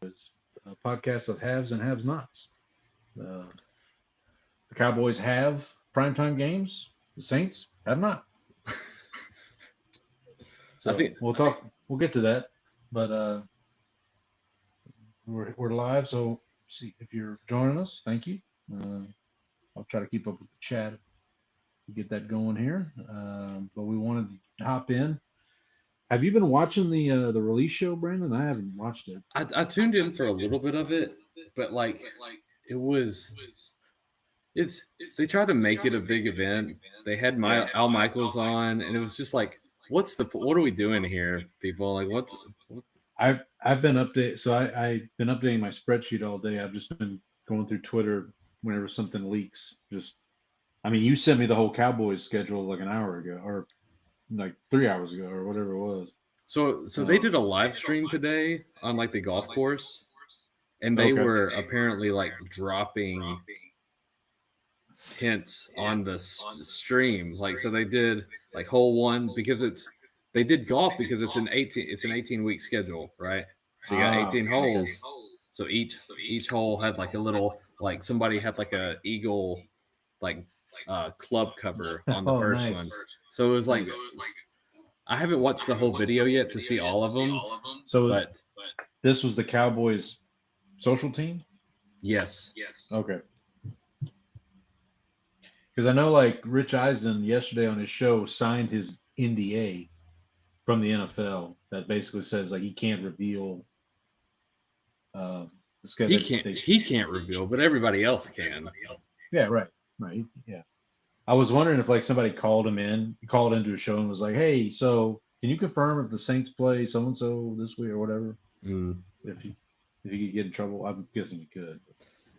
a podcast of haves and have nots. Uh, the Cowboys have primetime games. The Saints have not. I So think we'll talk. We'll get to that. But we're live. So see if you're joining us. Thank you. Uh, I'll try to keep up with the chat to get that going here. But we wanted to hop in. Have you been watching the release show, Brandon? I haven't watched it. I tuned in for a little bit of it, but like it was it's they tried to make it a big event. They had Al Michaels on, and it was just like, what are we doing here, people? Like what? I've been update. So I've been updating my spreadsheet all day. I've just been going through Twitter whenever something leaks. Just I mean, you sent me the whole Cowboys schedule like an hour ago, or like 3 hours ago, or whatever it was. So they did a live stream today on like the golf course, and they Okay. were apparently like dropping hints on the stream. Like so they did like hole one because they did golf because it's an 18-week schedule, right? So you got 18 Okay. holes. So each hole had like a little like somebody had like a eagle like club cover on the Oh, first one. nice. So it was like Nice. I haven't watched the whole video yet to see all of them, So but this was the Cowboys social team? yes. Okay. Because I know like Rich Eisen yesterday on his show signed his NDA from the NFL that basically says like he can't reveal the schedule. He can't reveal, but everybody else can. Yeah, right, yeah. I was wondering if like somebody called into a show and was like, "Hey, so can you confirm if the Saints play so and so this week or whatever?" Mm. If you could get in trouble, I'm guessing you could.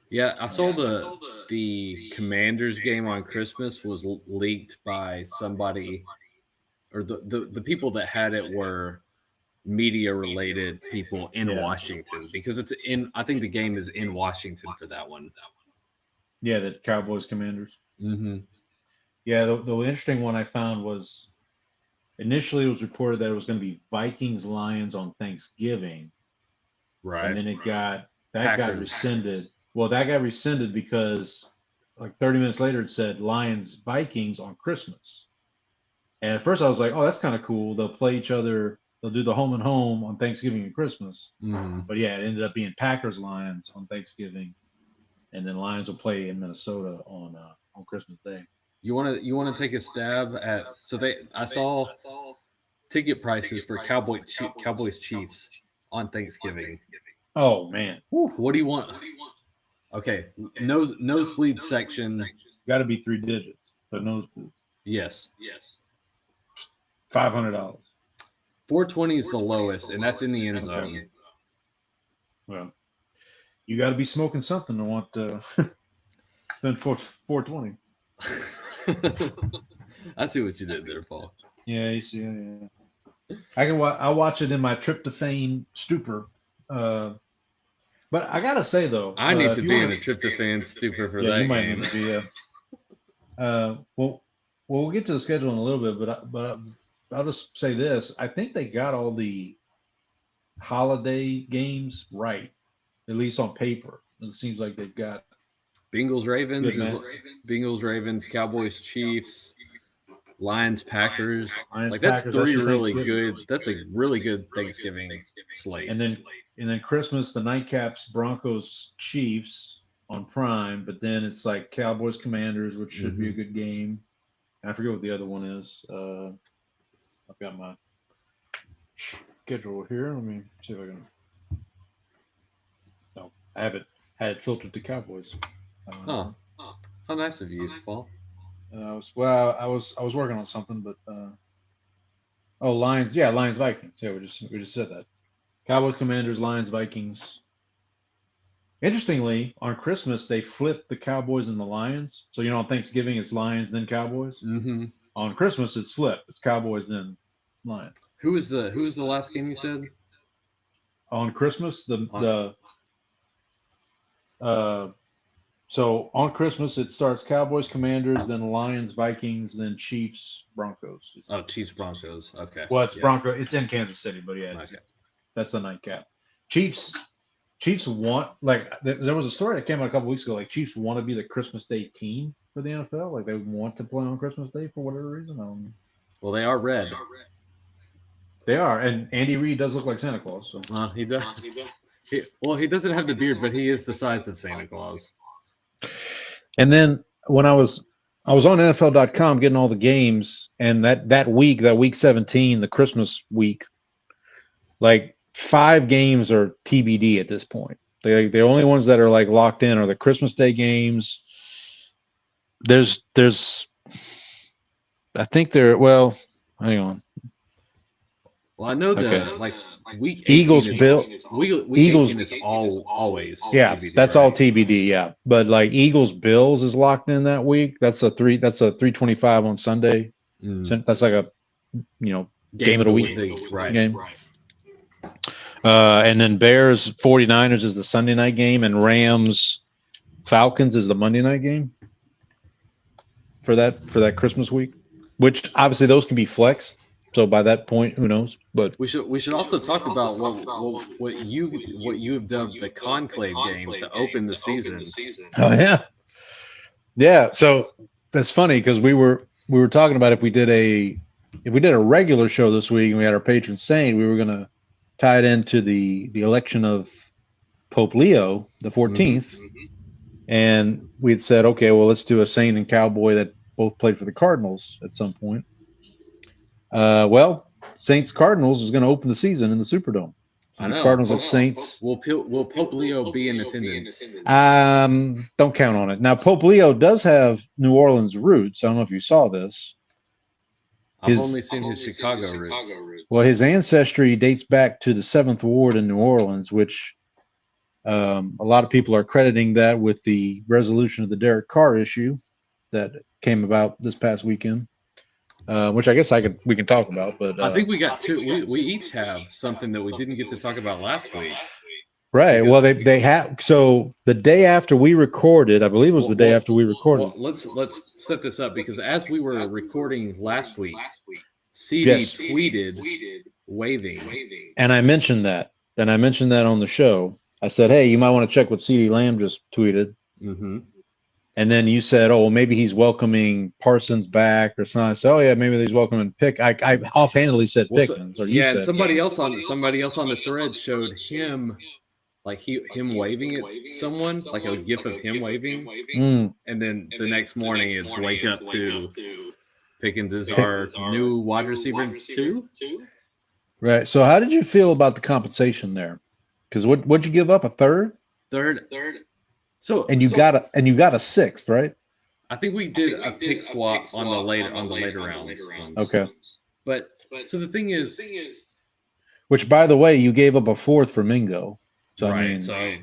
Yeah, I saw the Commanders game on Christmas was leaked by somebody, or the people that had it were media related people in Yeah, Washington because it's in. I think the game is in Washington for that one. yeah, the Cowboys Commanders. Mm-hmm. Yeah, the interesting one I found was initially it was reported that it was going to be Vikings Lions on Thanksgiving, and Right. then that got Packers. rescinded. Well, that got rescinded because like 30 minutes later it said Lions Vikings on Christmas. And at first I was like, oh, that's kind of cool. They'll play each other. They'll do the home and home on Thanksgiving and Christmas. Mm-hmm. But yeah, it ended up being Packers Lions on Thanksgiving, and then Lions will play in Minnesota on Christmas Day. You want to take a stab at I saw ticket prices for Cowboys Chiefs on Thanksgiving. Oh man, What do you want? Okay, nosebleed section. got to be 3 digits. But nosebleeds. Yes, $500. 420 is the lowest, and that's in the end zone. Well, you got to be smoking something to want to spend 420. I see what you did there, Paul. Yeah, you see, yeah. I watch it in my tryptophan stupor. But I gotta say though, I need to be in a tryptophan stupor for that you might game. need to be. Well, we'll get to the schedule in a little bit, but I'll just say this: I think they got all the holiday games right, at least on paper. It seems like they've got Bengals Ravens, Cowboys Chiefs, Lions Packers. Lions, Like that's Packers, three your really Thanksgiving. good. That's a really good Thanksgiving slate. And then Christmas, the nightcaps, Broncos, Chiefs on Prime, but then it's like Cowboys, Commanders, which should be a good game. And I forget what the other one is. I've got my schedule here. Let me see if I can. No, I have it. Had it filtered to Cowboys. Oh, how nice of you, Paul. I was working on something, but Lions, Lions, Vikings. Yeah, we just said that. Cowboys, Commanders, Lions, Vikings. Interestingly, on Christmas they flipped the Cowboys and the Lions. So on Thanksgiving it's Lions then Cowboys. Mm-hmm. On Christmas it's flipped. It's Cowboys then Lions. Who was the last game you said? On Christmas so on Christmas it starts Cowboys, Commanders, then Lions, Vikings, then Chiefs, Broncos. Oh, Chiefs, Broncos. Okay. Well, it's Bronco. It's in Kansas City, but yeah, that's the nightcap. Chiefs Chiefs want there was a story that came out a couple weeks ago. Like Chiefs want to be the Christmas Day team for the NFL. Like they want to play on Christmas Day for whatever reason. Well, they are red. They are, and Andy Reid does look like Santa Claus. So. He does. He doesn't have the beard, but he is the size of Santa Claus. And then when I was on NFL.com getting all the games, and that week 17, the Christmas week, like 5 games are TBD at this point. The only ones that are like locked in are the Christmas Day games. There's I think well, hang on. Well, I know week Eagles Bill Eagles is always TBD, that's right? All TBD, yeah. But like Eagles Bills is locked in that week. That's a 3:25 on Sunday. That's like a game of the week right. Game. And then Bears 49ers is the Sunday night game, and Rams Falcons is the Monday night game for that Christmas week. Which obviously those can be flexed. So by that point, who knows? But we should also talk about what you have dubbed the conclave game to open the season. Oh yeah. So that's funny because we were talking about if we did a regular show this week and we had our patron saint, we were going to tie it into the election of Pope Leo the 14th, and we'd said, okay, well let's do a Saint and Cowboy that both played for the Cardinals at some point. Well, Saints Cardinals is going to open the season in the Superdome. I know. Cardinals at Saints. Will Pope Leo be in attendance? Don't count on it. Now, Pope Leo does have New Orleans roots. I don't know if you saw this. I've only seen his Chicago roots. Well, his ancestry dates back to the 7th Ward in New Orleans, which a lot of people are crediting that with the resolution of the Derek Carr issue that came about this past weekend. Which I guess we can talk about, but I think we got two. We each have something that we didn't get to talk about last week. Right. Well, they have. So the day after we recorded, I believe it was the day after we recorded. Well, let's set this up because as we were recording last week, CD tweeted waving, and I mentioned that, on the show. I said, hey, you might want to check what CD Lamb just tweeted. Mm-hmm. And then you said, oh, well, maybe he's welcoming Parsons back or something. I said, oh, yeah, maybe he's welcoming Pick. I offhandedly said Pickens. And somebody else on the thread showed him, like him waving at someone, like a gif of him waving. And then the next morning it's wake up to Pickens is our new wide receiver 2. Right. So how did you feel about the compensation there? Because what'd you give up? A third. So you got a 6th, right? I think we did a pick swap on the later rounds. Okay. But so the thing is, which by the way, you gave up a 4th for Mingo. So right. I mean, so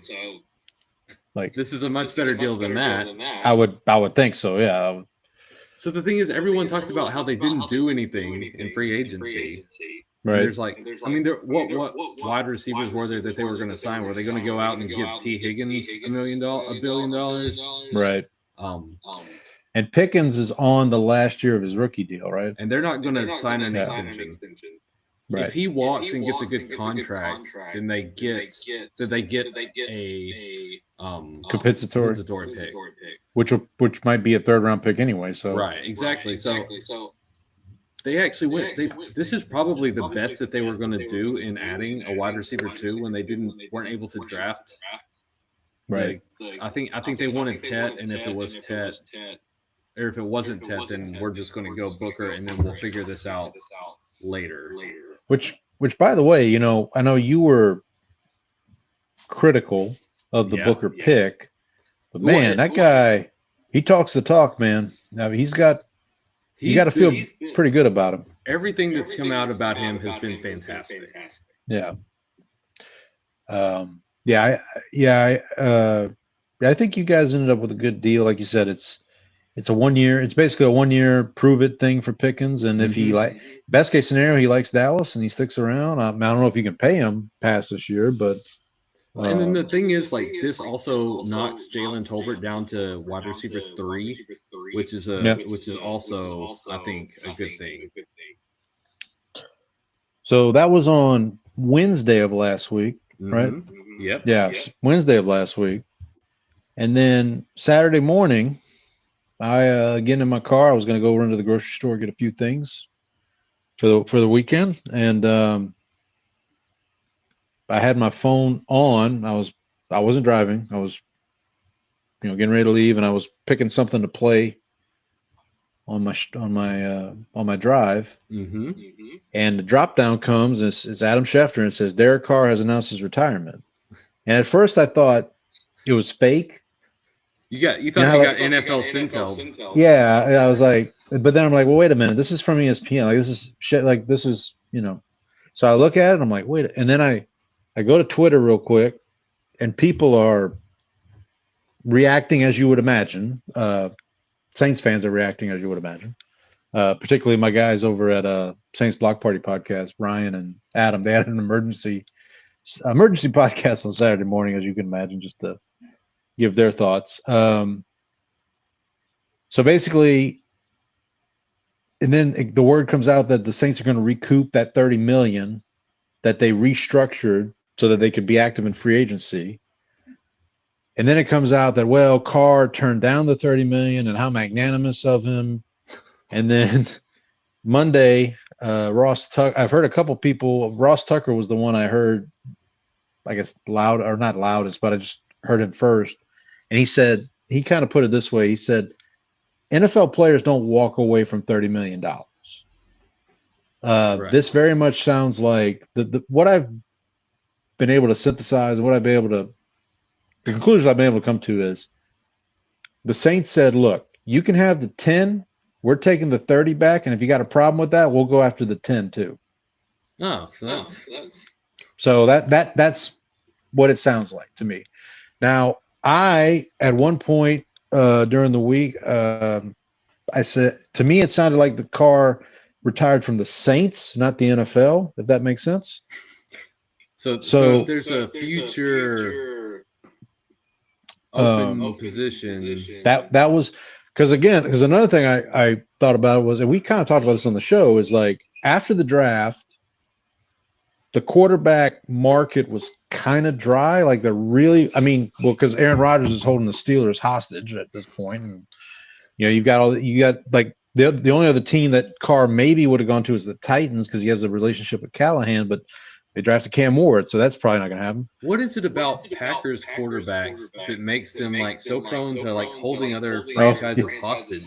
like this is a much better deal than that. I would think so. Yeah. So the thing is, everyone talked about how they didn't do anything in free agency. Right. There's what wide receivers were there that they were going to sign? Were they going to go out and give T. Higgins $1 billion? Right. And Pickens is on the last year of his rookie deal, right? And they're not going to sign an extension. Right. If he walks and gets a good contract, then they get a compensatory pick, which might be a 3rd round pick anyway. So right, exactly. So they actually went. This is probably the best that they were going to do in adding a wide receiver 2 when they weren't able to draft. Right. I think they wanted Tet, and if it was Tet, or if it wasn't Tet, then we're just going to go Booker, and then we'll figure this out later. Which by the way, I know you were critical of the Booker pick, but man, that guy, he talks the talk, man. Now you got to feel pretty good about him. Everything that's come out about him has been fantastic. Yeah. I think you guys ended up with a good deal. Like you said, it's a 1 year. It's basically a 1 year prove it thing for Pickens. And if he best case scenario, he likes Dallas and he sticks around. I don't know if you can pay him past this year, but. And then the thing is, this also knocks Jalen Tolbert down to wide receiver 3, which is also I think a good thing. So that was on Wednesday of last week, right? Yep. Yeah, Wednesday of last week. And then Saturday morning, I get in my car. I was going to go run to the grocery store, get a few things for the weekend, and I had my phone on. I wasn't driving. I was getting ready to leave, and I was picking something to play on my drive. Mm-hmm. And the drop down comes, and it's Adam Schefter, and it says Derek Carr has announced his retirement. And at first, I thought it was fake. You thought you got NFL Syntel. Yeah, I was like, but then I'm like, well, wait a minute, this is from ESPN. Like this is shit. Like this is So I look at it, and I'm like, wait, and then I go to Twitter real quick, and people are reacting as you would imagine. Saints fans are reacting as you would imagine. Particularly my guys over at Saints Block Party podcast, Ryan and Adam. They had an emergency podcast on Saturday morning, as you can imagine, just to give their thoughts. So basically, and then the word comes out that the Saints are going to recoup that $30 million that they restructured so that they could be active in free agency. And then it comes out that, well, Carr turned down the $30 million and how magnanimous of him. And then Monday, Ross Tucker, I've heard a couple people, Ross Tucker was the one I heard, I guess loud or not loudest, but I just heard him first. And he said, he kind of put it this way. He said, NFL players don't walk away from $30 million. Right. This very much sounds like what I've been able to synthesize and what I've been able to, the conclusion I've been able to come to is the Saints said, look, you can have the 10, we're taking the 30 back, and if you got a problem with that, we'll go after the 10 too. Oh, so that's what it sounds like to me. Now, I at one point during the week, I said, to me, it sounded like the Carr retired from the Saints, not the NFL, if that makes sense. So if there's a future open position. That was because another thing I thought about was, and we kind of talked about this on the show, is like after the draft, the quarterback market was kind of dry. Like because Aaron Rodgers is holding the Steelers hostage at this point, and you got like the only other team that Carr maybe would have gone to is the Titans because he has a relationship with Callahan, but they drafted Cam Ward, so that's probably not going to happen. What is it about Packers quarterbacks that makes them like so prone to like holding other franchises hostage?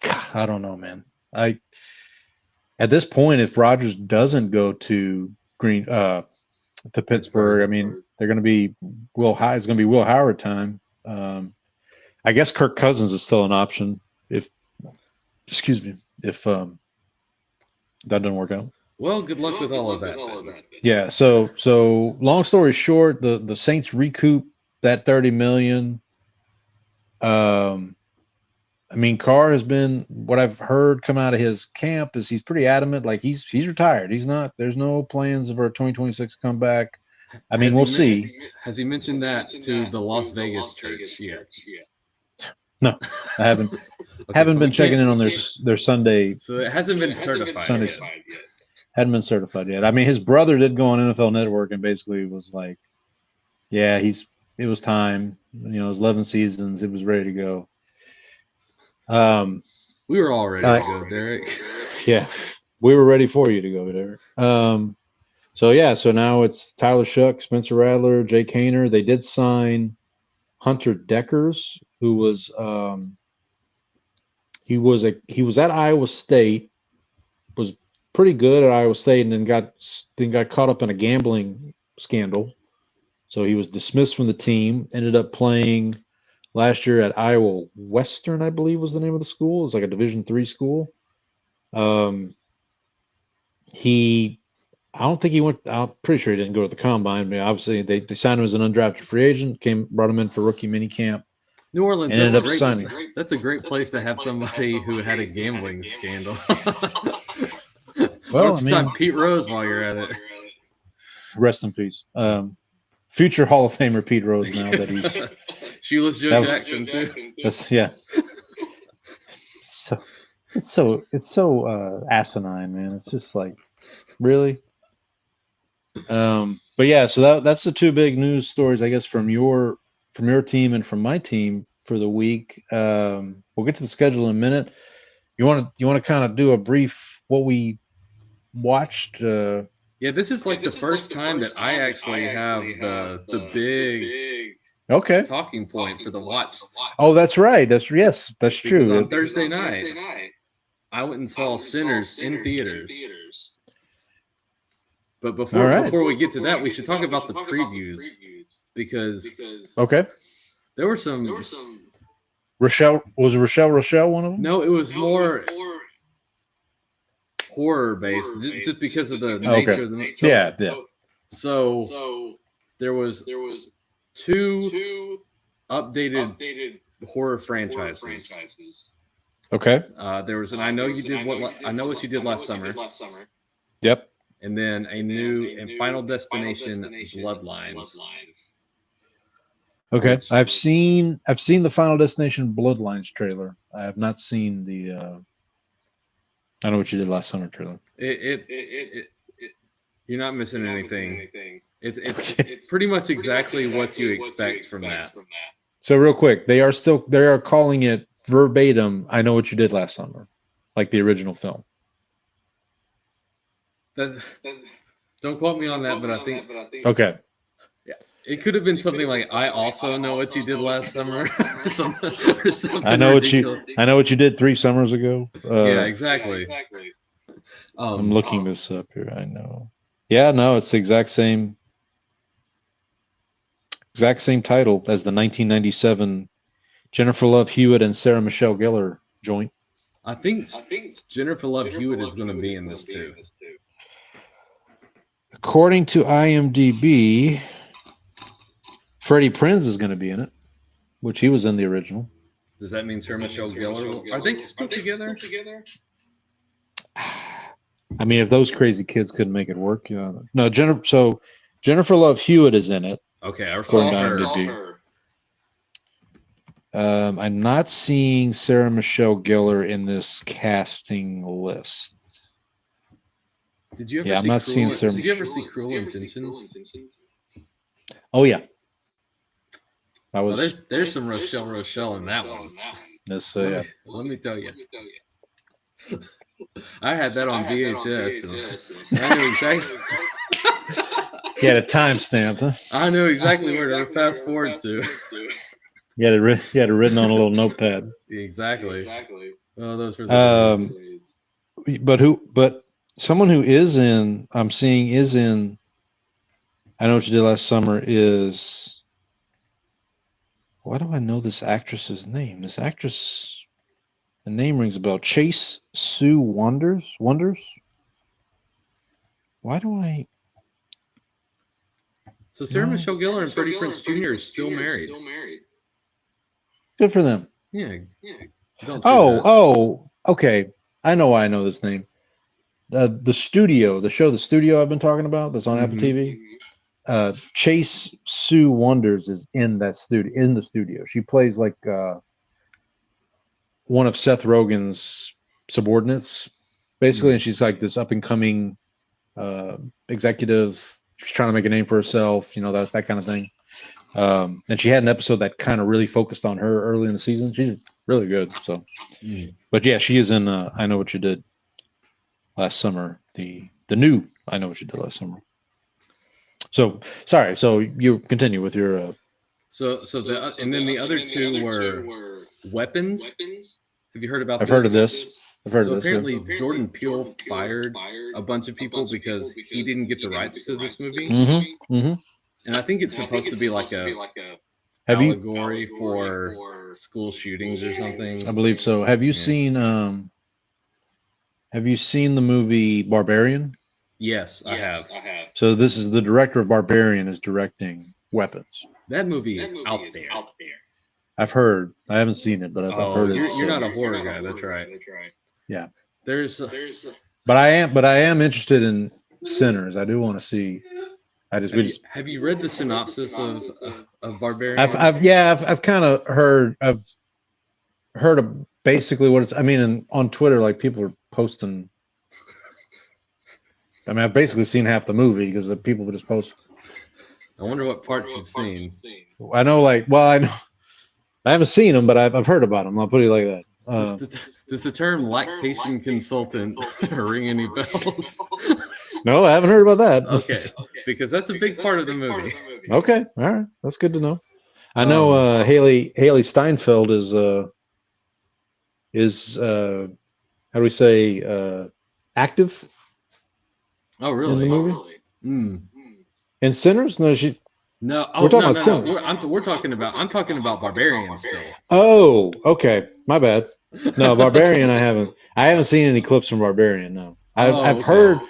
God, I don't know, man. At this point, if Rodgers doesn't go to Pittsburgh, I mean, they're going to be it's going to be Will Howard time. I guess Kirk Cousins is still an option if that doesn't work out. Well, good luck with all of that. Yeah. So long story short, the Saints recoup that $30 million. I mean, Carr has been, what I've heard come out of his camp is he's pretty adamant. Like he's retired. There's no plans of a 2026 comeback. I mean, we'll see. Has he mentioned that to the Las Vegas church yet? No, I haven't. Haven't been checking in on their Sunday. So it hasn't been certified yet. Hadn't been certified yet. I mean, his brother did go on NFL Network and basically was like, yeah, it was time. It was 11 seasons. It was ready to go. We were all ready to go, Derek. Yeah, we were ready for you to go, Derek. So now it's Tyler Shuck, Spencer Rattler, Jake Haener. They did sign Hunter Deckers, who was he was at Iowa State, was pretty good at Iowa State, and then got caught up in a gambling scandal. So he was dismissed from the team, ended up playing last year at Iowa Western, I believe was the name of the school. It's like a Division III school. I don't think he went. I'm pretty sure he didn't go to the combine. But obviously, they signed him as an undrafted free agent. Brought him in for rookie minicamp. New Orleans that's a great place to have somebody who had a gambling scandal. Well, I mean, Pete Rose while you're at it. Rest in peace. Future Hall of Famer Pete Rose. Now that he's Shoeless Joe Jackson too. Yeah. It's so asinine, man. It's just like, really. But But yeah, so that's the two big news stories, I guess, from your team and from my team for the week. We'll get to the schedule in a minute. You want to kind of do a brief what we watched? Yeah, this is like the first time that I actually have the big Okay. talking point for the watch. Oh, that's right. That's Because true. on Thursday night, I went and saw Sinners in theaters. But All right. before we get to that, we should talk about the previews because Okay. there were some. Rochelle was Rochelle one of them? No, it was more horror based, just because of the nature of the. So there was two updated horror franchises. Okay. There was I know what you did last summer. Yep. And then a new and Final Destination Bloodlines. Okay. I've seen the Final Destination Bloodlines trailer. I have not seen the I Know What You Did Last Summer trailer. You're not missing anything. It's pretty much exactly what you expect from that. So real quick, they are calling it verbatim I Know What You Did Last Summer, like the original film. Don't quote me on that, but I think okay. Yeah, it could have been something like I also know what you did last summer, or something. I know what you did 3 summers ago. Yeah, exactly. I'm looking this up here. I know. Yeah, no, it's the exact same title as the 1997 Jennifer Love Hewitt and Sarah Michelle Gellar joint. I think Jennifer Love Hewitt is going to be in this too. According to IMDb, Freddie Prinze is going to be in it, which he was in the original. Does that mean Sarah Michelle Gellar? Are they still together? I mean, if those crazy kids couldn't make it work, yeah. No, Jennifer Love Hewitt is in it. Okay, I saw her. I'm not seeing Sarah Michelle Gellar in this casting list. Did you ever see Cruel Intentions? Oh yeah. There's some Rochelle in that one. Let me tell you. I had that on VHS. And I knew exactly. You had a timestamp, huh? I knew exactly where to fast forward to. You had it written on a little notepad. Exactly. Oh, those were the days. But someone who I'm seeing is in I Know What You Did Last Summer is, why do I know this actress's name? This actress, the name rings a bell. Chase Sue Wonders? Why do I? So Sarah Michelle Gellar and Freddie Prinze Jr. is still married. Good for them. Yeah. Okay. I know why I know this name. The show The Studio I've been talking about that's on Apple TV. Chase Sue Wonders is in the studio. She plays like one of Seth Rogen's subordinates, basically, and she's like this up and coming executive. She's trying to make a name for herself, that kind of thing. And she had an episode that kind of really focused on her early in the season. She's really good. So, but yeah, she is in I Know What You Did Last Summer. The new I Know What You Did Last Summer. So sorry. So you continue with your. And then the other two were Weapons. Have you heard about? I've heard of this. Apparently, Jordan Peele fired a bunch of people because he didn't get the rights to this movie. And I think it's supposed to be like a allegory for school shootings or something. I believe so. Have you seen the movie Barbarian? Yes, I have. So this is the director of Barbarian is directing Weapons. That movie is out there. I've heard. I haven't seen it, but I've heard it. You're not a horror guy. That's right. Yeah. But I am interested in Sinners. I do want to see. Have you read the synopsis of Barbarian? I've kind of heard. I've heard of basically what it's. I mean, on Twitter, like people are posting. I mean, I've basically seen half the movie because the people would just post I wonder what parts you've seen. I know, I haven't seen them, but I've heard about them. I'll put it like that. Does the term lactation consultant ring any bells? No, I haven't heard about that. Okay, because that's a big part of the movie. Okay, all right, that's good to know. I know Haley Steinfeld is how do we say active? Oh, really? In the movie? Mm. In Sinners? No, No, we're talking about Sinners. I'm talking about Barbarian still. Oh, okay, my bad. No, Barbarian. I haven't seen any clips from Barbarian. No, I've heard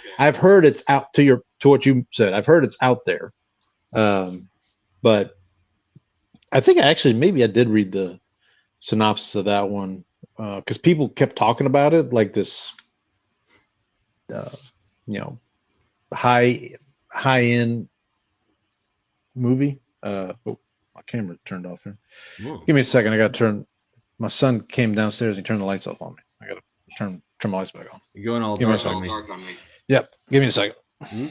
it's out to what you said. I've heard it's out there, but I think maybe I did read the synopsis of that one because people kept talking about it like this, high end movie. Oh, my camera turned off here. Whoa. Give me a second. I got to turn. My son came downstairs and he turned the lights off on me. I got to turn my lights back on. You're going all dark on me. Yep. Give me a second. Mm-hmm.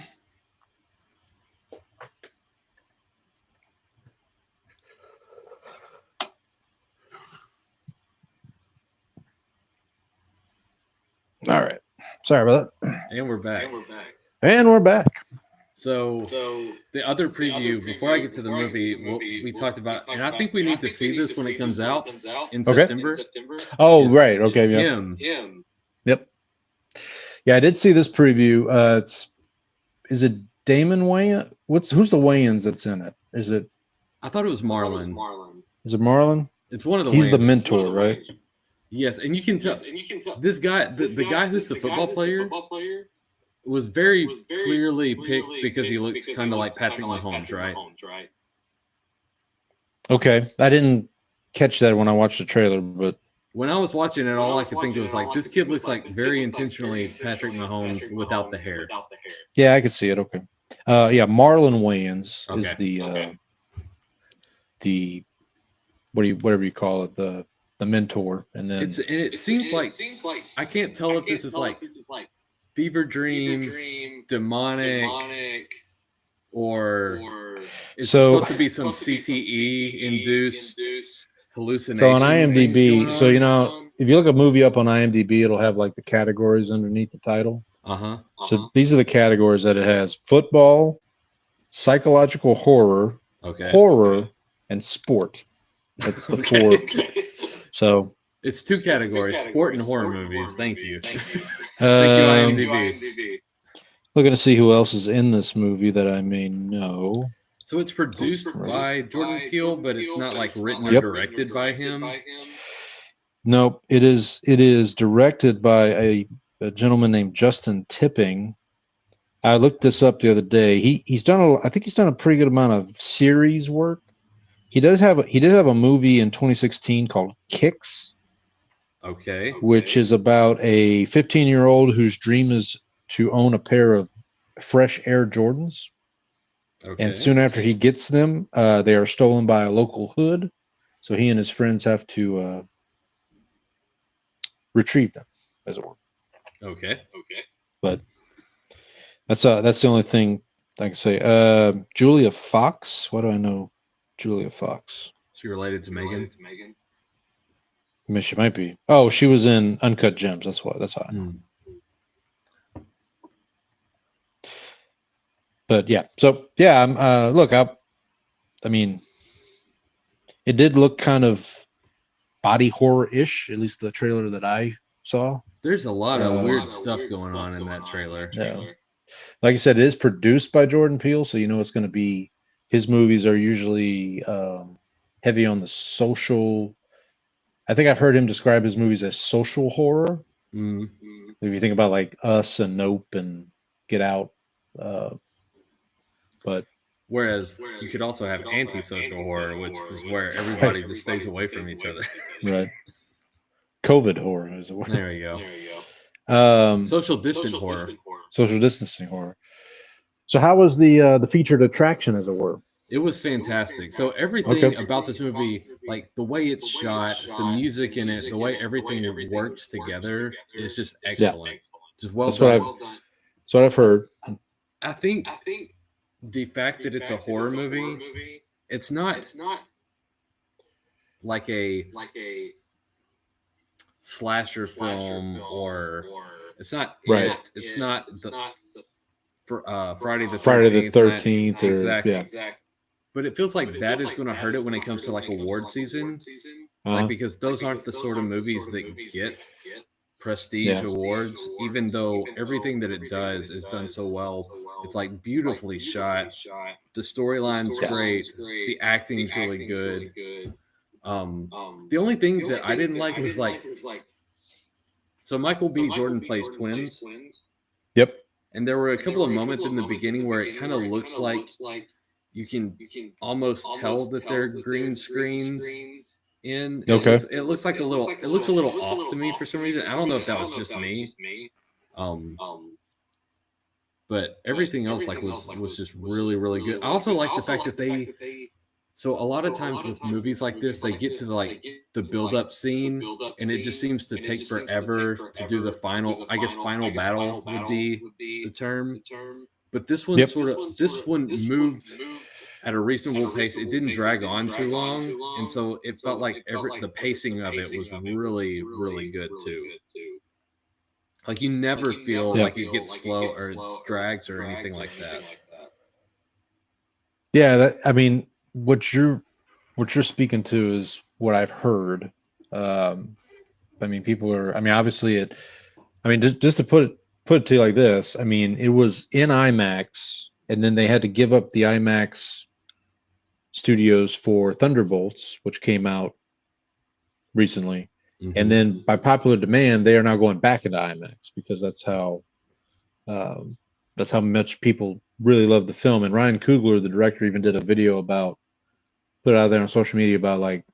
All right. Sorry about that. And we're back. And we're back. So the other preview, before I get to the movie, we talked about, and I think we need to see this when it comes out in September. Oh, right. Okay. Yeah. Him. Yep. Yeah, I did see this preview. Is it Damon Wayans? Who's the Wayans that's in it? Is it? I thought it was Marlon. Is it Marlon? It's one of the. He's Wayans. The mentor, right? Yes, and you can tell this guy, the guy who's the football player, was very clearly picked because he looks kind of like Patrick Mahomes, right? Okay, I didn't catch that when I watched the trailer, but when I was watching it, all I could think of was like, this kid looks like very intentionally Patrick Mahomes without the hair. Yeah, I could see it. Okay, yeah, Marlon Wayans is the whatever you call it, the mentor, and then it seems like I can't tell if this is like fever dream, demonic, or it's supposed to be some CTE induced hallucination. So on IMDb, if you look a movie up on IMDb, it'll have like the categories underneath the title. So these are the categories that it has: football, psychological horror, horror, and sport. That's the four. So it's two categories: sport and horror movies. Thank you. Thank you, IMDb. Looking to see who else is in this movie that I may know. So it's produced by Jordan Peele, but it's not like written or directed by him. Nope, it is directed by a gentleman named Justin Tipping. I looked this up the other day. He's done I think he's done a pretty good amount of series work. He did have a movie in 2016 called Kicks. Okay. Which is about a 15-year-old whose dream is to own a pair of fresh Air Jordans. Okay. And soon after he gets them, they are stolen by a local hood. So he and his friends have to retrieve them, as it were. Okay. But that's the only thing I can say. Julia Fox. What do I know? Julia Fox. She related to Megan? I mean, she might be. Oh, she was in Uncut Gems. That's why. That's how I know. But yeah. So yeah. Look, I mean, it did look kind of body horror-ish. At least the trailer that I saw. There's a lot of weird stuff going on in that trailer. Yeah. Like I said, it is produced by Jordan Peele, so it's going to be. His movies are usually heavy on the social. I think I've heard him describe his movies as social horror. Mm-hmm. If you think about like Us and Nope and Get Out, but whereas you could also have antisocial horror, which is where everybody just stays away from each other. Right. COVID horror is a word. There you go. Social distancing horror. Social distancing horror. So how was the featured attraction, as it were? It was fantastic. So everything about this movie, like the way it's shot, the music in it, the way everything works together is just excellent. Just well done. That's what I've heard. I think the fact that it's a horror movie, it's not like a slasher film, or it's not Right. it's not the for Friday the 13th. Friday the 13th, or exactly. yeah. But it feels like that is going to hurt it when it comes to like award season, like because those aren't the sort of movies that get prestige awards. Even though everything that it does is done so well, it's like beautifully shot. The storyline's great. The acting's really good. The only thing that I didn't like was like, so Michael B. Jordan plays twins. Yep. And there were a couple of moments in the beginning where it kind of looks like you can almost tell that they're green screened in. Okay. It looks like a little off to me for some reason. I don't know if that was just me. But everything else like was just really, really good. I also like the fact that so a lot of times with movies like this, they get to the build-up scene, and it just seems to take forever to do the final. I guess final battle would be the term. But this one this one moved at a reasonable pace. It didn't drag on too long, and so it felt like the pacing of it was really, really good too. Like you never feel like it gets slow or it drags or anything like that. Yeah, I mean, what you're speaking to is what I've heard. I mean, people are. I mean, obviously, just to put it to you like this. I mean, it was in IMAX, and then they had to give up the IMAX studios for Thunderbolts, which came out recently. Mm-hmm. And then by popular demand, they are now going back into IMAX because that's how much people really love the film. And Ryan Coogler, the director, even did a video put it out there on social media about like,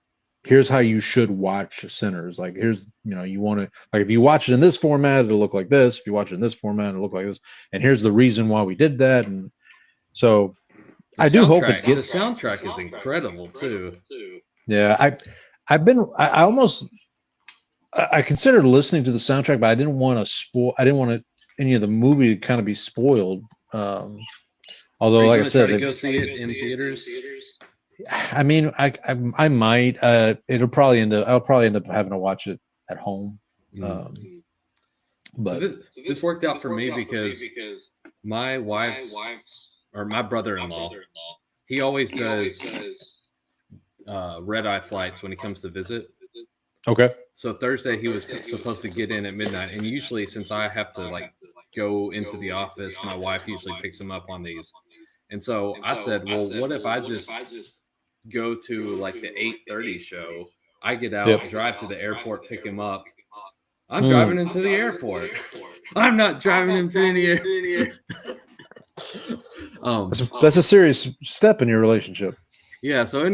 here's how you should watch Sinners. Like, here's, you want to, like, if you watch it in this format, it'll look like this. If you watch it in this format, it'll look like this. And here's the reason why we did that. And so I do hope it's the soundtrack is incredible too. Yeah. I considered listening to the soundtrack, but I didn't want any of the movie to kind of be spoiled. Although, like I said, to go see it in theaters. I mean, I might. I'll probably end up having to watch it at home. But so this worked out for me because my my brother-in-law, he always does red-eye flights when he comes to visit. Okay. So Thursday he was supposed to get in at midnight, and usually since I have to like go into the office, my wife usually picks him up on these. And so I said, well, what if I just go to like the 8:30 show? I get out, drive to the airport, pick him up. I'm driving him to the airport. I'm not driving him to any airport. That's a serious step in your relationship. Yeah. So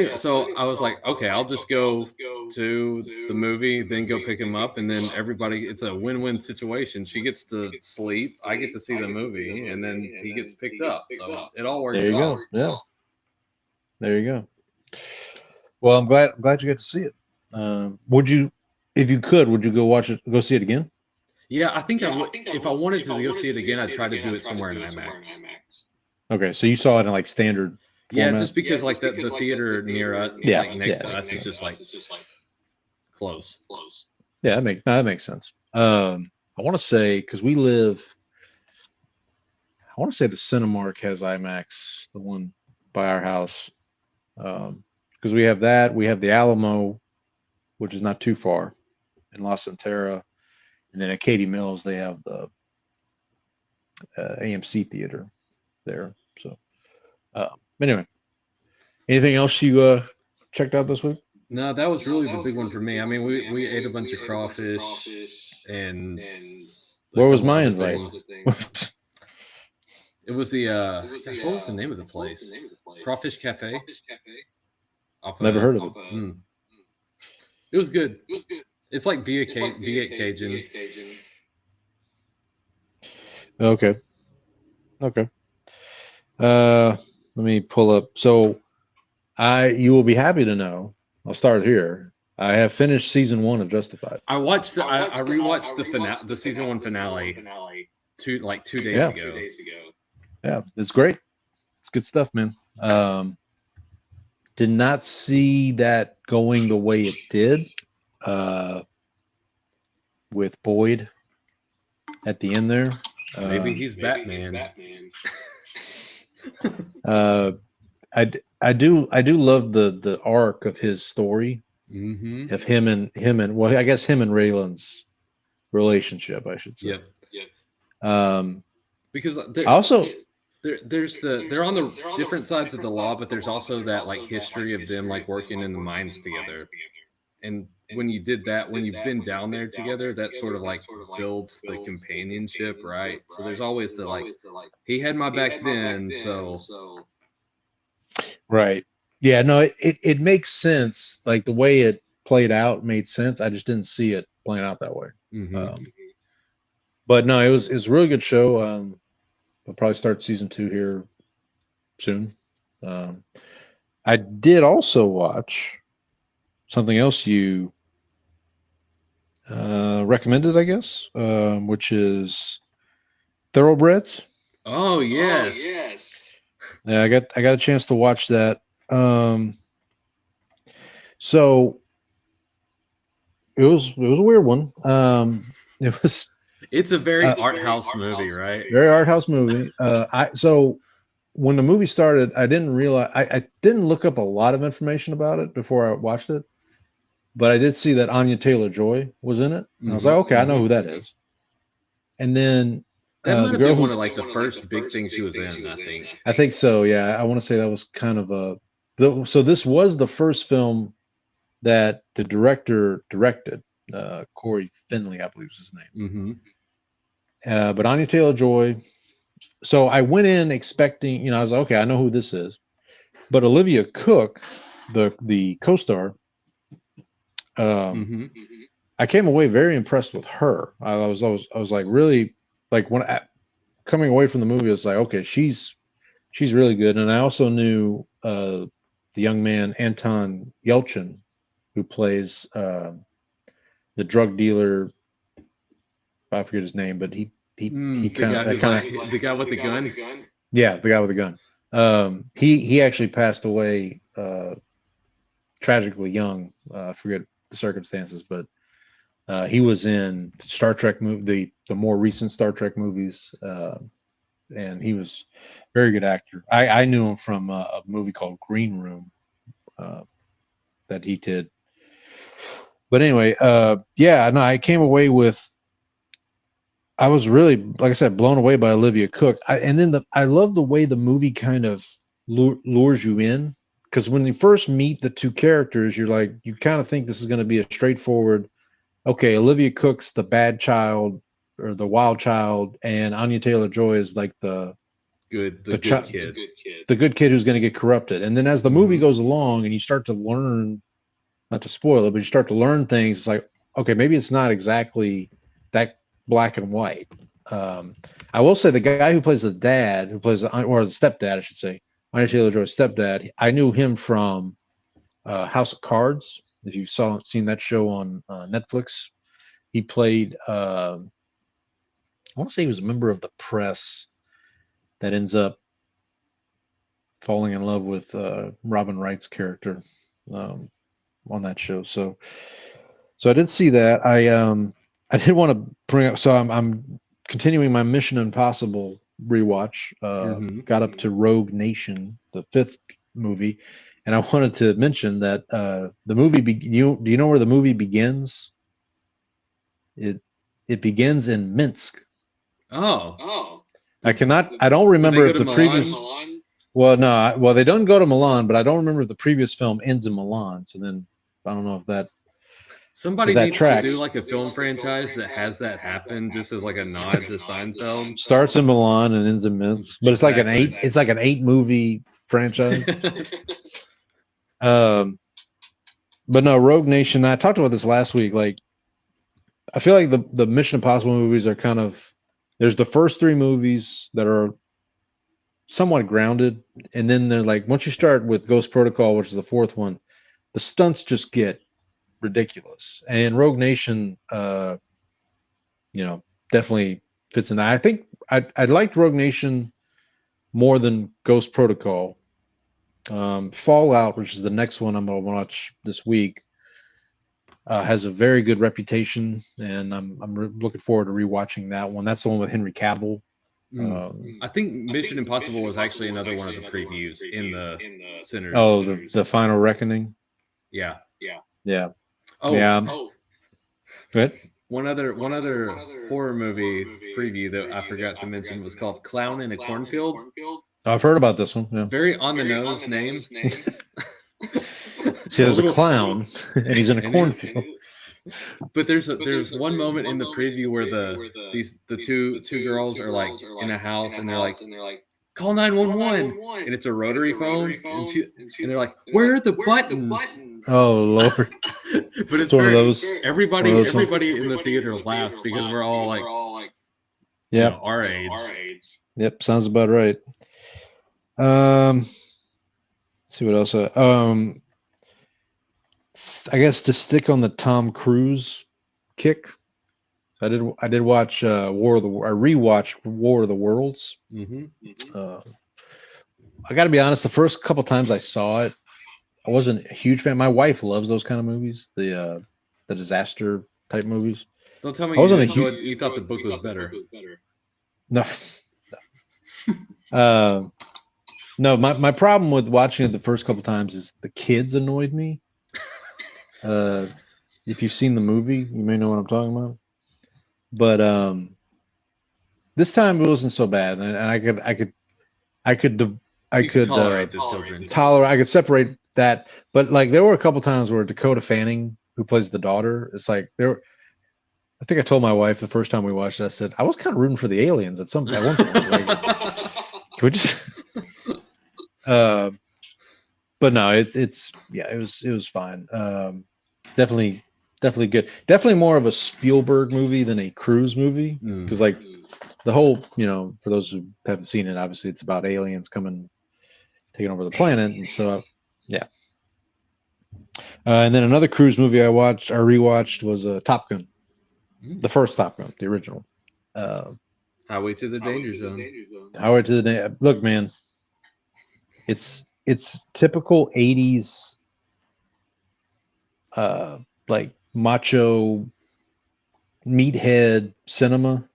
I was like, okay, I'll just go to the movie, then go pick him up, and then it's a win-win situation. She gets to sleep, I get to see the movie, and then he gets picked up. So it all worked out. There you go. Yeah. There you go. Well, I'm glad you get to see it. Would you go see it again? Yeah, I think I would. If I wanted to go see it again, I'd try to do it somewhere in IMAX. Okay, so you saw it in like standard format? Yeah, just because like the theater near us, next to us, is just like close. Yeah, that makes sense. I want to say because I want to say the Cinemark has IMAX, the one by our house, because we have that. We have the Alamo, which is not too far, in La Centera, and then at Katy Mills they have the AMC theater there. So, anyway, anything else you checked out this week? No, that was really the big one for me. I mean, we ate a bunch of crawfish, and where was my invite? It was the what was the name of the place? Crawfish Cafe. Never heard of it. It was good. It's like V8 Cajun. Okay. Let me pull up. So you will be happy to know, I'll start here. I have finished season 1 of Justified. I rewatched the season 1 finale 2 days ago. Yeah, it's great. It's good stuff, man. Did not see that going the way it did with Boyd at the end there. Maybe he's Batman. I do love the arc of his story Mm-hmm. of him and well, I guess him and Raylan's relationship, I should say. Yep. Because Also, they're on the different sides of the law, but there's also that like history of them like working in the mines together. And when you did that, when you've been down there together, that sort of like builds the companionship, right? So there's always the like, he had my back then, so right. Yeah, no, it makes sense. Like the way it played out made sense. I just didn't see it playing out that way. mm-hmm. But no, it was a really good show. We'll probably start season 2 here soon. I did also watch something else you recommended, I guess, which is Thoroughbreds. Oh yes. Yeah, I got a chance to watch that. So it was a weird one. It's a very art house movie, right? Very art house movie. So when the movie started, I didn't realize I didn't look up a lot of information about it before I watched it, but I did see that Anya Taylor-Joy was in it. And I was like, okay, I know who that is. And then that might the have girl been who, one of like the first big things she was in, I think. I think so. Yeah, I want to say that was kind of a. So this was the first film that the director directed. Corey Finley, I believe, was his name. Mm-hmm. But Anya Taylor-Joy. So I went in expecting, I was like, okay, I know who this is. But Olivia Cook, the co-star, I came away very impressed with her. I was like really like coming away from the movie, I was like, okay, she's really good. And I also knew the young man Anton Yelchin, who plays the drug dealer. I forget his name, but he kind of the guy with the gun. Yeah, the guy with the gun. He actually passed away tragically young. I forget the circumstances, but he was in Star Trek movie, the more recent Star Trek movies, and he was a very good actor. I knew him from a movie called Green Room that he did. But anyway, yeah, no, I came away with. I was really, like I said, blown away by Olivia Cook. I love the way the movie kind of lures you in, because when you first meet the two characters, you're like, you kind of think this is going to be a straightforward, okay, Olivia Cook's the bad child or the wild child, and Anya Taylor-Joy is like the good kid. The good kid who's going to get corrupted. And then as the movie goes along and you start to learn, not to spoil it, but you start to learn things, it's like, okay, maybe it's not exactly that black and white. I will say the guy who plays the dad, or the stepdad, I should say, Anya Taylor-Joy's stepdad, I knew him from House of Cards. If you've seen that show on Netflix, he played. I want to say he was a member of the press that ends up falling in love with Robin Wright's character on that show. So I did see that. I did want to bring up. So I'm continuing my Mission Impossible rewatch. Got up to Rogue Nation, the 5th movie, and I wanted to mention that the movie. Do you know where the movie begins? It begins in Minsk. Oh. I don't remember if the Milan? previous. Well, no. Well, they don't go to Milan, but I don't remember if the previous film ends in Milan. So then I don't know if that. Somebody needs to do like a film franchise that has that happen, just as like a nod to Seinfeld. Starts in Milan and ends in Minsk, but it's like an 8 movie franchise. But no, Rogue Nation. I talked about this last week. Like, I feel like the Mission Impossible movies are kind of. There's the first 3 movies that are somewhat grounded, and then they're like, once you start with Ghost Protocol, which is the 4th one, the stunts just get ridiculous. And Rogue Nation, definitely fits in that. I think I liked Rogue Nation more than Ghost Protocol. Fallout, which is the next one I'm gonna watch this week, has a very good reputation, and I'm looking forward to rewatching that one. That's the one with Henry Cavill. I think Mission Impossible was actually another one of the previews in the Sinners. Oh, the Final Reckoning. Yeah. Yeah. Oh, Yeah. But one other horror movie preview that I forgot to mention was called Clown in a Cornfield. I've heard about this one. Yeah. Very on the nose name. See, there's a clown, and he's in a cornfield. But there's one moment in the preview where the two girls are like in a house and they're like, call 911, and it's a rotary phone, and they're like, where are the buttons? Oh Lord! But it's one of those. Everybody in the theater laughed because we're all like, yeah, our age. Yep, sounds about right. Let's see what else. I guess to stick on the Tom Cruise kick, I did watch I rewatched War of the Worlds. Mm-hmm. I got to be honest, the first couple times I saw it, I wasn't a huge fan. My wife loves those kind of movies, the disaster type movies. Don't tell me you thought the book was better. No. No, my problem with watching it the first couple times is the kids annoyed me. If you've seen the movie, you may know what I'm talking about. But this time it wasn't so bad, and I could tolerate the children. I could separate that. But like there were a couple times where Dakota Fanning, who plays the daughter, it's like I think I told my wife the first time we watched it, I said I was kind of rooting for the aliens at one point. Like, can we just? But no, it was fine. Definitely good. Definitely more of a Spielberg movie than a Cruise movie, because like the whole, for those who haven't seen it, obviously it's about aliens taking over the planet, and so yeah. And then another Cruise movie I rewatched was Top Gun, the first Top Gun, the original. Highway to the Danger Zone. Highway to the Look, man, it's typical 80s like macho meathead cinema,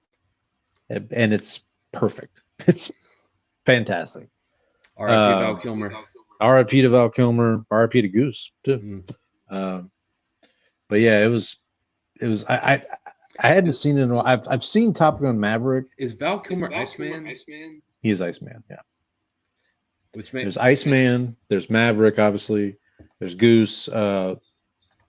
and it's perfect. It's fantastic. R.I.P. Val Kilmer. R.I.P. to Val Kilmer. R.I.P. to Goose too. But yeah, it was. I hadn't seen it in a while. I've seen Top Gun Maverick. Is Val Kilmer Iceman? He is Iceman. Yeah. There's Iceman. There's Maverick. Obviously, there's Goose.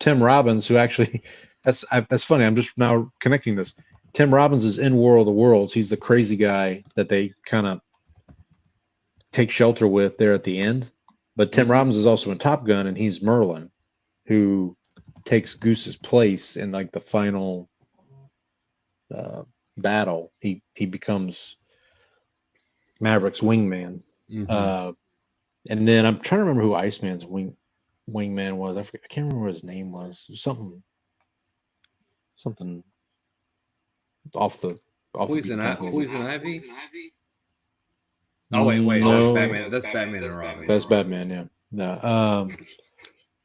Tim Robbins, who actually, that's funny. I'm just now connecting this. Tim Robbins is in War of the Worlds. He's the crazy guy that they kind of take shelter with there at the end. But Tim Robbins is also in Top Gun, and he's Merlin, who takes Goose's place in like the final battle. He becomes Maverick's wingman. Mm-hmm. And then I'm trying to remember who Iceman's wingman was. I can't remember what his name was. Something off the Poison Ivy. Oh wait, no. That's Batman. That's Batman and Robin. That's Batman, yeah. No,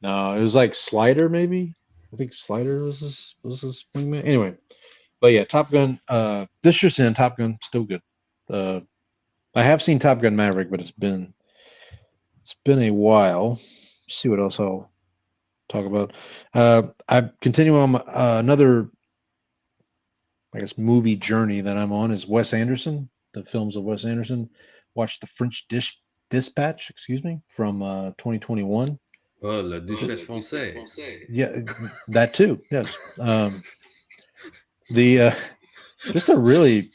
no, it was like Slider, maybe. I think Slider was his wingman. Anyway, but yeah, Top Gun. This just in, Top Gun, still good. I have seen Top Gun Maverick, but it's been a while. Let's see what else I'll talk about. I continue on another, I guess, movie journey that I'm on is Wes Anderson. The films of Wes Anderson. Watched The French Dispatch, from 2021. Oh, Le Dispatch Français. Yeah, that too. Yes. Just a really,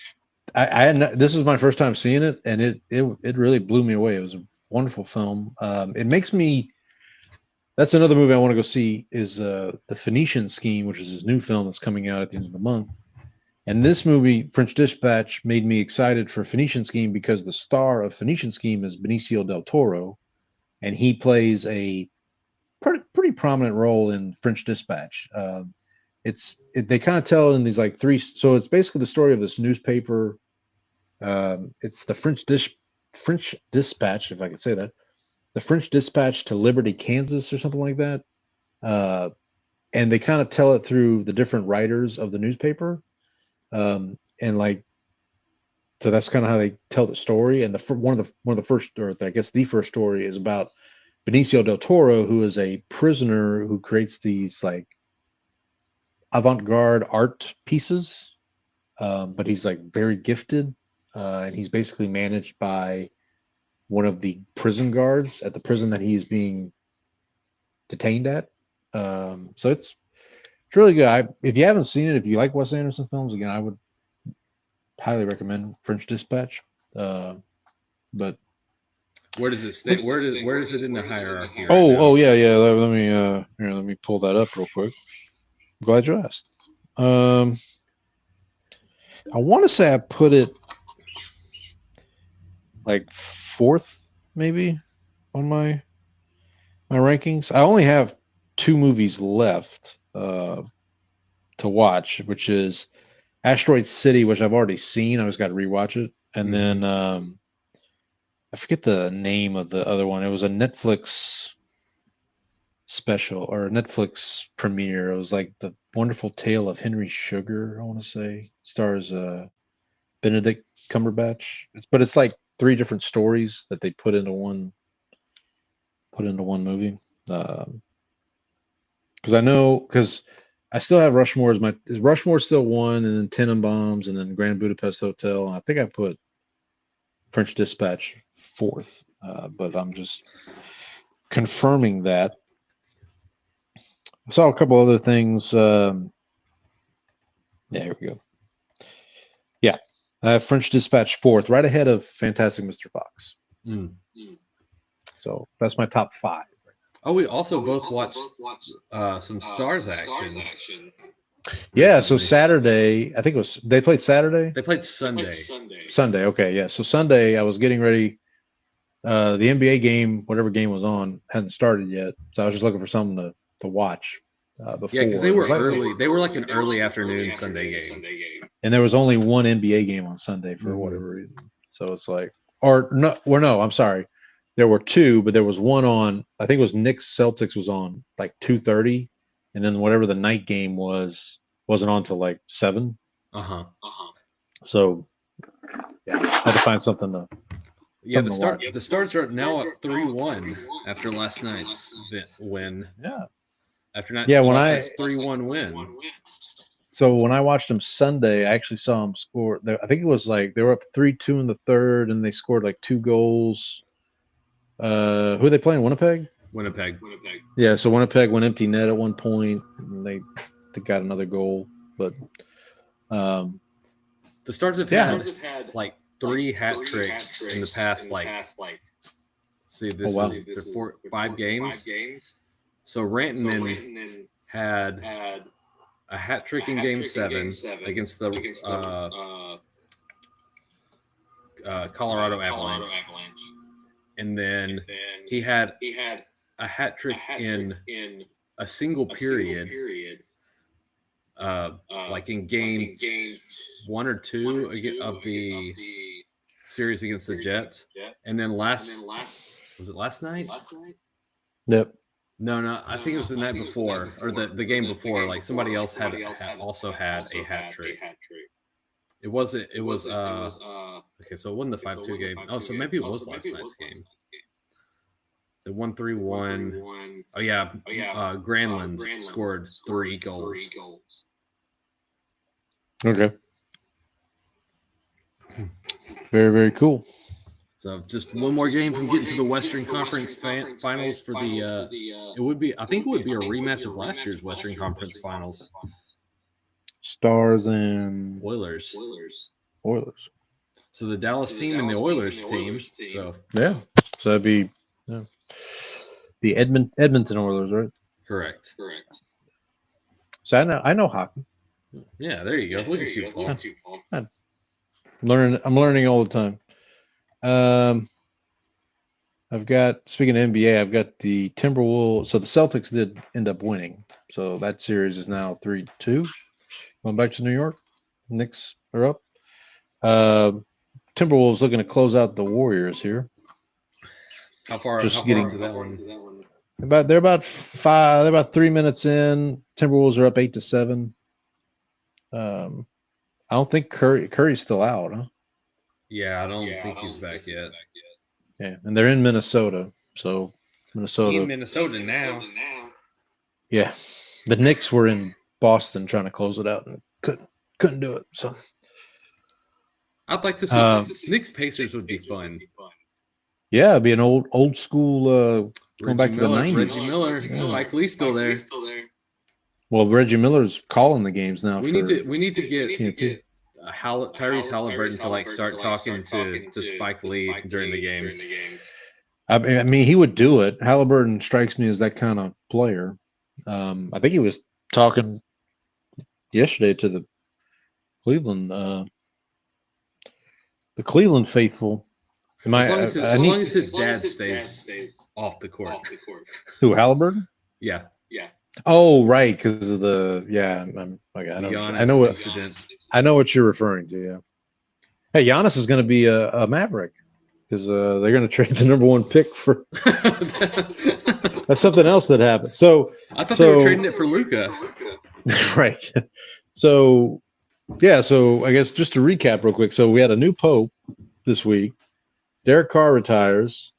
this was my first time seeing it, and it really blew me away. It was a wonderful film. It makes me. That's another movie I want to go see is The Phoenician Scheme, which is his new film that's coming out at the end of the month. And this movie, French Dispatch, made me excited for Phoenician Scheme because the star of Phoenician Scheme is Benicio del Toro, and he plays a pretty prominent role in French Dispatch. They kind of tell in these like three. So it's basically the story of this newspaper. It's the French French Dispatch, if I could say that, the French Dispatch to Liberty, Kansas, or something like that. And they kind of tell it through the different writers of the newspaper, and like, so that's kind of how they tell the story. And one of the first, or I guess the first story, is about Benicio del Toro, who is a prisoner who creates these like avant-garde art pieces, but he's like very gifted, and he's basically managed by one of the prison guards at the prison that he's being detained at. So it's really good. If you haven't seen it, if you like Wes Anderson films, again, I would highly recommend French Dispatch. But Where does it stay? Where is it in the hierarchy? Right oh, now? oh yeah, yeah. Let me pull that up real quick. I'm glad you asked. I want to say I put it like fourth, maybe, on my rankings. I only have 2 movies left to watch, which is Asteroid City, which I've already seen. I just got to rewatch it, and then I forget the name of the other one. It was a Netflix special or a Netflix premiere. It was like The Wonderful Tale of Henry Sugar, I want to say. Stars Benedict Cumberbatch. But it's like 3 different stories that they put into one movie. Because I still have Rushmore as Rushmore still 1, and then Tenenbaums, and then Grand Budapest Hotel. And I think I put French Dispatch 4th, but I'm just confirming that. I saw a couple other things. Yeah, here we go. Yeah, I have French Dispatch 4th, right ahead of Fantastic Mr. Fox. So that's my top 5. Oh, we also both watched some Stars action. Yeah, so Saturday, I think it was, they played Saturday? They played Sunday. Sunday, okay, yeah. So Sunday, I was getting ready. The NBA game, whatever game was on, hadn't started yet. So I was just looking for something to watch before. Yeah, because they were early. They were like an early afternoon Sunday game. And there was only one NBA game on Sunday for whatever reason. So it's like, no, I'm sorry. There were 2, but there was one on, I think it was Knicks Celtics was on like 2:30. And then whatever the night game wasn't on till like 7. So yeah, I had to find something to. Yeah, the Stars are now up 3-1 after last night's win. Yeah. After last night's 3-1 win. So when I watched them Sunday, I actually saw them score. I think it was like they were up 3-2 in the 3rd, and they scored like 2 goals. Who are they playing? Winnipeg. Yeah, so Winnipeg went empty net at one point, and they got another goal. But the Stars have had like 3 hat tricks in the past, like, see, this is 5 games. So Rantanen had a hat trick in Game 7 against the Colorado Avalanche. And then he had a hat trick in a single period, like in game 1 or 2 of the series against the Jets. And then was it last night? Yep. No, I think it was the night before, or the game before. Like somebody else also had a hat trick. It was okay, so it wasn't the 5-2 game. Oh, so maybe it was last night's game. The 1-3-1. Oh yeah, Granlund scored 3 goals. Okay. Very, very cool. So just one more game from getting to the Western Conference Finals for the. I think it would be a rematch of last year's Western Conference Finals. Stars and Oilers. So the Dallas team and the Oilers team. So yeah, so that'd be the Edmonton Oilers, right? Correct. So I know hockey. Yeah, there you go. Look at you, Paul. I'm learning all the time. I've got, speaking of NBA, I've got the Timberwolves. So the Celtics did end up winning. So that series is now 3-2. Going back to New York. Knicks are up. Timberwolves looking to close out the Warriors here. How far Just how far getting- into that one? They're about 5. They're about 3 minutes in. Timberwolves are up 8-7. I don't think Curry's still out, huh? Yeah, I don't think he's back yet. Yeah, and they're in Minnesota, so Minnesota. In Minnesota now. Yeah, the Knicks were in Boston trying to close it out and couldn't do it. So I'd like to see Knicks Pacers would be fun. yeah, it'd be an old school. Going back to the 90s. Reggie Miller, Yeah. Spike Lee's still there. Well, Reggie Miller's calling the games now. We need to get TNT. Tyrese Halliburton to like start talking to Spike Lee during the games. I mean, he would do it. Halliburton strikes me as that kind of player. I think he was talking yesterday to the Cleveland faithful. As long as his dad stays off the court. Who, Halliburton? Yeah. Oh, right, because of the Incident. I know what you're referring to. Yeah. Hey, Giannis is going to be a Maverick because they're going to trade the number 1 pick for. That's something else that happened. So I thought they were trading it for Luka. Right. So yeah. So I guess just to recap real quick. So we had a new pope this week. Derek Carr retires.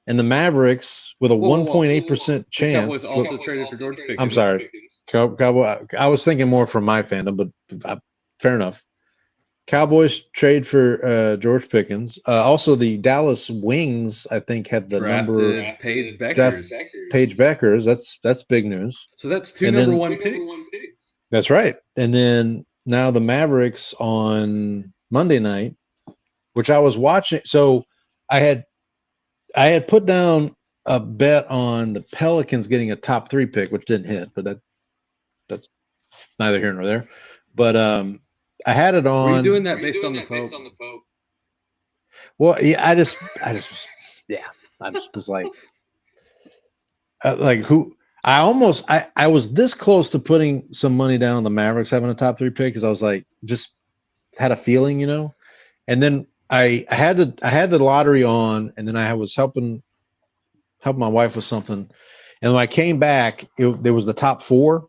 And the Mavericks, with a 1.8% chance, Cowboys also traded for George Pickens. I'm sorry, Cowboy. I was thinking more from my fandom, but fair enough. Cowboys trade for George Pickens. Also, the Dallas Wings, I think, had the number Paige Beckers. Paige Beckers. That's big news. So that's two And number then- 1 picks. That's right. And then now the Mavericks on Monday night, which I was watching. So I had put down a bet on the Pelicans getting a top 3 pick, which didn't hit, but that's neither here nor there. But I had it on. Were you doing that based on the Pope? Well, yeah, I just was like who. I was this close to putting some money down on the Mavericks having a top 3 pick because I was like, just had a feeling, and then I had the lottery on, and then I was helping my wife with something, and when I came back, there was the top 4,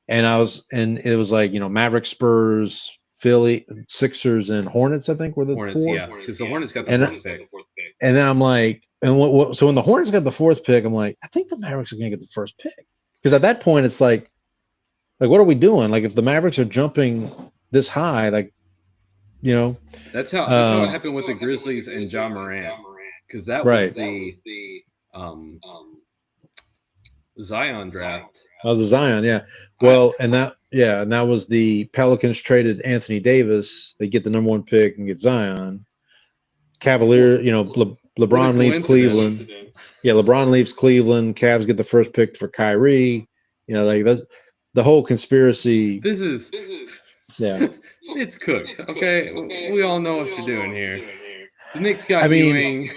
and it was like Mavericks, Spurs, Philly, Sixers, and Hornets. I think were the Hornets, 4. yeah, because the Hornets got the And- 4th pick. And then I'm like, so when the Hornets got the 4th pick, I'm like, I think the Mavericks are going to get the 1st pick because at that point it's like what are we doing? Like if the Mavericks are jumping this high, like. That's how it happened with the Grizzlies and John Morant, because that was the Zion draft. Oh, the Zion, yeah. Well, and that was the Pelicans traded Anthony Davis. They get the number 1 pick and get Zion. Cavalier, LeBron leaves Cleveland. Yeah, LeBron leaves Cleveland. Cavs get the 1st pick for Kyrie. That's the whole conspiracy. This is Yeah. It's cooked. Okay, we all know what you're doing here. The Knicks got Ewing.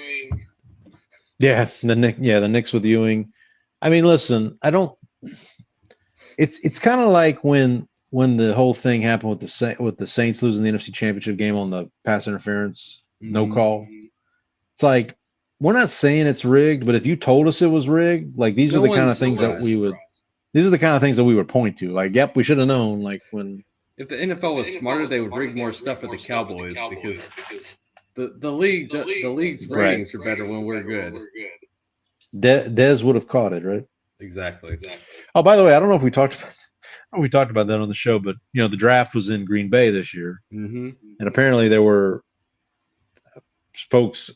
Yeah, the Knicks with Ewing. I mean, listen, I don't. It's kind of like when the whole thing happened with the Saints losing the NFC Championship game on the pass interference no call. It's like we're not saying it's rigged, but if you told us it was rigged, like these are the kind of things that we would. These are the kind of things that we would point to. Like, yep, we should have known. Like when. If the NFL was smarter, they would rig more stuff for the Cowboys because the league's ratings are better when we're good. Dez would have caught it, right? Exactly. Oh, by the way, I don't know if we talked about that on the show, but the draft was in Green Bay this year, and apparently there were folks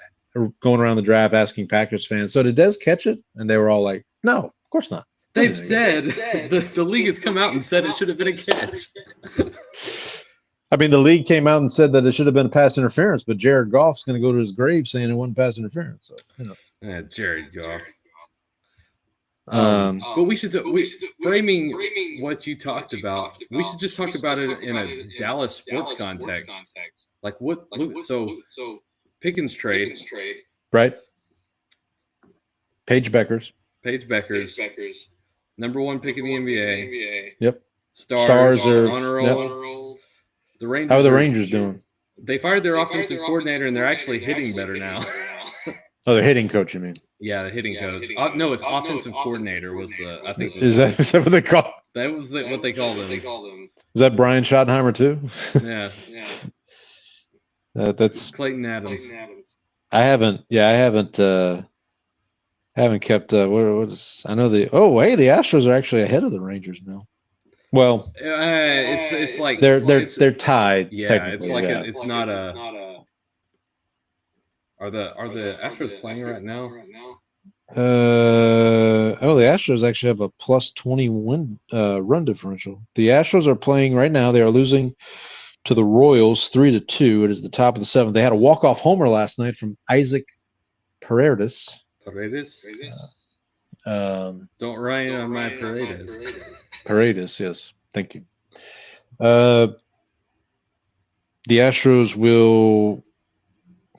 going around the draft asking Packers fans, "So did Dez catch it?" And they were all like, "No, of course not." They've said the league has come out and said it should have been a catch. I mean, the league came out and said that it should have been a pass interference, but Jared Goff's going to go to his grave saying it wasn't pass interference. So, Yeah, Jared Goff. Um, But we should framing what you talked about. We should just talk about it in a Dallas sports context. Like what? So Pickens trade, right? Paige Beckers. Number 1 pick in the NBA. Yep. Stars are on a roll. The Rangers. How are the Rangers doing? They fired their offensive coordinator, and they're actually hitting better now. Oh, the hitting coach, you mean? Yeah, the hitting coach. No, it's offensive coordinator was the. I think Is that what they call? that was what they called him. Is that Brian Schottenheimer too? Yeah, That's Clayton Adams. I haven't kept what's I know the the Astros are actually ahead of the Rangers now. Well, it's like they're tied. Yeah, it's like yeah. it's not a. Are the Astros playing right now? The Astros actually have a plus 20 run differential. The Astros are playing right now. They are losing to the Royals 3-2. It is the top of the seventh. They had a walk-off homer last night from Isaac Paredes. Don't rain on my Paredes. Paredes, yes. Thank you. The Astros will.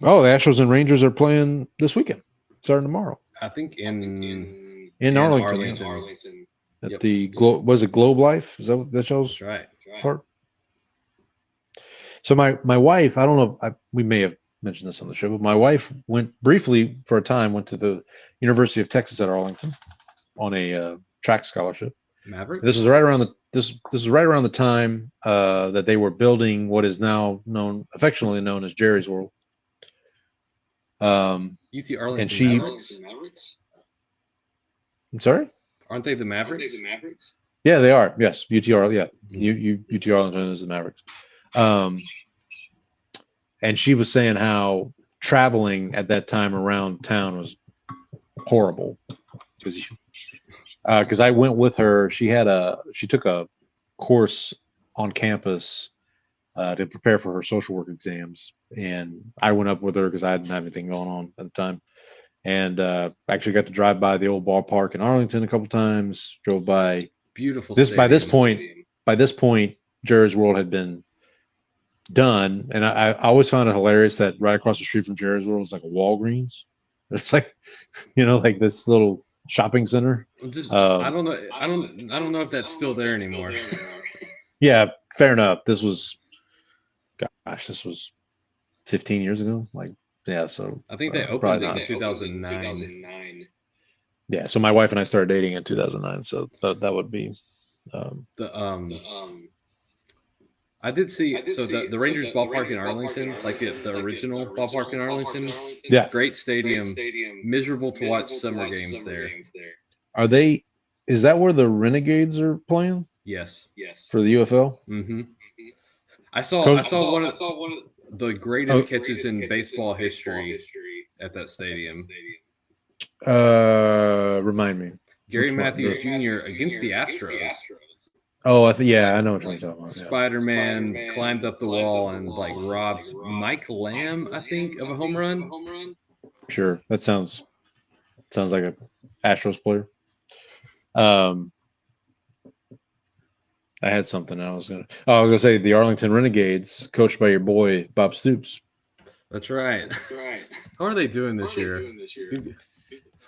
Oh, the Astros and Rangers are playing this weekend, starting tomorrow. I think in Arlington. At the was it Globe Life? Is that what that shows? That's right. Part. So my wife, I don't know, we may have mentioned this on the show, but my wife went briefly for a time, went to the University of Texas at Arlington on a track scholarship. Maverick. This is right around the time that they were building what is now affectionately known as Jerry's World. UT Arlington and she. Mavericks? I'm sorry. Aren't they the Mavericks? Yeah, they are. Yes, UT Arlington. Yeah, UT Arlington is the Mavericks. And she was saying how traveling at that time around town was horrible because I went with her. She took a course on campus to prepare for her social work exams, and I went up with her because I didn't have anything going on at the time, and actually got to drive by the old ballpark in Arlington a couple times. Drove by beautiful. By this point, Jerry's World had been done, and I always found it hilarious that right across the street from Jerry's World is like a Walgreens. It's like, like this little shopping center. I don't know. I don't know if that's still there anymore. Yeah, fair enough. This was 15 years ago. So I think they opened it in 2009. Yeah, so my wife and I started dating in 2009. So that would be I did see the Rangers ballpark in Arlington, like the original ballpark in Arlington. Yeah, great stadium. Miserable to watch summer games there. Are they? Is that where the Renegades are playing? Yes. For the UFL. Mm-hmm. I saw one of the greatest catches in baseball history at that stadium. Remind me. Gary Matthews Jr. against the Astros. Oh, I know what you're talking about. Spider-Man climbed up the wall and robbed Mike Lamb, I think, of a home run. Sure, that sounds like a Astros player. I had something I was gonna say the Arlington Renegades, coached by your boy Bob Stoops. That's right. How are they doing this year?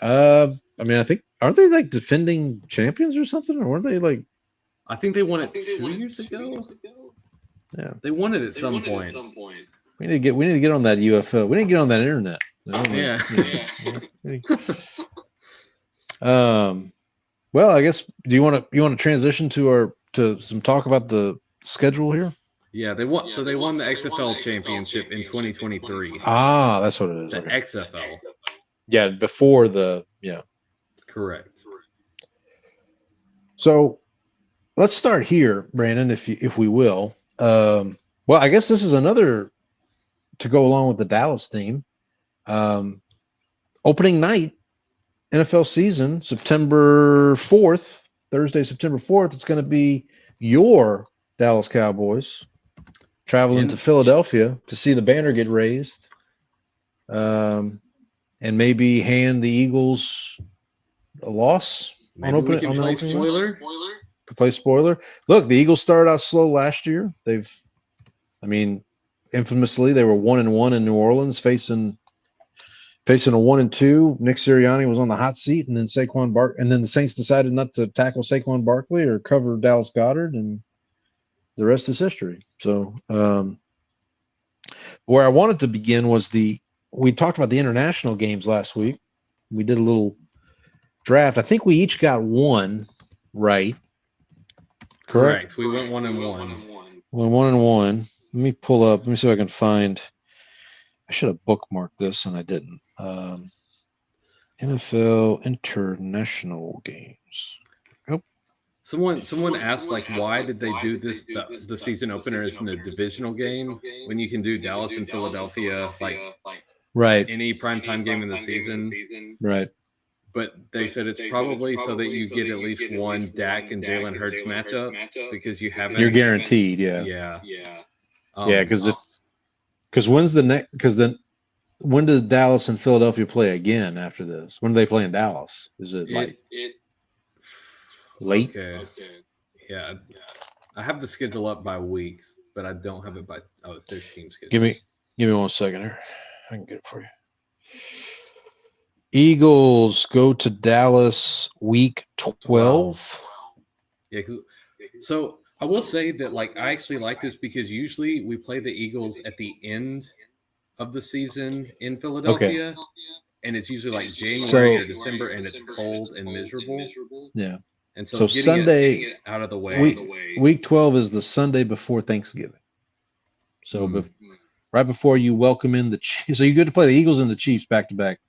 I think aren't they defending champions or something, or weren't they I think they won it 2 years ago. Yeah, they won it at some point. We need to get on that UFO. We need to get on that internet. Well, I guess do you want to transition to some talk about the schedule here? Yeah, they won. So they won the XFL championship in 2023. Ah, that's what it is. The XFL. Yeah, before Correct. So let's start here, Brandon, if we will. Well, I guess this is another to go along with the Dallas theme. Opening night, NFL season, September 4th, Thursday, September 4th. It's going to be your Dallas Cowboys traveling to Philadelphia to see the banner get raised, and maybe hand the Eagles a loss. Maybe we can play spoiler. Play spoiler. Look, the Eagles started out slow last year. Infamously, they were 1-1 in New Orleans, facing a 1-2. Nick Sirianni was on the hot seat, and then the Saints decided not to tackle Saquon Barkley or cover Dallas Goedert, and the rest is history. So, where I wanted to begin was we talked about the international games last week. We did a little draft. I think we each got one right. Correct. We went 1-1. Went 1-1. Let me pull up. Let me see if I can find. I should have bookmarked this and I didn't. NFL international games. Oh, Someone asked like, why did they do this? The season opener is in a divisional game when you can do Dallas and Philadelphia like right. any primetime game in the season. Right. But they said it's probably so that you get at least one Dak and Jalen Hurts matchup because you haven't. You're guaranteed. Yeah. Yeah. Because when's the next? Because then. When do Dallas and Philadelphia play again after this? When do they play in Dallas? Is it late? Okay. Yeah. I have the schedule up by weeks, but I don't have it by there's team schedules. Give me 1 second here. I can get it for you. Eagles go to Dallas week 12. Yeah, so I will say that like I actually like this because usually we play the Eagles at the end of the season in Philadelphia, and it's usually like January or December, and it's cold and miserable. Yeah, and so Sunday it out of the way. Week 12 is the Sunday before Thanksgiving. So right before you welcome in the Chiefs, so you get to play the Eagles and the Chiefs back to back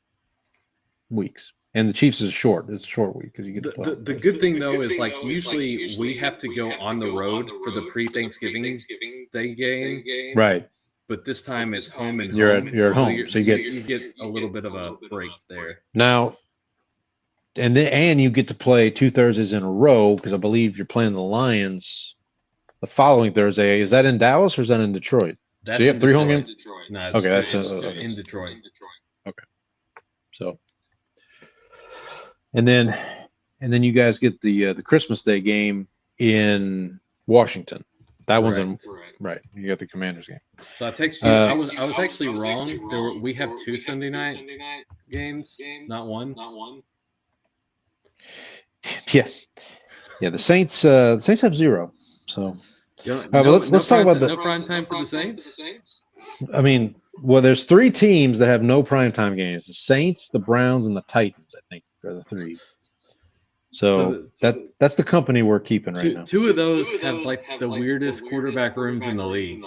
weeks, and the Chiefs is short. It's a short week because you get to play. The good thing though is like usually we have to go on the road for the pre-Thanksgiving Day game, right? But this time it's home and you're at home, so you get a little bit of a break there. Now, and you get to play 2 Thursdays in a row because I believe you're playing the Lions the following Thursday. Is that in Dallas or is that in Detroit? That's so you have 3 home games? No, okay, that's in Detroit. Okay, so and then you guys get the Christmas Day game in Washington. That one's in right. You got the Commanders game. So I text you. I was actually wrong. We have 2 Sunday night games, not one. Yeah. The Saints have 0. So let's talk about no prime time for the Saints. I mean, well, there's 3 teams that have no primetime games: the Saints, the Browns, and the Titans. I think are the 3. So that's the company we're keeping right now. 2 of those have like the weirdest quarterback rooms in the league.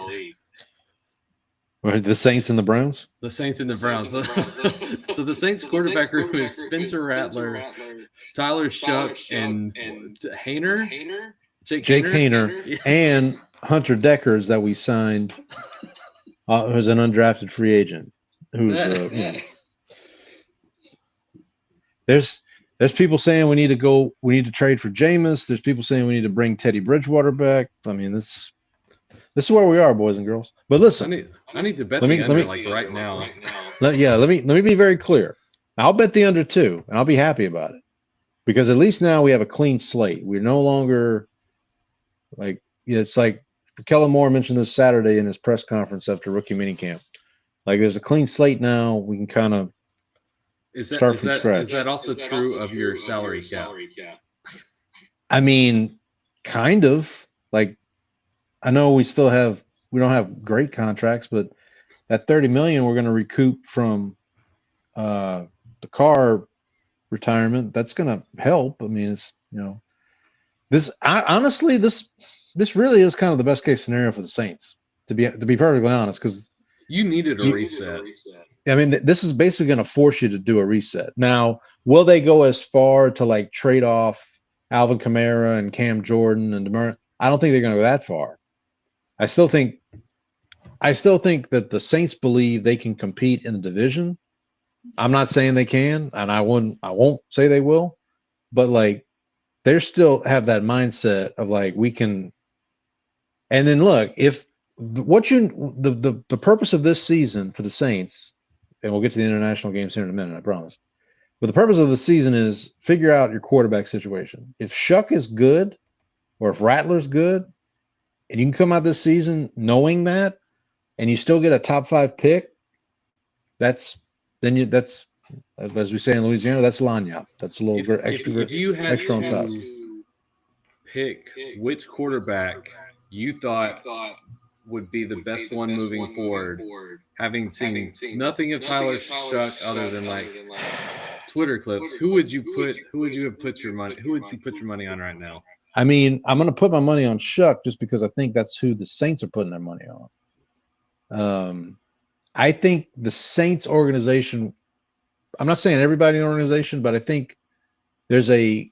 The Saints and the Browns? The Saints and the Browns. So the Saints quarterback room is Spencer Rattler, Tyler Shuck, and Hayner? Jake Hayner, and Hunter Deckers that we signed, who's an undrafted free agent. There's people saying we need to trade for Jameis. There's people saying we need to bring Teddy Bridgewater back. I mean, this is where we are, boys and girls. But listen, I need to bet the under right now. Let me be very clear. I'll bet the under 2, and I'll be happy about it because at least now we have a clean slate. We're no longer it's like Kellen Moore mentioned this Saturday in his press conference after rookie minicamp. Like there's a clean slate now. We can kind of. Is that also true of your salary cap? I mean, kind of. Like, I know we don't have great contracts, but that $30 million we're going to recoup from the Carr retirement. That's going to help. I mean, it's honestly this really is kind of the best case scenario for the Saints to be perfectly honest, because you needed a reset. I mean, this is basically going to force you to do a reset. Now, will they go as far to like trade off Alvin Kamara and Cam Jordan and DeMar? I don't think they're going to go that far. I still think that the Saints believe they can compete in the division. I'm not saying they can, and I won't say they will, but like they still have that mindset of like we can. And then look, if the purpose of this season for the Saints. And we'll get to the international games here in a minute, I promise. But the purpose of the season is figure out your quarterback situation. If Shuck is good, or if Rattler's good, and you can come out this season knowing that, and you still get a top 5 pick, that's as we say in Louisiana, that's lagniappe. That's a little bit extra. If you had extra on top. to pick which quarterback you thought would be the best one moving forward. Having seen nothing of Tyler Shuck other than like Twitter clips, who would you have put your money? Who would you put your money on right now? I mean, I'm going to put my money on Shuck just because I think that's who the Saints are putting their money on. I think the Saints organization, I'm not saying everybody in the organization, but I think there's a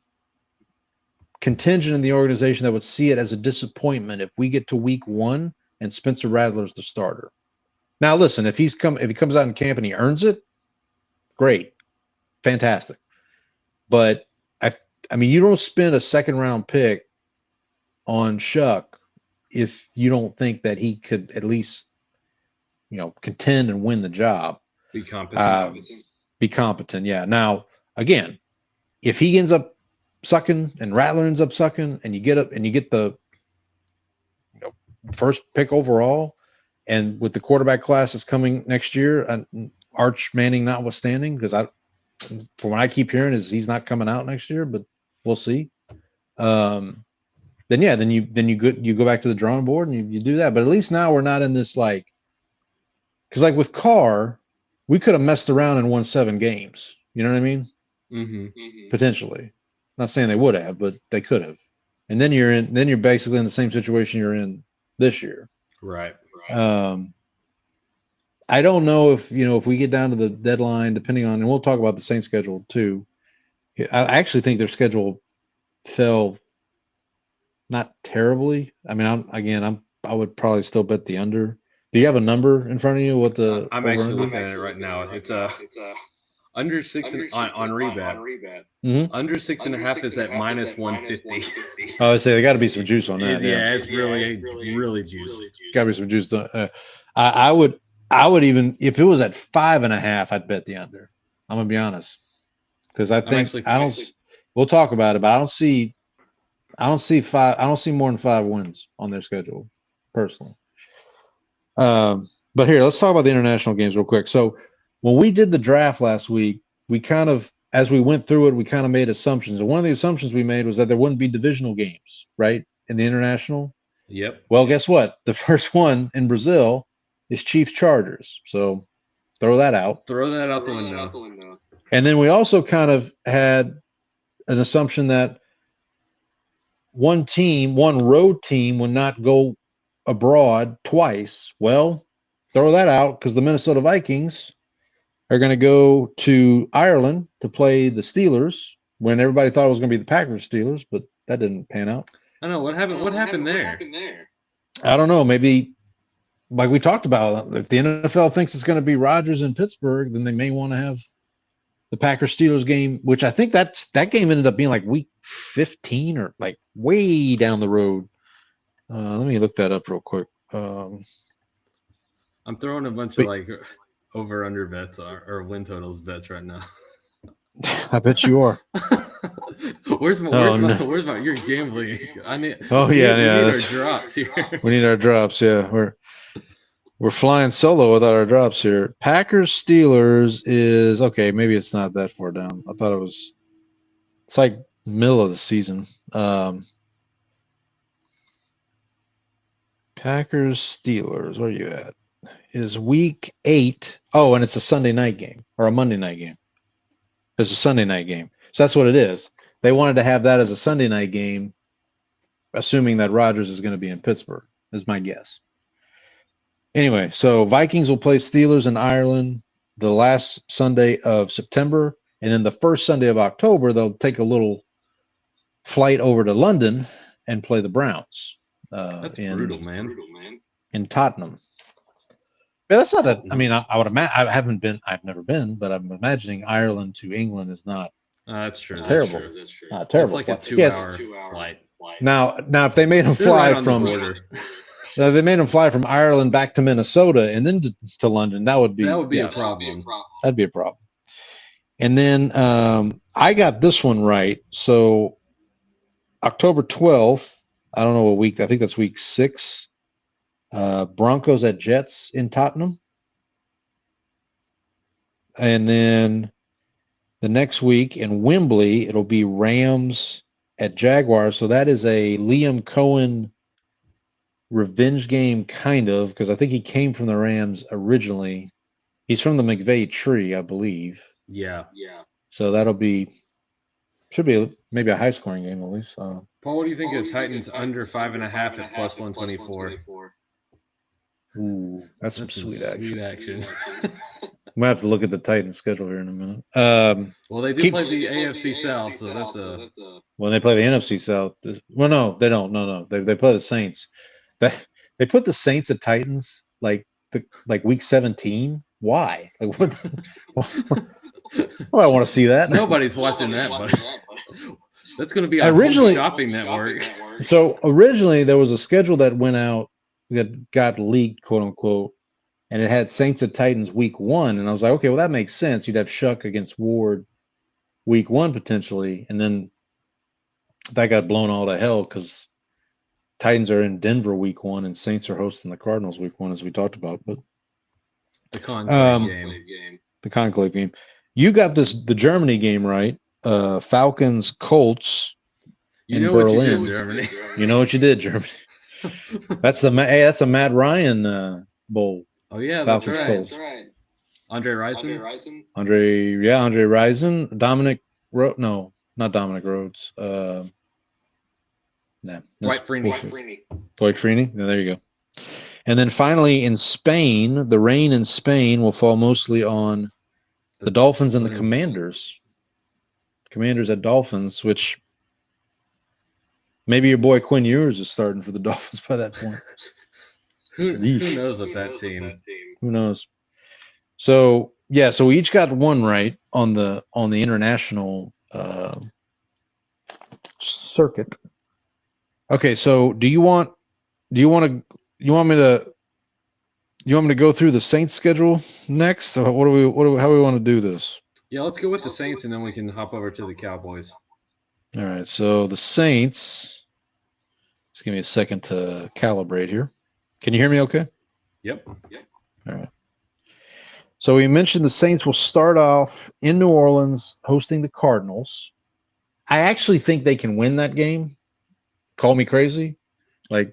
contingent in the organization that would see it as a disappointment if we get to week 1 and Spencer Rattler's the starter. Now, listen, if he comes out in camp and he earns it, great, fantastic. But I mean, you don't spend a second-round pick on Shuck if you don't think that he could at least, contend and win the job. Be competent. Be competent, yeah. Now, again, if he ends up sucking and Rattler ends up sucking, and you get the first pick overall, and with the quarterback class that's coming next year, and Arch Manning notwithstanding, because from what I keep hearing is he's not coming out next year, but we'll see. Then you go back to the drawing board and you do that. But at least now we're not in this because like with Carr, we could have messed around and won 7 games. You know what I mean? Mm-hmm. Potentially. Not saying they would have, but they could have. And then you're basically in the same situation you're in this year. Right. I don't know if we get down to the deadline, depending on, and we'll talk about the Saints schedule too. I actually think their schedule fell not terribly. I mean, I would probably still bet the under. Do you have a number in front of you? What the I'm actually looking at it right now. It's under 6 on Rebat. Mm-hmm. Under 6.5 is at minus 150. I would say there got to be some juice on that. Yeah, it's really juiced. Got to be some juice. I would even, if it was at 5.5, I'd bet the under. I'm gonna be honest, because I think we'll talk about it, but I don't see more than 5 wins on their schedule, personally. But here, let's talk about the international games real quick. So when we did the draft last week, we kind of, as we went through it, we kind of made assumptions. And one of the assumptions we made was that there wouldn't be divisional games, right, in the international. Yep. Well, guess what? The first one in Brazil is Chiefs Chargers. So throw that out. Throw that out the window. And then we also kind of had an assumption that one road team would not go abroad twice. Well, throw that out, because the Minnesota Vikings are going to go to Ireland to play the Steelers when everybody thought it was going to be the Packers Steelers, but that didn't pan out. I know what happened there. I don't know. Maybe, like we talked about, if the NFL thinks it's going to be Rodgers in Pittsburgh, then they may want to have the Packers Steelers game, which I think that game ended up being like week 15 or like way down the road. Let me look that up real quick. I'm throwing a bunch of over under bets or win totals bets right now. I bet you are. Where's my you're gambling. I need we need our drops here. We need our drops, yeah. We're flying solo without our drops here. Packers Steelers is okay, maybe it's not that far down. I thought it's like middle of the season. Packers Steelers, where are you at? Is week 8. Oh, and it's a Sunday night game or a Monday night game. It's a Sunday night game. So that's what it is. They wanted to have that as a Sunday night game, assuming that Rodgers is going to be in Pittsburgh, is my guess. Anyway, so Vikings will play Steelers in Ireland the last Sunday of September, and then the first Sunday of October, they'll take a little flight over to London and play the Browns. That's brutal, man. In Tottenham. Yeah, that's not I mean, I would imagine. I've never been, but I'm imagining Ireland to England is not. That's true. Terrible. That's true. Not terrible. It's like a 2-hour flight. Now, if they made them fly from they made them fly from Ireland back to Minnesota and then to London, that would be a problem. That'd be a problem. And then I got this one right. So October 12th, I don't know what week. I think that's week 6. Broncos at Jets in Tottenham. And then the next week in Wembley, it'll be Rams at Jaguars. So that is a Liam Cohen revenge game, kind of, because I think he came from the Rams originally. He's from the McVay tree, I believe. Yeah. So should be maybe a high scoring game at least. Paul, what do you think of Titans under 5.5 at plus 124? Ooh, that's some sweet action. action. I'm gonna have to look at the Titans schedule here in a minute. Well, they do play the AFC South, so that's a. When they play the NFC South, well, no, they don't. No, they play the Saints. They put the Saints at Titans like week 17. Why? Like what? I want to see that. Nobody's watching that, but that's going to be on Home Shopping Network. So originally there was a schedule that went out that got leaked, quote unquote, and it had Saints at Titans week 1, and I was like, okay, well that makes sense. You'd have Shuck against Ward week 1 potentially, and then that got blown all to hell because Titans are in Denver week 1 and Saints are hosting the Cardinals week 1, as we talked about. But the conclave game. The conclave game. You got the Germany game right. Falcons, Colts. You know Berlin. What you did, Germany. You know what you did, Germany. That's a Matt Ryan bowl. Oh yeah, Falcons, that's right. Colts. Andre Rison. Andre Rison. Dominic no, not Dominic Rhodes. Dwight Freeney. Dwight Freeney. Yeah, there you go. And then finally in Spain, the rain in Spain will fall mostly on the Dolphins and the Commanders. Commanders at Dolphins, which maybe your boy Quinn Ewers is starting for the Dolphins by that point. Who knows with that team? Who knows? So yeah, so we each got one right on the international circuit. Okay, so do you want me to go through the Saints schedule next? So how we want to do this? Yeah, let's go with the Saints and then we can hop over to the Cowboys. All right, so the Saints. Just give me a second to calibrate here. Can you hear me okay? Yep. All right. So we mentioned the Saints will start off in New Orleans hosting the Cardinals. I actually think they can win that game. Call me crazy. So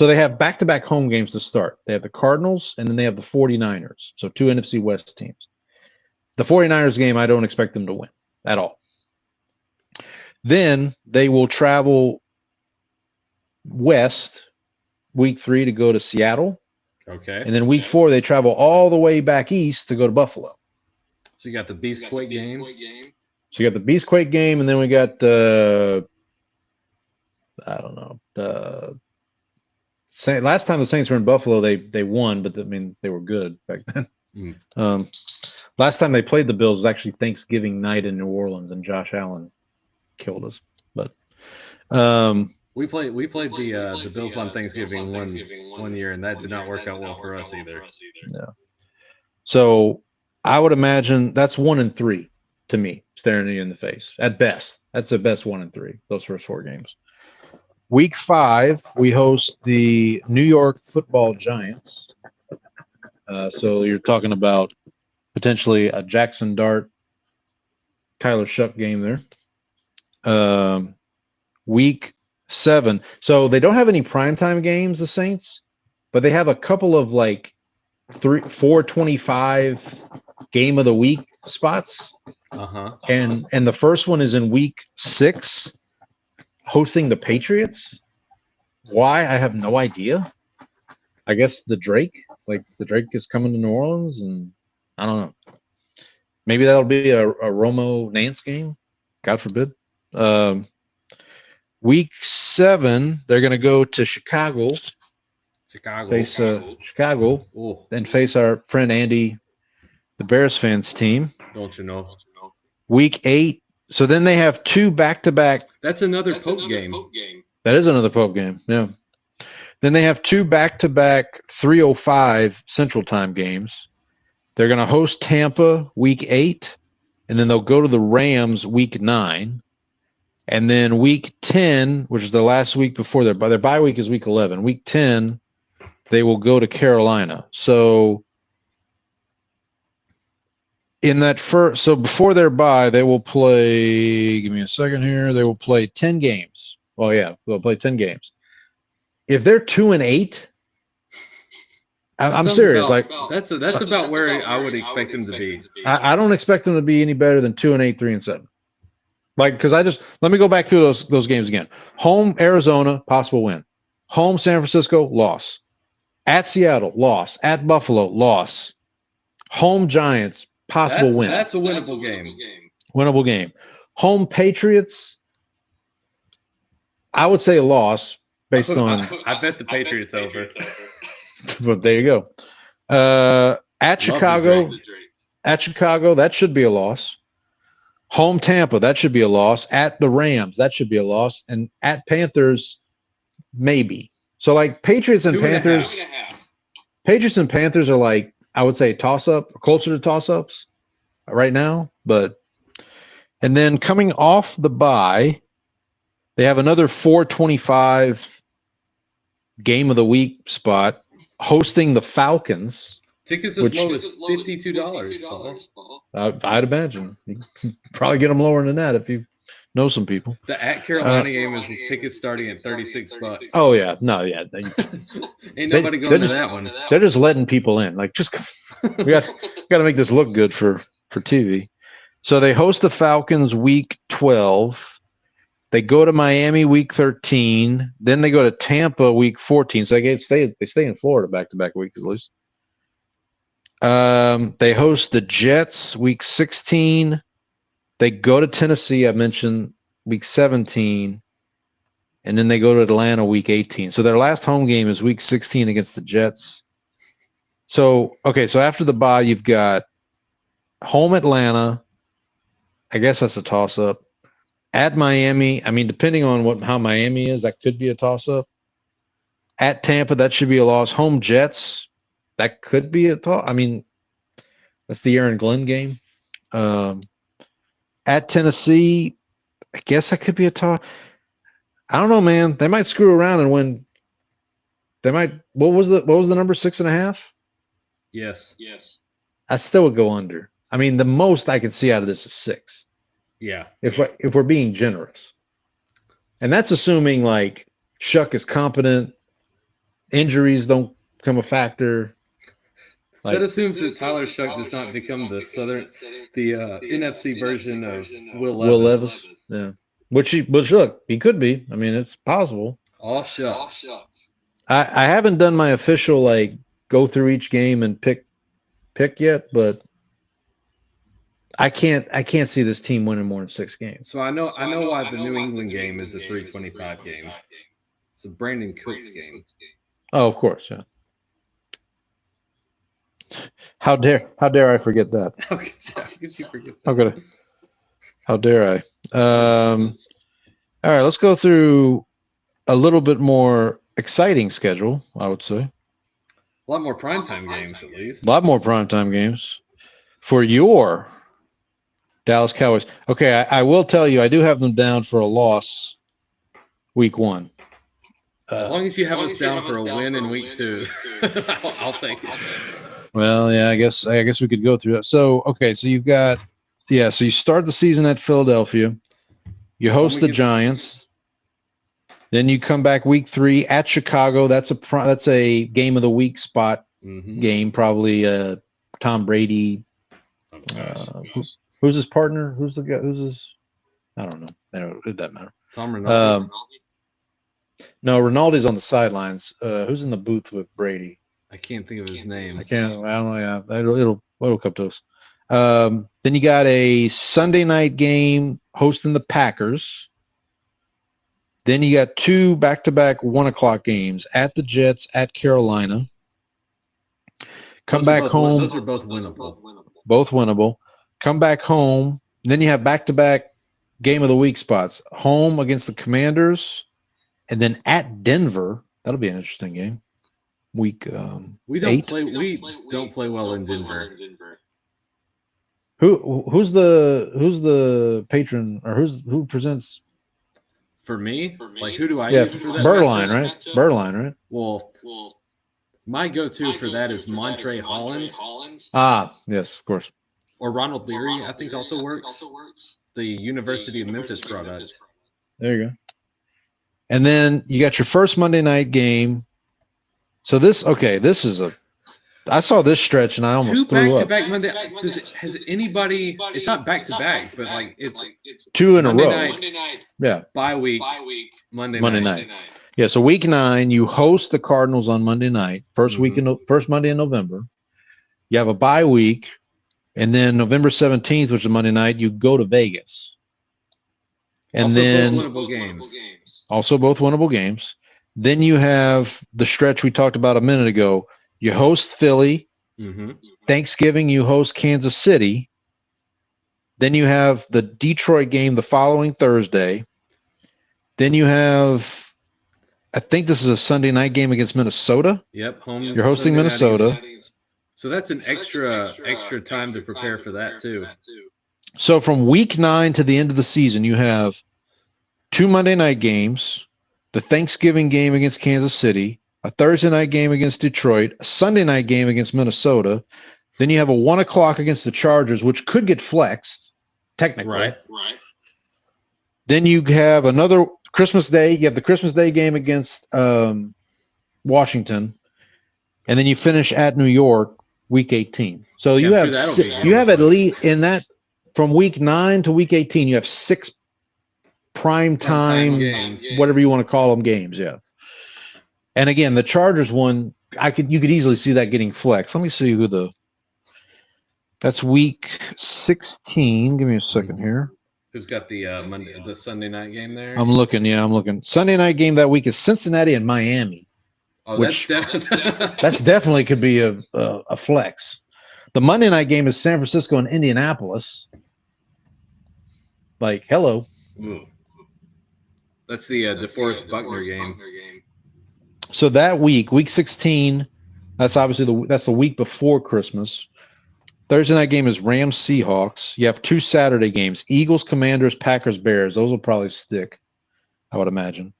they have back-to-back home games to start. They have the Cardinals, and then they have the 49ers. So 2 NFC West teams. The 49ers game, I don't expect them to win at all. Then they will travel west week 3 to go to Seattle. Okay. And then week 4, they travel all the way back east to go to Buffalo. So you got the Beastquake game. So you got the Beastquake game, and then we got the last time the Saints were in Buffalo, they won, but I mean they were good back then. Last time they played the Bills was actually Thanksgiving night in New Orleans, and Josh Allen killed us. But we played the Bills on Thanksgiving one year, and that did not work out well for us either. Yeah. So I would imagine that's 1-3 to me, staring you in the face. At best, that's the best 1-3. Those first 4 games. Week 5, we host the New York Football Giants. So you're talking about potentially a Jackson Dart, Kyler Shuck game there. Week 7. So they don't have any primetime games, the Saints, but they have a couple of 4:25 game of the week spots. Uh-huh. And the first one is in week 6. Hosting the Patriots. Why? I have no idea. I guess the Drake is coming to New Orleans, and I don't know. Maybe that'll be a Romo Nance game. God forbid. Week 7, they're going to go to Chicago. Face Chicago. Ooh. And face our friend Andy, the Bears fans team. Don't you know? Week 8. So then they have 2 back-to-back. That's another Pope game. That is another Pope game, yeah. Then they have 2 back-to-back 3:05 Central Time games. They're going to host Tampa week 8, and then they'll go to the Rams week 9. And then week 10, which is the last week before their bye week is week 11. Week 10, they will go to Carolina. So before their bye, they will play, give me a second here, they will play 10 games. Oh, yeah, they'll play 10 games. if they're 2-8, I'm serious. Like that's about where I would expect them to be. I don't expect them to be any better than 2-8, 3-7. Like, because let me go back through those games again. Home Arizona, possible win. Home San Francisco, loss. At Seattle, loss. At Buffalo, loss. Home Giants, possible win. That's a winnable game. Winnable game. Home Patriots, I would say a loss based on. I bet the Patriots over. But there you go. At Chicago, that should be a loss. Home Tampa, that should be a loss. At the Rams, that should be a loss. And at Panthers, maybe. So like Patriots and Panthers are like, I would say toss-up, closer to toss-ups right now. And then coming off the bye, they have another 425 game of the week spot hosting the Falcons. Tickets as low as $52, Paul. I'd imagine. You can probably get them lower than that if you know some people. The at Carolina game is the tickets starting at $36. Oh yeah, no, yeah. Ain't nobody going to that one. They're just letting people in. Like, just we got to make this look good for TV. So they host the Falcons week 12. They go to Miami week 13. Then they go to Tampa week 14. So they stay in Florida back-to-back weeks at least. They host the Jets week 16. They go to Tennessee, I mentioned, week 17. And then they go to Atlanta week 18. So their last home game is week 16 against the Jets. So after the bye, you've got home Atlanta. I guess that's a toss-up. At Miami, I mean, depending on how Miami is, that could be a toss-up. At Tampa, that should be a loss. Home Jets, that could be a toss. I mean, that's the Aaron Glenn game. At Tennessee, I guess that could be a toss. I don't know, man. They might screw around and win. They might. What was the number? 6.5? Yes. I still would go under. I mean, the most I can see out of this is 6. Yeah. If we're being generous, and that's assuming like Shuck is competent, injuries don't become a factor. Like, that assumes that Tyler Shuck does not become the NFC version of Will Levis. Yeah. Which look, he could be. I mean, it's possible. All shucks. I haven't done my official like go through each game and pick yet, but I can't see this team winning more than 6 games. So I know why the New England game is a 325 game. It's a Brandon Cooks game. Oh, of course, yeah. How dare I forget that? How could you forget that? How dare I? All right, let's go through a little bit more exciting schedule, I would say. A lot more primetime games, at least. A lot more primetime games for your Dallas Cowboys. Okay, I will tell you, I do have them down for a loss week 1. As long as you have us down for a win in week 2, I'll take it. Well, yeah, I guess we could go through that. So, okay, so you've got, so you start the season at Philadelphia. You host the Giants. Then you come back week 3 at Chicago. That's a game of the week spot game. Probably Tom Brady. Who's his partner? Who's the guy? Who's his? I don't know. It doesn't matter. Tom Rinaldi. No, Rinaldi's on the sidelines. Who's in the booth with Brady? I can't think of his name. I don't know. Yeah, it'll come to us. Then you got a Sunday night game hosting the Packers. Then you got 2 back-to-back 1:00 games at the Jets, at Carolina. Come back home. Those are both winnable. Both winnable. Come back home. Then you have back-to-back game of the week spots. Home against the Commanders, and then at Denver. That'll be an interesting game. Week we don't 8. We don't play well in Denver. Who's the patron, or who presents? For me, like who do I Yeah, use for that? Berline, right? Berline, right? Well, my go-to for that is Montre Holland. Ah, yes, of course. Or Ronald Leary, I think also works. The University of Memphis product. There you go. And then you got your first Monday night game. So this is I saw this stretch and I almost Two threw up. back-to-back Monday. Has anybody? It's not back-to-back, but like it's Two in a row. Monday night. Yeah. Bye week. Monday night. Yeah. So week 9, you host the Cardinals on Monday night. First Monday in November. You have a bye week, and then November 17th, which is Monday night, you go to Vegas. And also then both winnable games. Also both winnable games. Then you have the stretch we talked about a minute ago. You host Philly. Mm-hmm. Thanksgiving, you host Kansas City. Then you have the Detroit game the following Thursday. Then you have, I think this is a Sunday night game against Minnesota. Yep, home. You're hosting Sunday Minnesota. So that's an extra time to prepare for that too. So from week 9 to the end of the season, you have 2 Monday night games, the Thanksgiving game against Kansas City, a Thursday night game against Detroit, a Sunday night game against Minnesota. Then you have a 1 o'clock against the Chargers, which could get flexed, technically. Right. Then you have another Christmas Day. You have the Christmas Day game against Washington. And then you finish at New York week 18. So you have at least in that from week 9 to week 18, you have 6 prime time games. Whatever you want to call them, games. Yeah. And again, the Chargers one, you could easily see that getting flexed. Let me see that's week 16. Give me a second here. Who's got the Sunday night game there? I'm looking. Sunday night game that week is Cincinnati and Miami. Oh, which that's definitely could be a flex. The Monday night game is San Francisco and Indianapolis. Like, hello. Ooh. That's the DeForest Buckner game. So that week 16, that's obviously that's the week before Christmas. Thursday night game is Rams Seahawks. You have 2 Saturday games: Eagles, Commanders, Packers, Bears. Those will probably stick, I would imagine.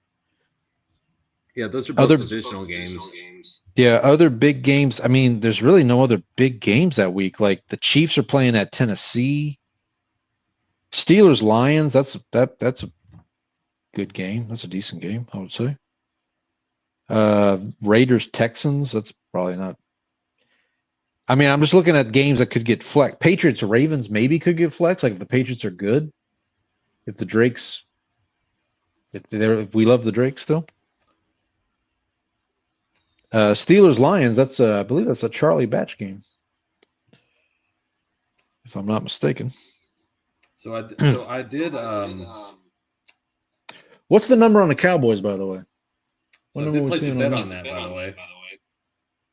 Yeah, those are both divisional games. Yeah, other big games. I mean, there's really no other big games that week. Like the Chiefs are playing at Tennessee. Steelers, Lions. That's a good game. That's a decent game, I would say. Raiders, Texans. That's probably not. I mean, I'm just looking at games that could get flexed. Patriots, Ravens maybe could get flexed. Like if the Patriots are good, if the Drakes, if we love the Drakes still. Steelers, Lions. That's I believe that's a Charlie Batch game, if I'm not mistaken. So I did. What's the number on the Cowboys, by the way? So I did place a bet on that, by the way.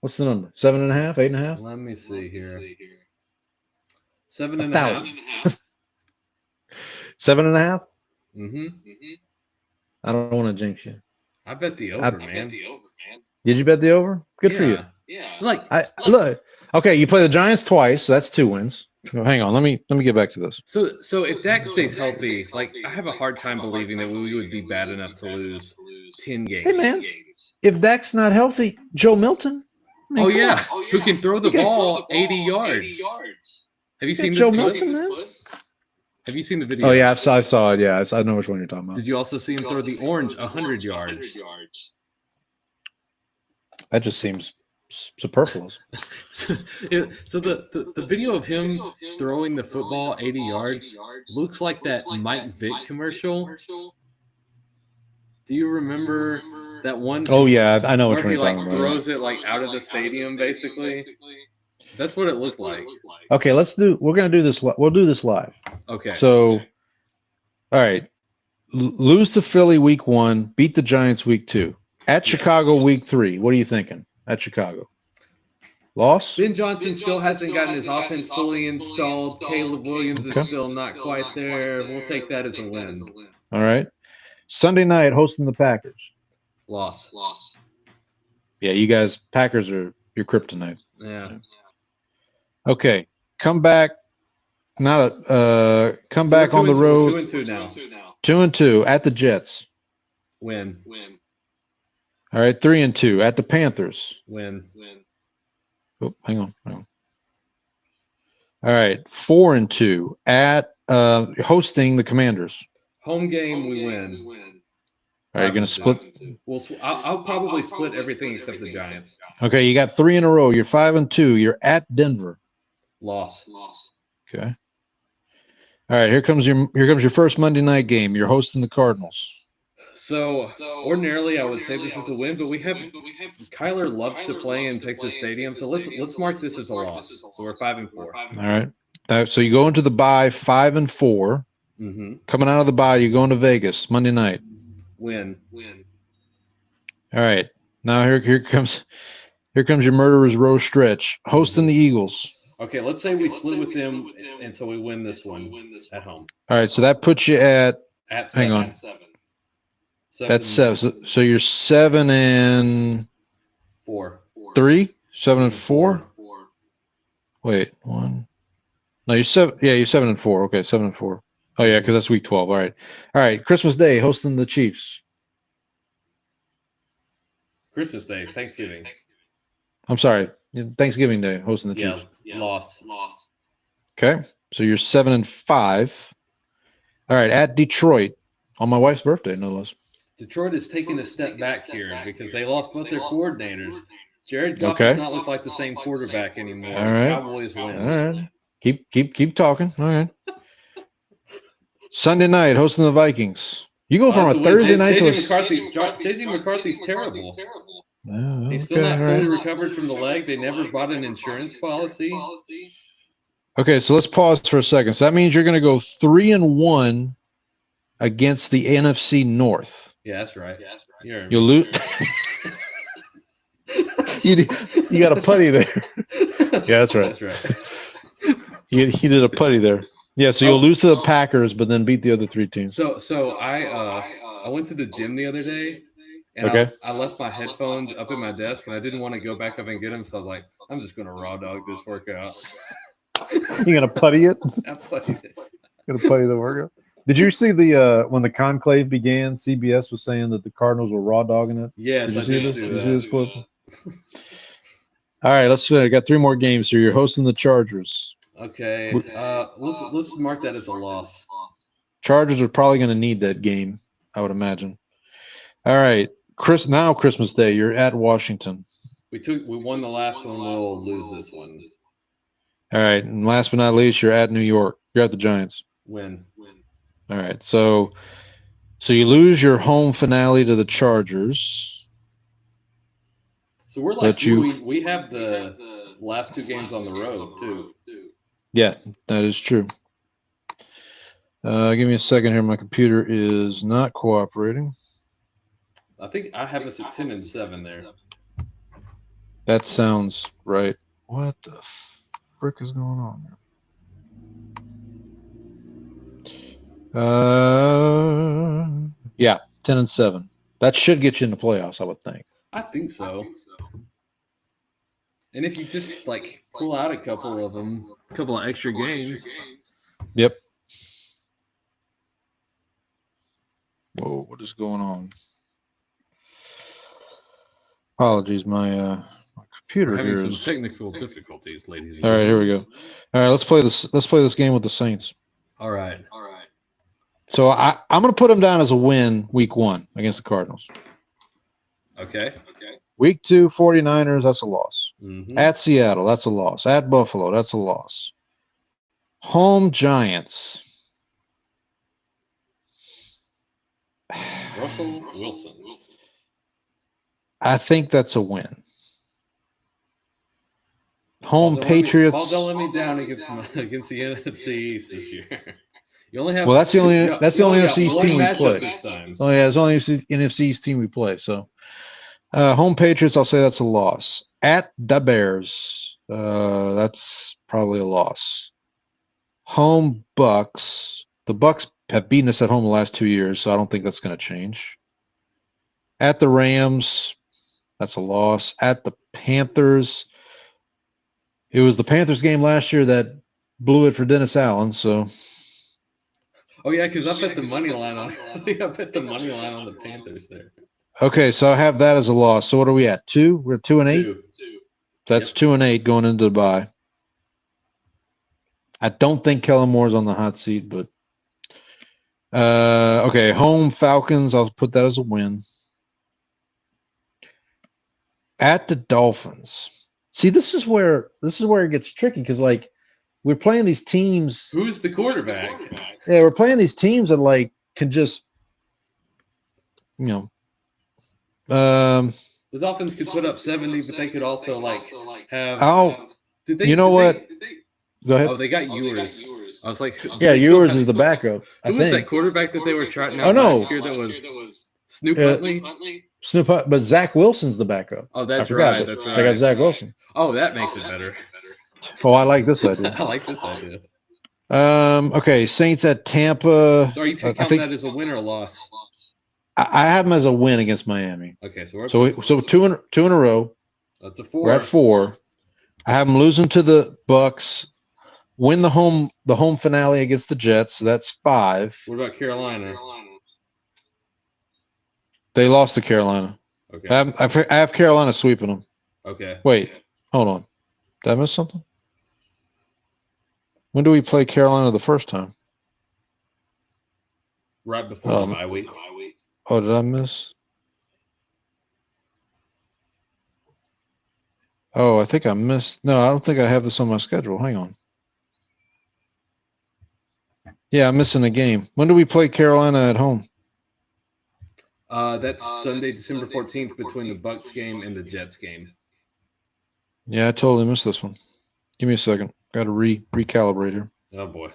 What's the number? 7.5, 8.5? Let me see here. 7.5. 7.5? Mm-hmm. I don't want to jinx you. I bet the over, man. Did you bet the over? Good for you. Yeah. Look. Okay, you play the Giants twice, so that's 2 wins. Oh, hang on, let me get back to this. So if Dak stays healthy, like I have a hard time believing that we would be bad enough to lose 10 games. Hey man, if Dak's not healthy, Joe Milton. I mean, who can throw the ball 80 yards? Have you seen Joe this Milton, man? Have you seen the video? Oh yeah, I saw it. Yeah, I know which one you're talking about. Did you also see him throw the orange 100 yards? That just seems superfluous. So the video of him throwing the football 80 yards looks like that Mike Vick commercial. Do you remember that one? Oh yeah, I know which one he you're talking about. Throws it out of the stadium, basically. That's what it looked like. Okay, we're gonna do this. We'll do this live. Okay. So, all right, lose to Philly week 1, beat the Giants week 2, at Chicago week 3. What are you thinking at Chicago? Loss? Ben Johnson still hasn't gotten his offense fully installed. Caleb Williams is still not quite there. We'll take that as a win. All right. Sunday night hosting the Packers. Loss. Yeah, you guys, Packers are your kryptonite. Yeah. Okay, come back. Come back on the road. 2-2 now. 2-2 at the Jets. Win. All right, 3-2 at the Panthers. Win. Oh, hang on. All right, 4-2 at hosting the Commanders. Home game, we win. Are you going to split? Well, I'll probably split everything except the Giants. Okay, you got 3 in a row. You're 5-2. You're at Denver. Loss. Okay. All right, here comes your first Monday night game. You're hosting the Cardinals. So ordinarily I would say this is a win, but we have Kyler loves to play in Texas Stadium, so let's mark this as a loss. So we're 5-4. All right. So you go into the bye 5-4. Mm-hmm. Coming out of the bye, you go into Vegas Monday night. Win. All right. Now here comes your murderer's row stretch. Hosting the Eagles. Okay, let's say we split with them, and so we win this one at home. All right, so that puts you at Hang seven. on. That's 7. So you're 7-3. 7-4. Wait, 1. No, you're 7. Yeah, you're 7-4. Okay, 7-4. Oh yeah, because that's week 12. All right. Christmas Day, hosting the Chiefs. Christmas Day, Thanksgiving. I'm sorry, Thanksgiving Day, hosting the Chiefs. Yeah, loss. Okay, so you're 7-5. All right, at Detroit on my wife's birthday, no less. Detroit is taking a step back here because they lost both their coordinators. Jared Goff does not look like the same quarterback anymore. All right. Cowboys win. All right. Keep talking. All right. Sunday night, hosting the Vikings. You go from a Thursday night to a JJ McCarthy's terrible. Oh, He's still not fully recovered from the leg. They never bought an insurance policy. Okay, so let's pause for a second. So that means you're going to go 3-1 against the NFC North. Yeah, that's right. You'll lose. you got a putty there. Yeah, that's right. That's right. He did a putty there. Yeah, so you'll lose to the Packers, but then beat the other 3 teams. So I went to the gym the other day, and I left my headphones up at my desk, and I didn't want to go back up and get them, so I was like, I'm just going to raw dog this workout. You gonna putty it? I puttied it. Gonna putty the workout. Did you see the when the conclave began? CBS was saying that the Cardinals were raw dogging it. Yes, did you I see did this? see You that. see this clip? All right, let's. I got 3 more games here. You're hosting the Chargers. Okay, let's mark that as a loss. Chargers are probably going to need that game, I would imagine. All right, now Christmas Day. You're at Washington. We won the last one. We'll lose this one. All right, and last but not least, you're at New York. You're at the Giants. Win. All right, so you lose your home finale to the Chargers. So we're like we have the last 2 games on the road too. Yeah, that is true. Give me a second here. My computer is not cooperating. I think I have us at 10-7 there. That sounds right. What the frick is going on there? Yeah, 10-7. That should get you in the playoffs, I would think. I think so. And if you just pull out a couple of extra games. Yep. Whoa, what is going on? Apologies, my computer We're having here some is technical difficulties, ladies and all right. gentlemen. Here we go. All right, let's play this game with the Saints. All right. So I'm going to put them down as a win week 1 against the Cardinals. Okay. Week 2, 49ers, that's a loss. Mm-hmm. At Seattle, that's a loss. At Buffalo, that's a loss. Home Giants. Russell Wilson. I think that's a win. Home Paul, Patriots. Paul, don't let me down against the NFC East this year. You only have. Well, that's the only NFC East team we matchup play. this time. Oh yeah, it's only NFC East team we play. So, home Patriots, I'll say that's a loss. At the Bears, that's probably a loss. Home Bucks. The Bucks have beaten us at home the last 2 years, so I don't think that's going to change. At the Rams, that's a loss. At the Panthers, it was the Panthers game last year that blew it for Dennis Allen. So. Oh yeah, because I bet the money line on. I think I bet the money line on the Panthers there. Okay, so I have that as a loss. So what are we at? 2? We're at 2-8. 2. That's 2-8 going into the bye. I don't think Kellen Moore's on the hot seat, but Okay, home Falcons. I'll put that as a win. At the Dolphins. See, this is where it gets tricky because like we're playing these teams. Who's the quarterback? Yeah, we're playing these teams that like can just, you know, The Dolphins could put up 70, but they could also like have. Did they? You know what? Go ahead. Oh, they got Ewers. I was like, Yeah, Ewers is the backup. Who was that quarterback that they were trotting out last year? That was Snoop Huntley. Snoop, but Zach Wilson's the backup. Oh, that's right. That's right. I got Zach Wilson. Oh, that makes it better. Oh, I like this idea. I like this idea. Okay, Saints at Tampa. So are you counting that as a win or a loss? I have them as a win against Miami. Okay, so two in a row. That's a 4. We're at 4. I have them losing to the Bucks. Win the home finale against the Jets. So that's 5. What about Carolina? They lost to Carolina. Okay. I have Carolina sweeping them. Okay. Wait, hold on. Did I miss something? When do we play Carolina the first time? Right before the bye week. Oh, did I miss? Oh, I think I missed. No, I don't think I have this on my schedule. Hang on. Yeah, I'm missing a game. When do we play Carolina at home? That's Sunday, December 14th, between the Bucks game and the Jets game. Yeah, I totally missed this one. Give me a second. Got to recalibrate here. Oh boy.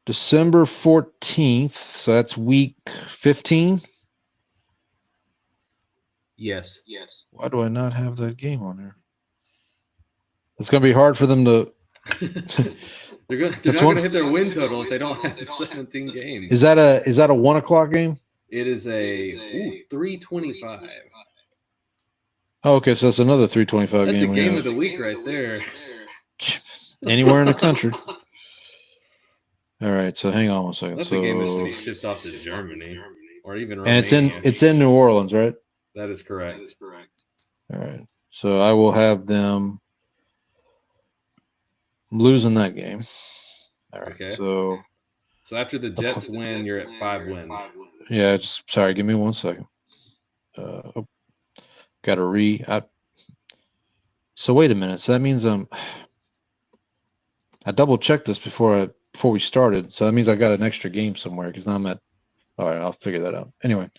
December 14th. So that's week 15. Yes. Why do I not have that game on there? It's going to be hard for them to. They're not going to hit their win total if they don't have 17 games. Is that a 1:00 game? It is a 3:25. Oh, okay, so that's another 3:25 game. That's a game of the week right there. Anywhere in the country. All right, so hang on one second. That's a game that should be shipped off to Germany or even Romania. And it's in New Orleans, right? That is correct. All right, so I will have them losing that game. All right, okay. So after the Jets win, you're at 5 wins. Yeah, sorry. Give me 1 second. Got to So wait a minute. So that means I double checked this before we started. So that means I got an extra game somewhere because now I'm at. All right, I'll figure that out. Anyway.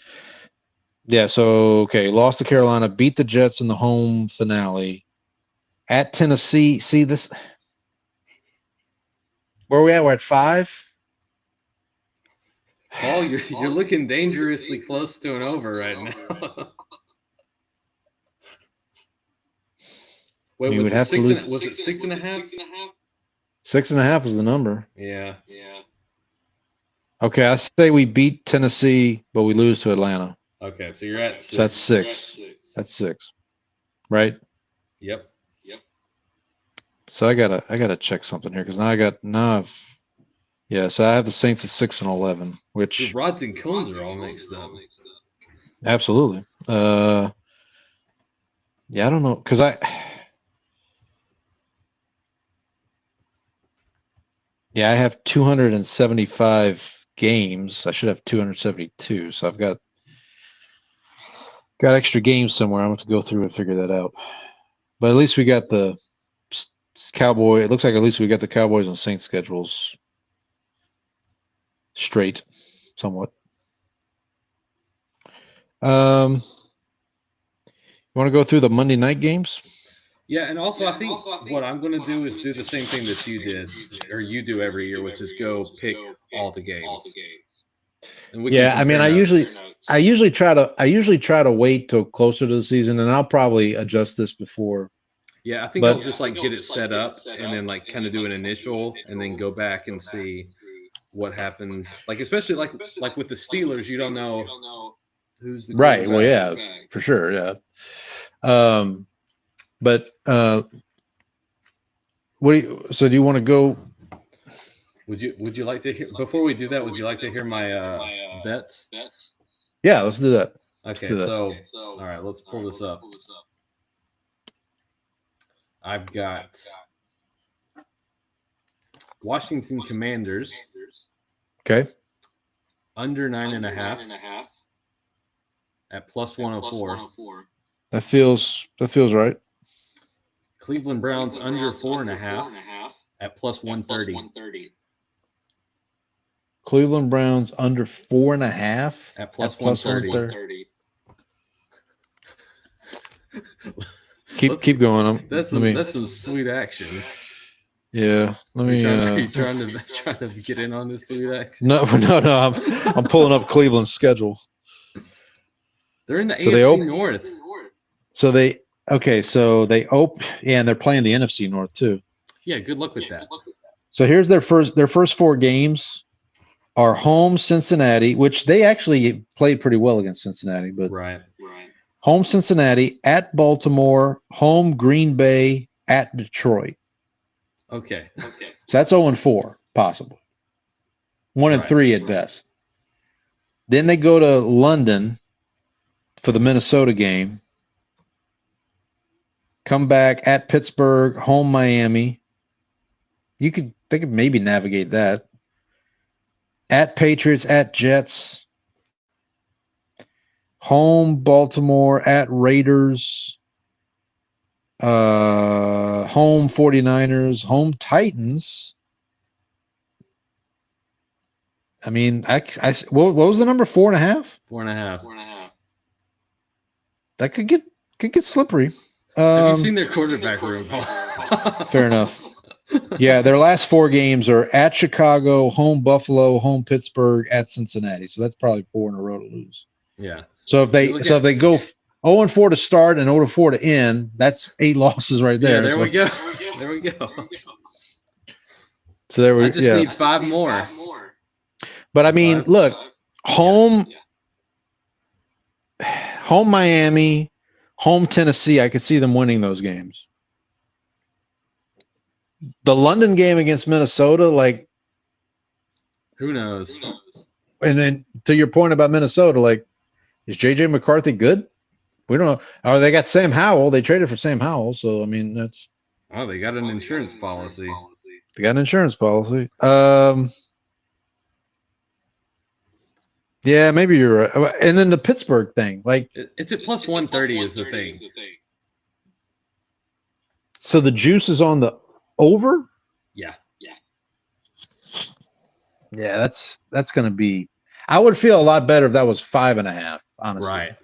Yeah. So okay, lost to Carolina, beat the Jets in the home finale. At Tennessee, see this. Where are we at? We're at 5. Paul, you're looking dangerously close to an over right now. Wait, was it 6.5? 6.5 was the number. Yeah. Okay, I say we beat Tennessee, but we lose to Atlanta. Okay, so you're at 6. So that's 6. That's 6, right? Yep. So I gotta check something here because so I have the Saints at 6 and 11, which the rods and cones are all mixed up. Absolutely. Yeah, I don't know because I have 275 games. I should have 272. So I've got extra games somewhere. I'm going to go through and figure that out. But at least we got the Cowboy. It looks like at least we got the Cowboys and Saints schedules straight, somewhat. You want to go through the Monday night games? Yeah, and also I think what I'm going to do is do the same thing that you did, or you do every year, which is go pick all the games. Yeah, I mean, I usually try to wait till closer to the season, and I'll probably adjust this before. Yeah, I think I'll just get it set up and then kind of do an initial, and then go back and see what happens. Especially like with the Steelers, you don't know who's the right. Well, yeah, for sure, yeah. But so do you want to go? Would you like to hear before we do that? Would you like to hear my bets? Yeah, let's do that. Okay, so all right, let's pull this up. I've got Washington Commanders. Okay. under 9.5 at plus 104. That feels right. Cleveland Browns under 4.5 at plus 130. Cleveland Browns under 4.5 at plus 130. Keep going. That's some sweet action. Yeah, let me. Are you trying to get in on this sweet action? No. I'm pulling up Cleveland's schedule. They're in the AFC North. So they open. Yeah, and they're playing the NFC North too. Yeah, good luck with that. So here's their first 4 games are home Cincinnati, which they actually played pretty well against Cincinnati, but right. Home Cincinnati, at Baltimore, home Green Bay, at Detroit. Okay. So that's 0-4, possibly. 1-3 at best. Then they go to London for the Minnesota game. Come back at Pittsburgh, home Miami. They could maybe navigate that. At Patriots, at Jets. Home Baltimore, at Raiders. Home 49ers, home Titans. I mean, what was the number? 4.5? 4.5. That could get slippery. Have you seen their quarterback room? Fair enough. Yeah, their last 4 games are at Chicago, home Buffalo, home Pittsburgh, at Cincinnati. So that's probably 4 in a row to lose. Yeah. So if they go 0-4 to start and 0-4 to end, that's 8 losses right there. Yeah, we go. There we go. So there we. I just need 5 more. But I mean, look, home Miami, home Tennessee. I could see them winning those games. The London game against Minnesota, like, who knows? And then to your point about Minnesota, like, is JJ McCarthy good? We don't know. Oh, they got Sam Howell. They traded for Sam Howell, so I mean that's. Oh, they got an insurance policy. They got an insurance policy. Yeah, maybe you're right. And then the Pittsburgh thing, like, it's at plus 130 is the thing. So the juice is on the over. Yeah. Yeah, that's going to be. I would feel a lot better if that was 5.5. Honestly, right.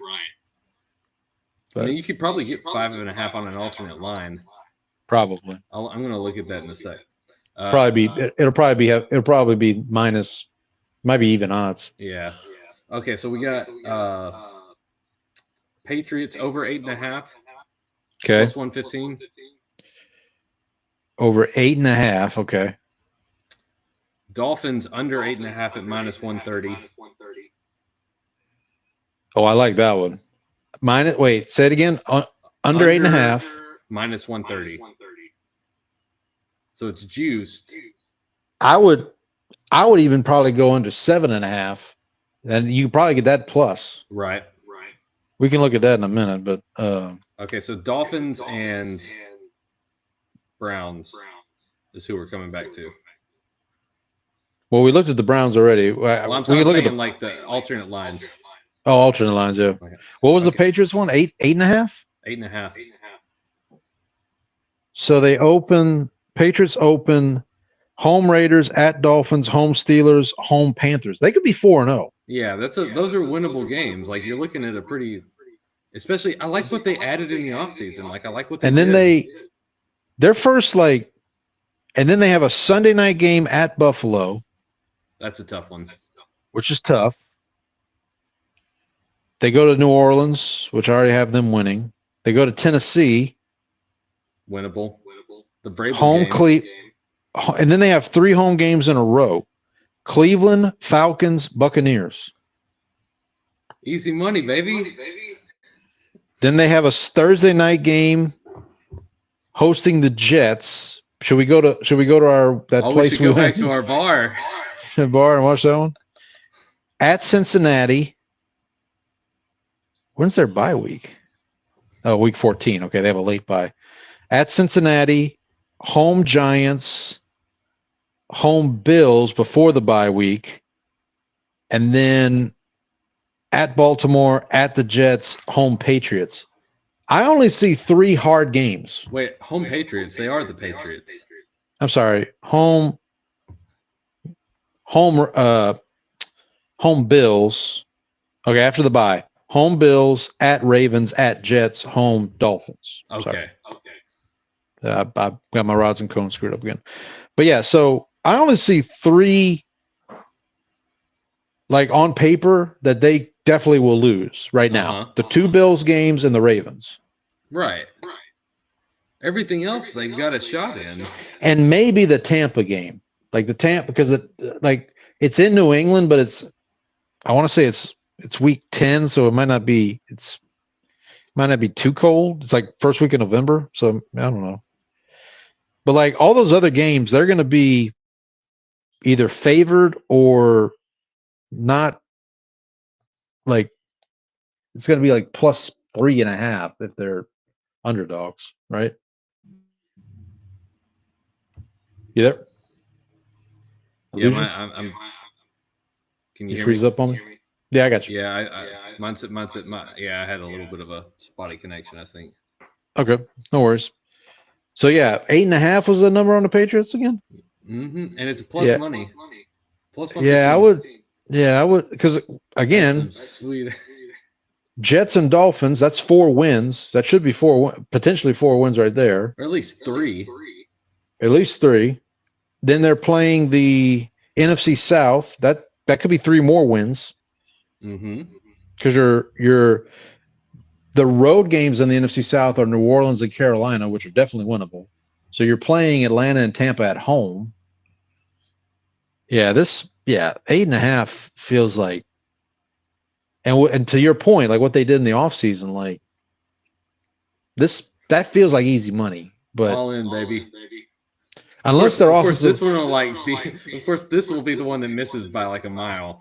But I mean, you could probably get 5.5 on an alternate line. Probably. I'm going to look at that in a sec. It'll probably be minus, might be even odds. Yeah. Okay, so we got Patriots over 8.5. Okay. Plus 115. Over 8.5. Okay. Dolphins under 8.5 at minus 130. Oh, I like that one. Say it again. Under 8.5. Minus 130. So it's juiced. I would even probably go under 7.5. And you probably get that plus. Right. We can look at that in a minute, but okay, so Dolphins and Browns is who we're coming back to. Well, we looked at the Browns already. Well, I'm saying like the alternate lines. Oh, alternate lines, yeah. Okay. What was the Patriots one? 8.5? 8.5. So Patriots open, home Raiders, at Dolphins, home Steelers, home Panthers. They could be 4-0. Yeah, those are winnable games. Like, you're looking at a pretty, especially, I like what they added in the offseason. Like, I like what they did. And then their first, like, and then they have a Sunday night game at Buffalo. That's a tough one. Which is tough. They go to New Orleans, which I already have them winning. They go to Tennessee. Winnable. The Brave home and then they have 3 home games in a row. Cleveland, Falcons, Buccaneers. Easy money, baby. Then they have a Thursday night game hosting the Jets. Should we go to that place? We should go back to our bar. Bar and watch that one. At Cincinnati. When's their bye week? Oh, week 14. Okay, they have a late bye. At Cincinnati, home Giants, home Bills before the bye week, and then at Baltimore, at the Jets, home Patriots. I only see 3 hard games. Wait, home Patriots. They are the Patriots. I'm sorry, home Bills. Okay, after the bye, home Bills, at Ravens, at Jets, home Dolphins. Okay. I got my rods and cones screwed up again. But yeah, so I only see 3, like on paper, that they definitely will lose right now. The 2 Bills games and the Ravens. Right. Everything else they've got a shot in. And maybe the Tampa game. Like the Tampa, because it's in New England, but I want to say it's week 10, so it might not be too cold. It's like first week of November, so I don't know. But like all those other games, they're going to be either favored or not. Like it's going to be like plus 3.5 if they're underdogs, right? You there? Yeah, I'm. Can you hear freeze me? up on me? Yeah, I got you. Yeah, I had a little bit of a spotty connection, I think. Okay, no worries. So yeah, 8.5 was the number on the Patriots again. And it's plus money. Plus 115. Yeah, I would, because again, sweet. Jets and Dolphins. That's 4 wins. That should be potentially 4 wins right there. Or at least 3. At least 3. Then they're playing the NFC South. That could be 3 more wins. Because the road games in the NFC South are New Orleans and Carolina, which are definitely winnable. So you're playing Atlanta and Tampa at home. Yeah, 8.5 feels like, and to your point, like what they did in the offseason, like that feels like easy money. But all in, baby. Unless they're offensive. Of course, this one will of course, this will be the one that misses by like a mile.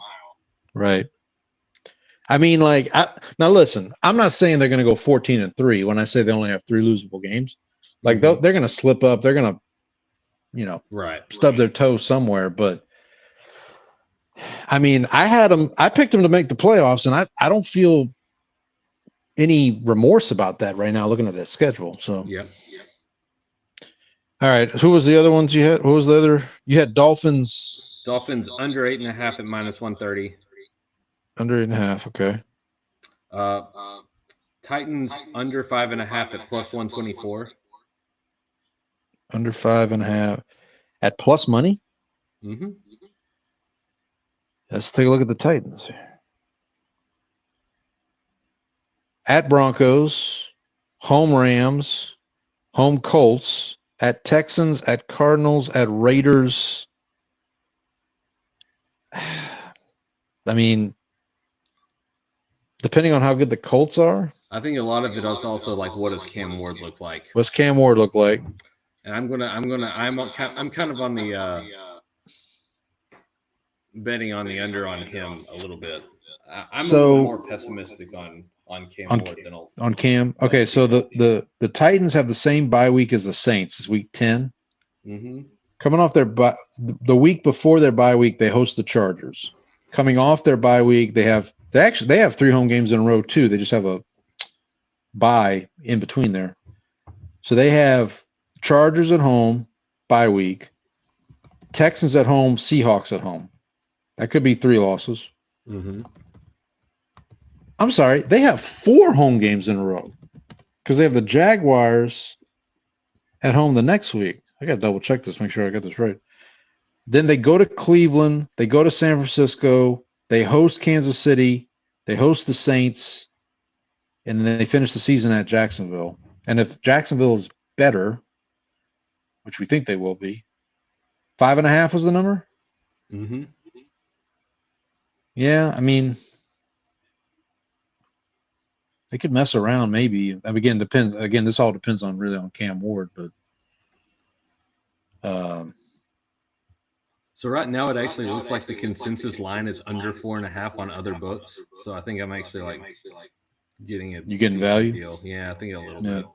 Right. I mean, like, now listen, I'm not saying they're going to go 14-3 when I say they only have 3 losable games. Like they're going to slip up. They're going to, stub their toe somewhere. But I mean, I picked them to make the playoffs, and I don't feel any remorse about that right now, looking at that schedule. So, yeah. All right. Who was the other ones you had? What was the other? You had Dolphins. Dolphins under 8.5 at -130. Under 8.5. Okay. Titans under 5.5 at +124. Under 5.5 at plus money. Let's take a look at the Titans. At Broncos, home Rams, home Colts, at Texans, at Cardinals, at Raiders. I mean, depending on how good the Colts are. I think a lot of it is also like, what does Cam Ward look like? What's Cam Ward look like? And I'm kind of on the betting on the under on him a little bit. I'm a little more pessimistic on Cam Ward than on Cam. Okay, so the Titans have the same bye week as the Saints. It's week 10. Coming off their the week before their bye week, they host the Chargers. Coming off their bye week, they have 3 home games in a row too. They just have a bye in between there. So they have Chargers at home, bye week, Texans at home, Seahawks at home. That could be 3 losses. I'm sorry, they have 4 home games in a row because they have the Jaguars at home the next week. I got to double check this, make sure I got this right. Then they go to Cleveland, they go to San Francisco, they host Kansas City, they host the Saints, and then they finish the season at Jacksonville. And if Jacksonville is better, which we think they will be, 5.5 was the number? Yeah, I mean, they could mess around maybe. Again, depends. Again, this all depends on Cam Ward, but so right now it actually looks like the consensus line is under 4.5 on other books. So I think I'm actually like getting it. You getting value? Deal. Yeah, I think a little bit.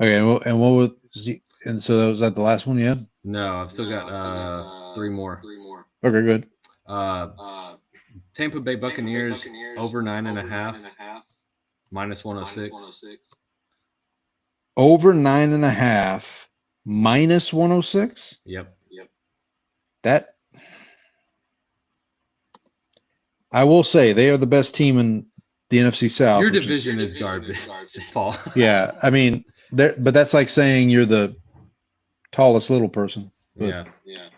Okay, well, and what was and so that was that the last one? Yeah. No, I've still got 3 more. Okay, good. Tampa Bay Buccaneers over 9.5, minus 106. Over 9.5, minus 106. Yep. That I will say they are the best team in the NFC South. Your which division is garbage, Paul. Yeah, I mean, but that's like saying you're the tallest little person. But, Yeah.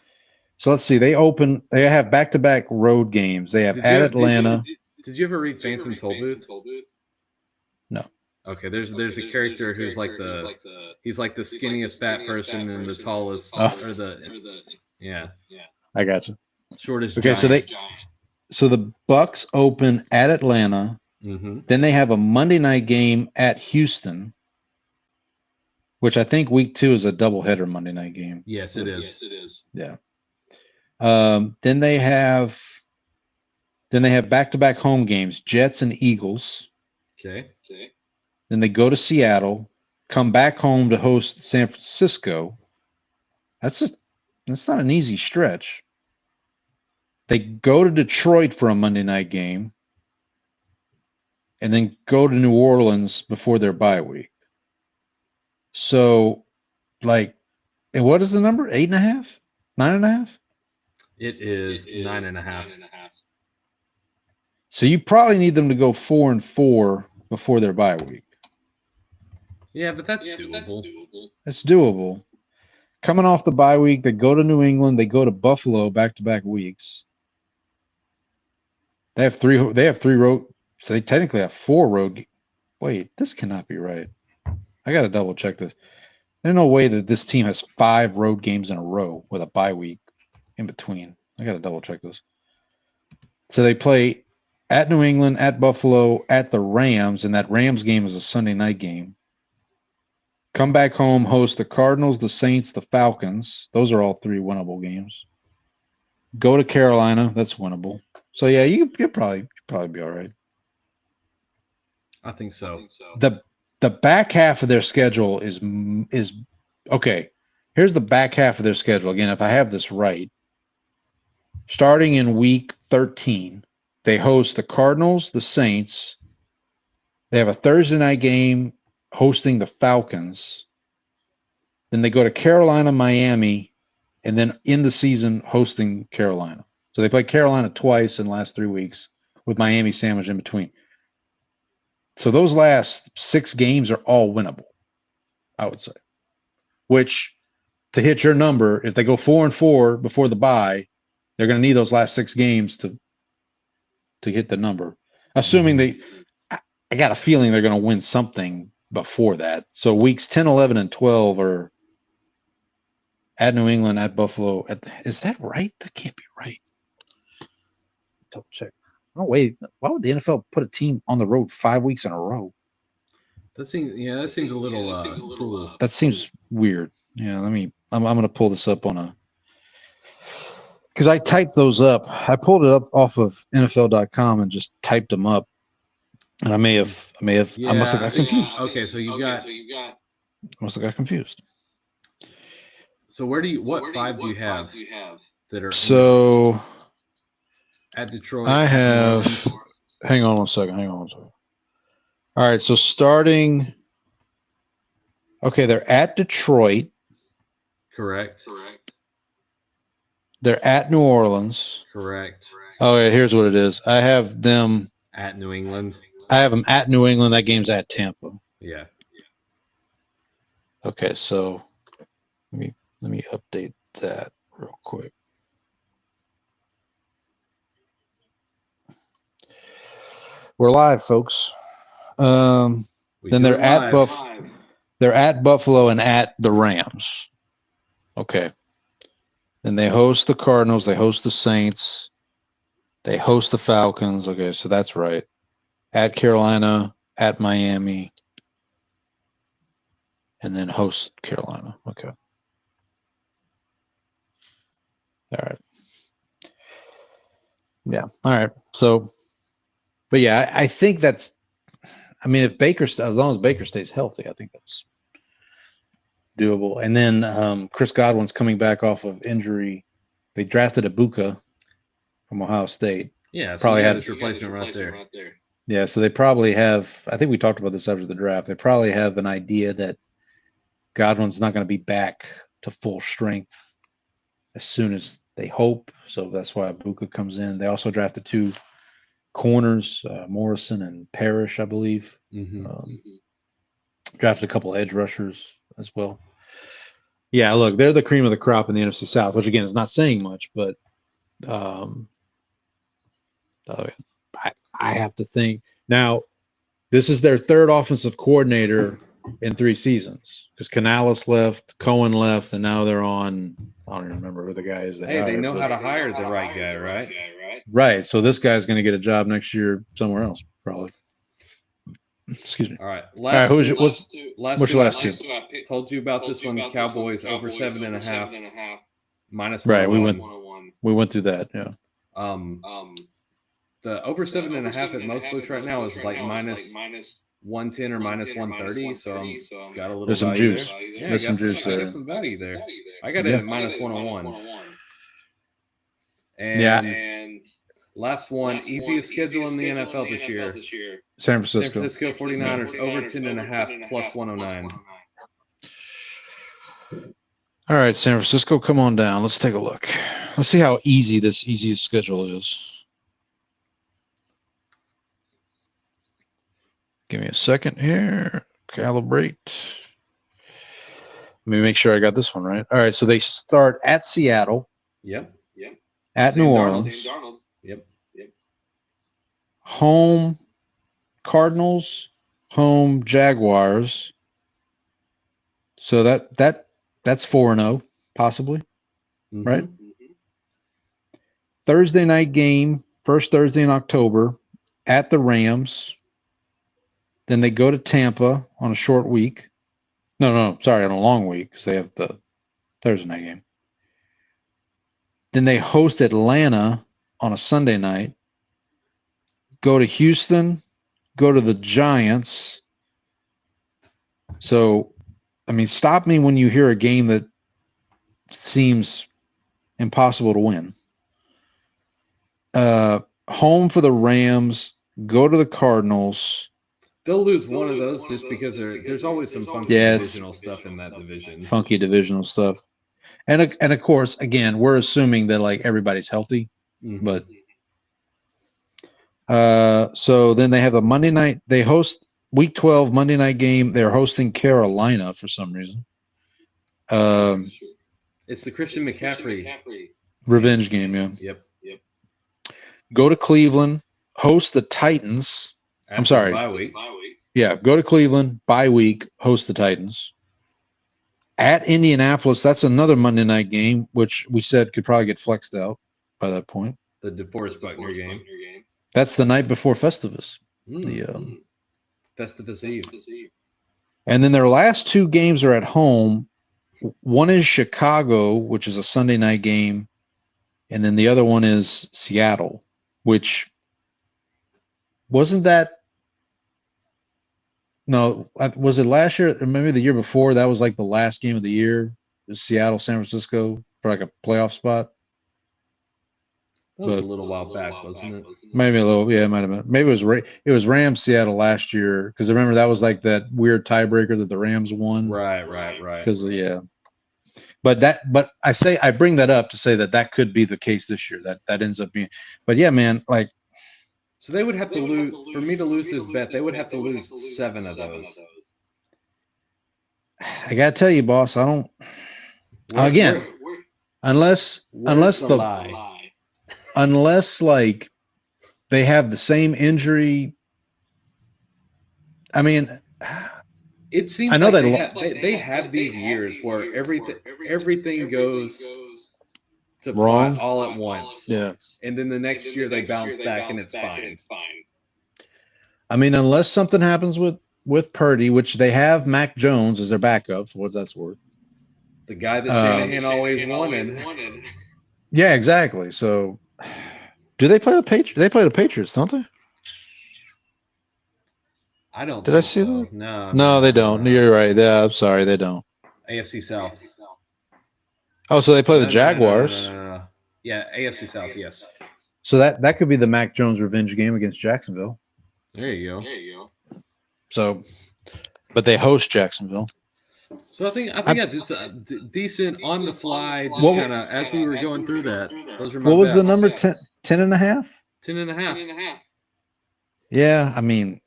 So let's see. They have back-to-back road games. They have at Atlanta. Did you ever read Phantom Tollbooth? No. Okay, there's a character who's he's like the skinniest fat person and the tallest yeah. I got you. Shortest. Okay, giant. so the Bucks open at Atlanta. Mm-hmm. Then they have a Monday night game at Houston, which I think week 2 is a doubleheader Monday night game. Yes, it is. Yeah. Then they have back-to-back home games, Jets and Eagles. Okay. Then they go to Seattle, come back home to host San Francisco. That's not an easy stretch. They go to Detroit for a Monday night game, and then go to New Orleans before their bye week. So, and what is the number? 8.5? 9.5? It is 9.5. So you probably need them to go 4-4 before their bye week. Yeah, but that's doable. That's doable. Coming off the bye week, they go to New England. They go to Buffalo back-to-back weeks. They have three road. So they technically have 4 road. Wait, this cannot be right. I got to double check this. There's no way that this team has 5 road games in a row with a bye week in between. I got to double check this. So they play at New England, at Buffalo, at the Rams, and that Rams game is a Sunday night game. Come back home, host the Cardinals, the Saints, the Falcons. Those are all 3 winnable games. Go to Carolina. That's winnable. So yeah, you'll probably be all right. I think so. The back half of their schedule is okay. Here's the back half of their schedule. Again, if I have this right, starting in week 13, they host the Cardinals, the Saints. They have a Thursday night game hosting the Falcons. Then they go to Carolina, Miami, and then in the season hosting Carolina. So they play Carolina twice in the last 3 weeks with Miami sandwiched in between. So those last 6 games are all winnable, I would say. Which, to hit your number, if they go 4-4 before the bye, they're going to need those last 6 games to hit the number. Assuming I got a feeling they're going to win something before that. So weeks 10, 11, and 12 are at New England, at Buffalo. Is that right? That can't be right. Double check. Oh, wait. Why would the NFL put a team on the road 5 weeks in a row? That seems a little cruel. That seems weird. Yeah, I'm going to pull this up because I typed those up. I pulled it up off of NFL.com and just typed them up. And I must have got confused. Okay, so you got. Must have got confused. So what 5 do you have that are at Detroit? I have. Hang on one second. All right, so starting. Okay, they're at Detroit. Correct. They're at New Orleans. Correct. Oh, yeah, here's what it is. I have them at New England. I have them at New England. That game's at Tampa. Yeah. Okay, so let me update that real quick. We're live, folks. Then they're at Buffalo and at the Rams. Okay. Then they host the Cardinals. They host the Saints. They host the Falcons. Okay, so that's right. At Carolina, at Miami, and then host Carolina. Okay. All right. Yeah. All right. So, but yeah, I think that's. I mean, as long as Baker stays healthy, I think that's doable. And then Chris Godwin's coming back off of injury. They drafted Ibuka from Ohio State. Yeah, so Probably you had his replacement right there. Yeah, so they probably have. I think we talked about this after the draft. They probably have an idea that Godwin's not going to be back to full strength as soon as they hope. So that's why Ibuka comes in. They also drafted 2 corners, Morrison and Parrish, I believe. Mm-hmm. Drafted a couple edge rushers as well. Yeah, look, they're the cream of the crop in the NFC South, which again is not saying much, but I have to think now. This is their 3rd offensive coordinator in 3 seasons because Canales left, Cohen left, and now they're on. I don't even remember who the guy is. They know how to hire the right guy, right? Right. So this guy's going to get a job next year somewhere else, probably. Excuse me. All right. All right. What's your last two? Told you about this one. Cowboys over 7.5. -101. Right. We went through that. Yeah. The over 7.5 at most books right now is like -110 or -130. So I'm got a little. There's some value juice. there. Yeah, There's some juice there. I got some value there. I got it at -101. And Yeah. last one, easiest schedule in the NFL this year. San San Francisco. Francisco 49ers over 10.5 +109. All right, San Francisco, come on down. Let's take a look. Let's see how easy this easiest schedule is. Give me a second here. Calibrate. Let me make sure I got this one right. All right, so they start at Seattle, Yep. at Sam New Darnold. Orleans, Yep. home Cardinals, home Jaguars. So that's 4-0 possibly. Mhm. Right. Thursday night game, first Thursday in October, at the Rams. Then they go to Tampa on a short week. No, sorry, on a long week because they have the Thursday night game. Then they host Atlanta on a Sunday night. Go to Houston, go to the Giants. So, I mean, stop me when you hear a game that seems impossible to win. Home for the Rams, go to the Cardinals. They'll lose one of those just because there's always some funky divisional stuff in that division. Funky divisional stuff. And of course, again, we're assuming that like everybody's healthy, Mhm. but so then they have a Monday night. They host Week 12 Monday night game. They're hosting Carolina for some reason. It's the Christian McCaffrey. Revenge game, yeah. Yep. Go to Cleveland, host the Titans. After sorry. the bye week. Yeah, go to Cleveland, bye week, host the Titans. At Indianapolis, that's another Monday night game, which we said could probably get flexed out by that point. The DeForest Buckner game. That's the night before Festivus. Festivus Eve. And then their last 2 games are at home. One is Chicago, which is a Sunday night game. And then the other one is Seattle, which wasn't that. No, was it last year or maybe the year before? That was like the last game of the year. It was Seattle, San Francisco for like a playoff spot. That was a little while back, wasn't it? Maybe a little, yeah, it might have been. Maybe it was Rams Seattle last year because I remember that was like that weird tiebreaker that the Rams won. Right. Because yeah, but I bring that up to say that could be the case this year. That ends up being. But yeah, man, like. So they would have to lose for me to lose this bet. They would have to lose 7 of those. I gotta tell you, boss. I don't. Again, unless like they have the same injury. I mean, it seems. I know like they have these years where everything goes to wrong all at once. Yeah. And then the next year they bounce back and it's fine. I mean, unless something happens with Purdy, which they have Mac Jones as their backup, for what that's worth. The guy that Shanahan always wanted. Yeah, exactly. So do they play the Patriots? They play the Patriots, don't they? I don't. Did I see that? No, they don't. You're right. Yeah, I'm sorry, they don't. AFC South. Oh, so they play the Jaguars. No. Yeah, AFC South, yes. So that could be the Mac Jones revenge game against Jacksonville. There you go. So, but they host Jacksonville. So I think I did decent on the fly, just kind of as we were going through that. Those are my What was the bets. number? 10 and a half? 10.5. Yeah, I mean,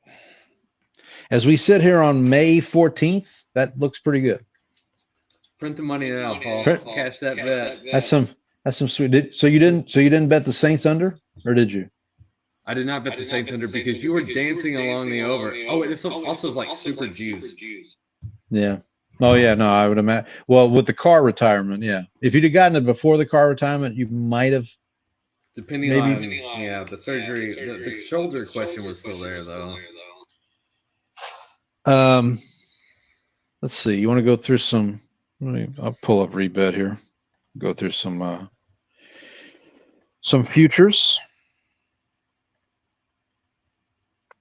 as we sit here on May 14th, that looks pretty good. Print the money now, Paul. Print- Cash that bet. That's some sweet. So you didn't bet the Saints under, or did you? I did not bet the Saints under because you were dancing along the over. Oh, it also was like super juiced. Yeah. Oh yeah, no, I would imagine. Well, with the car retirement, yeah. If you'd have gotten it before the car retirement, you might have. Depending Maybe. on the surgery, the shoulder question was still there though. Let's see. You want to go through some? I'll pull up Rebet here. Go through some futures.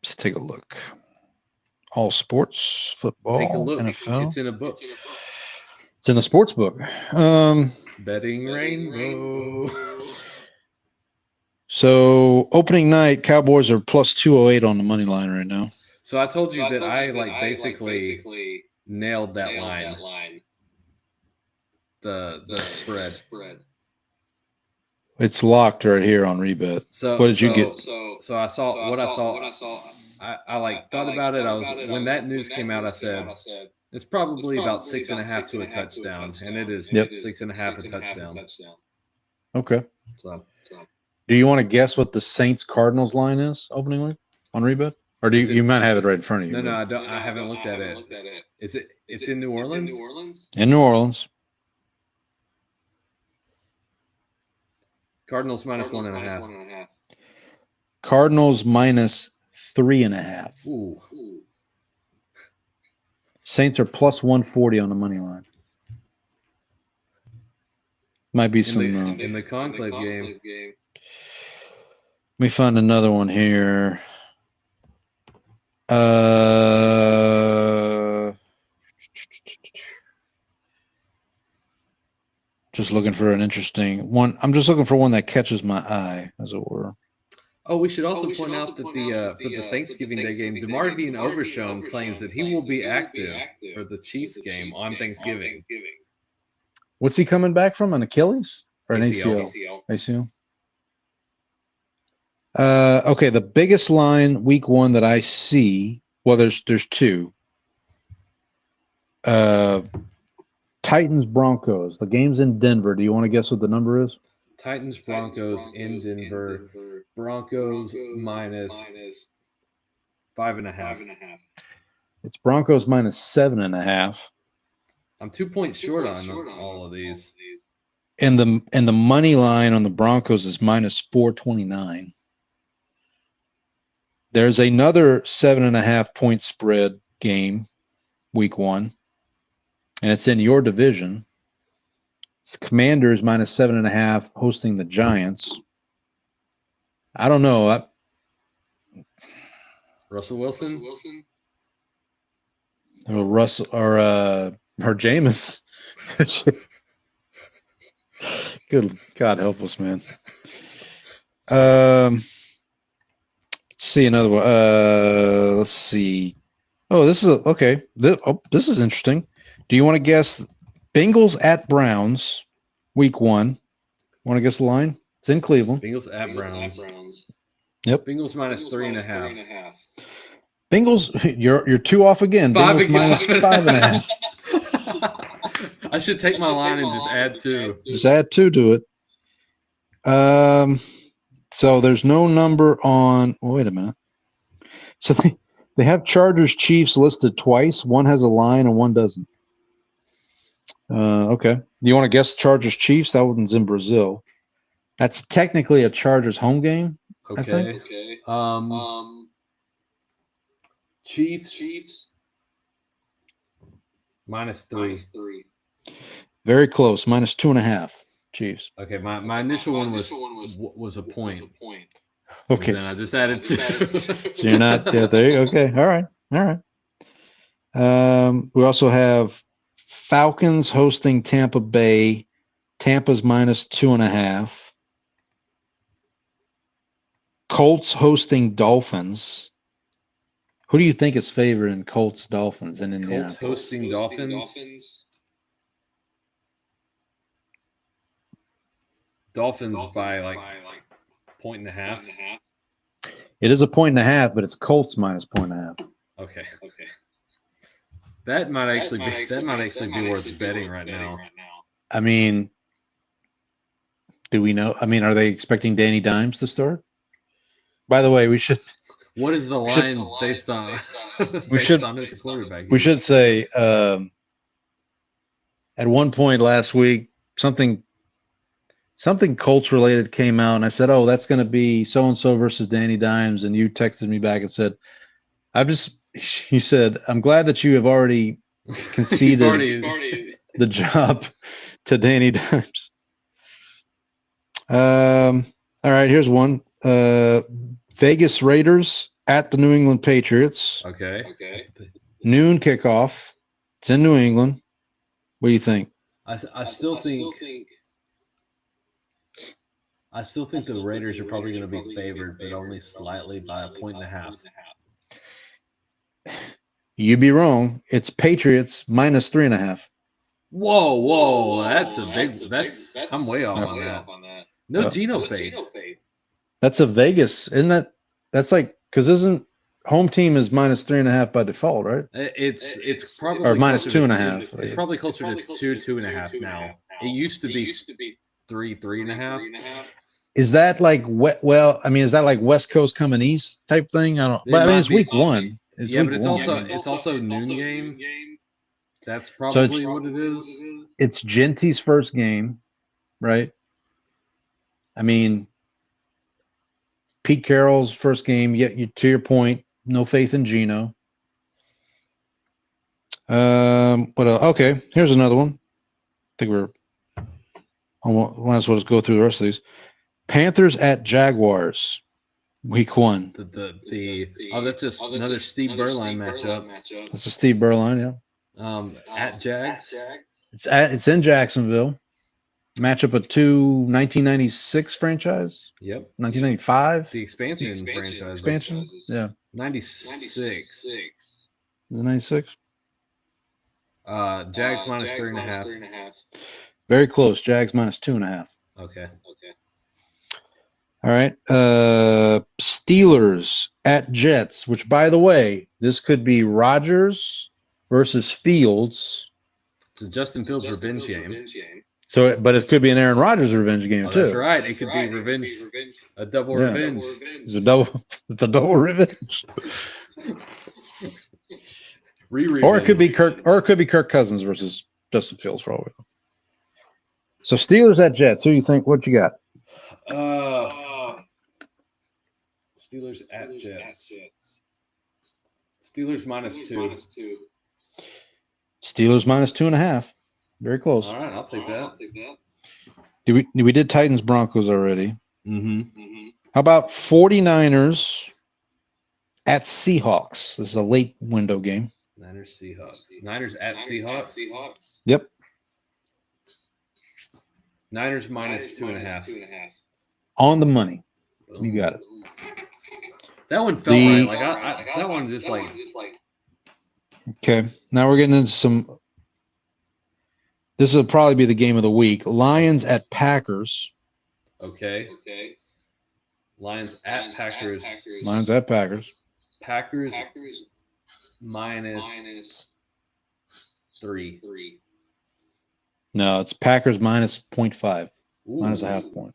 Let's take a look. All sports, football, Take a look. NFL. It's in a book. It's in the sports book. Betting Rainbow. So opening night, Cowboys are plus 208 on the money line right now. So I told you that I basically nailed that line. The spread. It's locked right here on Rebet. So What did you get? So I saw what I saw. I thought about it. I was when that news came out. I said it's probably about 6.5 to a touchdown, and it is 6.5 a touchdown. Okay. So Do you want to guess what the Saints Cardinals line is opening week on Rebet? Or do you might have it right in front of you? No, I don't. I haven't looked at it. Is it? It's in New Orleans. In New Orleans. Cardinals minus 1.5. Cardinals minus 3.5. Ooh. Saints are plus 140 on the money line. Might be some. In the conclave game. Let me find another one here. Just looking for an interesting one. I'm just looking for one that catches my eye, as it were. Oh, we should also point out that for the Thanksgiving Day game, DeMarvion Overshown claims that he will be active for the Chiefs game on Thanksgiving. What's he coming back from? An Achilles or an ACL? ACL. Okay, the biggest line week one that I see. Well, there's two. Titans Broncos. The game's in Denver. Do you want to guess what the number is? Titans Broncos in Denver. Broncos minus 5.5. It's Broncos minus 7.5. I'm 2 points short on all of these. And the money line on the Broncos is minus 429. There's another 7.5 point spread game, week one, and it's in your division. It's Commanders minus 7.5 hosting the Giants. I don't know. Russell Wilson? Russell or Jameis. Good God help us, man. See another one. Let's see. Oh, this is okay. This is interesting. Do you want to guess Bengals at Browns, week one? Want to guess the line? It's in Cleveland. Bengals at Browns. Yep. Bengals minus 3.5. Bengals, you're two off again. Bengals minus 5.5. I should take my line and just add 2. Just add 2 to it. So there's no number on. Well, wait a minute. So they have Chargers Chiefs listed twice. One has a line and one doesn't. Okay. You want to guess Chargers Chiefs? That one's in Brazil. That's technically a Chargers home game. I think. Okay. Chiefs minus 3. Very close. Minus 2.5. Chiefs. Okay, my initial one was a point. Okay. Then I just added 2. So you're not there. Okay. All right. We also have Falcons hosting Tampa Bay. Tampa's minus 2.5. Colts hosting Dolphins. Who do you think is favored in Colts Dolphins in Indiana? Colts hosting Dolphins. Dolphins by like 1.5. It is a 1.5, but it's Colts minus 1.5. Okay. That might actually be worth betting right now. I mean, do we know? I mean, are they expecting Danny Dimes to start? By the way, we should. What is the line based on? We should. On who the quarterback We is? should say at one point last week something Colts related came out, and I said, "Oh, that's going to be so and so versus Danny Dimes," and you texted me back and said, You said, "I'm glad that you have already conceded the job to Danny Dimes." All right, here's one. Vegas Raiders at the New England Patriots. Okay. Noon kickoff. It's in New England. What do you think? I still think the Raiders are probably going to be favored, but only slightly by 1.5. You'd be wrong. It's Patriots minus 3.5. Whoa! That's a big. I'm way off on that. No Geno fade. That's a Vegas, isn't that? That's like because isn't home team is minus 3.5 by default, right? It's probably or minus closer to 2.5. It's probably closer to 2.5 now. It used to be 3.5. Is that like well? I mean, is that like West Coast coming east type thing? I don't. But I mean, it's week one. But it's also noon game. That's probably what it is. It's Genty's first game, right? I mean, Pete Carroll's first game. Yet, to your point, no faith in Geno. What else? Okay, here's another one. I think might as well just go through the rest of these. Panthers at Jaguars, week one. That's just another Steve Berline matchup. That's a Steve Berline, yeah. At Jags. It's in Jacksonville. Matchup of two 1996 franchise. Yep. 1995. The expansion franchise. Expansion. Yeah. 96. Is it 96? Jags minus 3.5. Very close. Jags minus 2.5. Okay. All right. Steelers at Jets, which, by the way, this could be Rodgers versus Fields. It's a Justin Fields revenge game. So, but it could be an Aaron Rodgers revenge game too. That's right. It could be revenge, a double revenge. It's a double revenge. Or it could be Kirk Cousins versus Justin Fields for all we know. So Steelers at Jets. Who do you think? What you got? Steelers at Jets. Steelers minus 2. Steelers minus 2.5. Very close. All right, I'll take that. We did Titans Broncos already. Mm-hmm. How about 49ers at Seahawks? This is a late window game. Niners at Seahawks. Yep. Niners minus 2.5. On the money. You got it. That one felt right. Like that one just like. Okay, now we're getting into some. This will probably be the game of the week. Lions at Packers. Okay. Lions at Packers. Lions at Packers. Packers minus 3. No, it's Packers minus 0.5. Ooh. Minus a half point.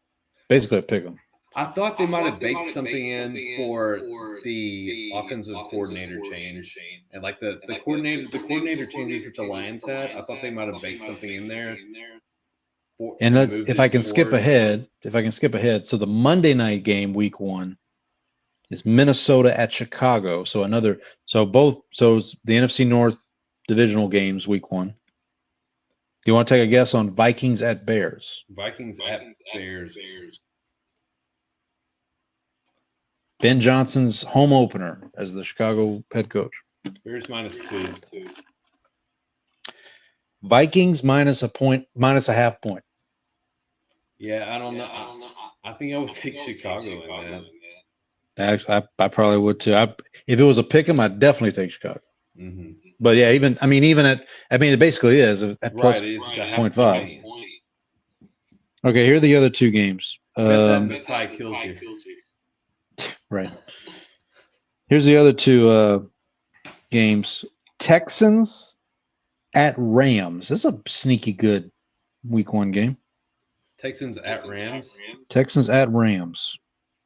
Basically a pick 'em. I thought they might have baked something in for the offensive coordinator change, and like the coordinator changes that the Lions had. I thought they might have baked something in there. And if I can skip ahead. So the Monday night game, week one, is Minnesota at Chicago. So it's the NFC North divisional games, week one. Do you want to take a guess on Vikings at Bears? Vikings at Bears. Ben Johnson's home opener as the Chicago head coach. Bears minus 2. Vikings minus a half point. Yeah, I don't know. I think I would take Chicago in that. I probably would too. If it was a pick 'em, I'd definitely take Chicago. Mhm. But yeah, even it basically is at plus Right, it's a half 0.5. point. Okay, here are the other two games. Bet that and the tie kills you. Right. Here's the other two games. Texans at Rams. This is a sneaky good week 1 game. Texans at Rams. Texans at Rams.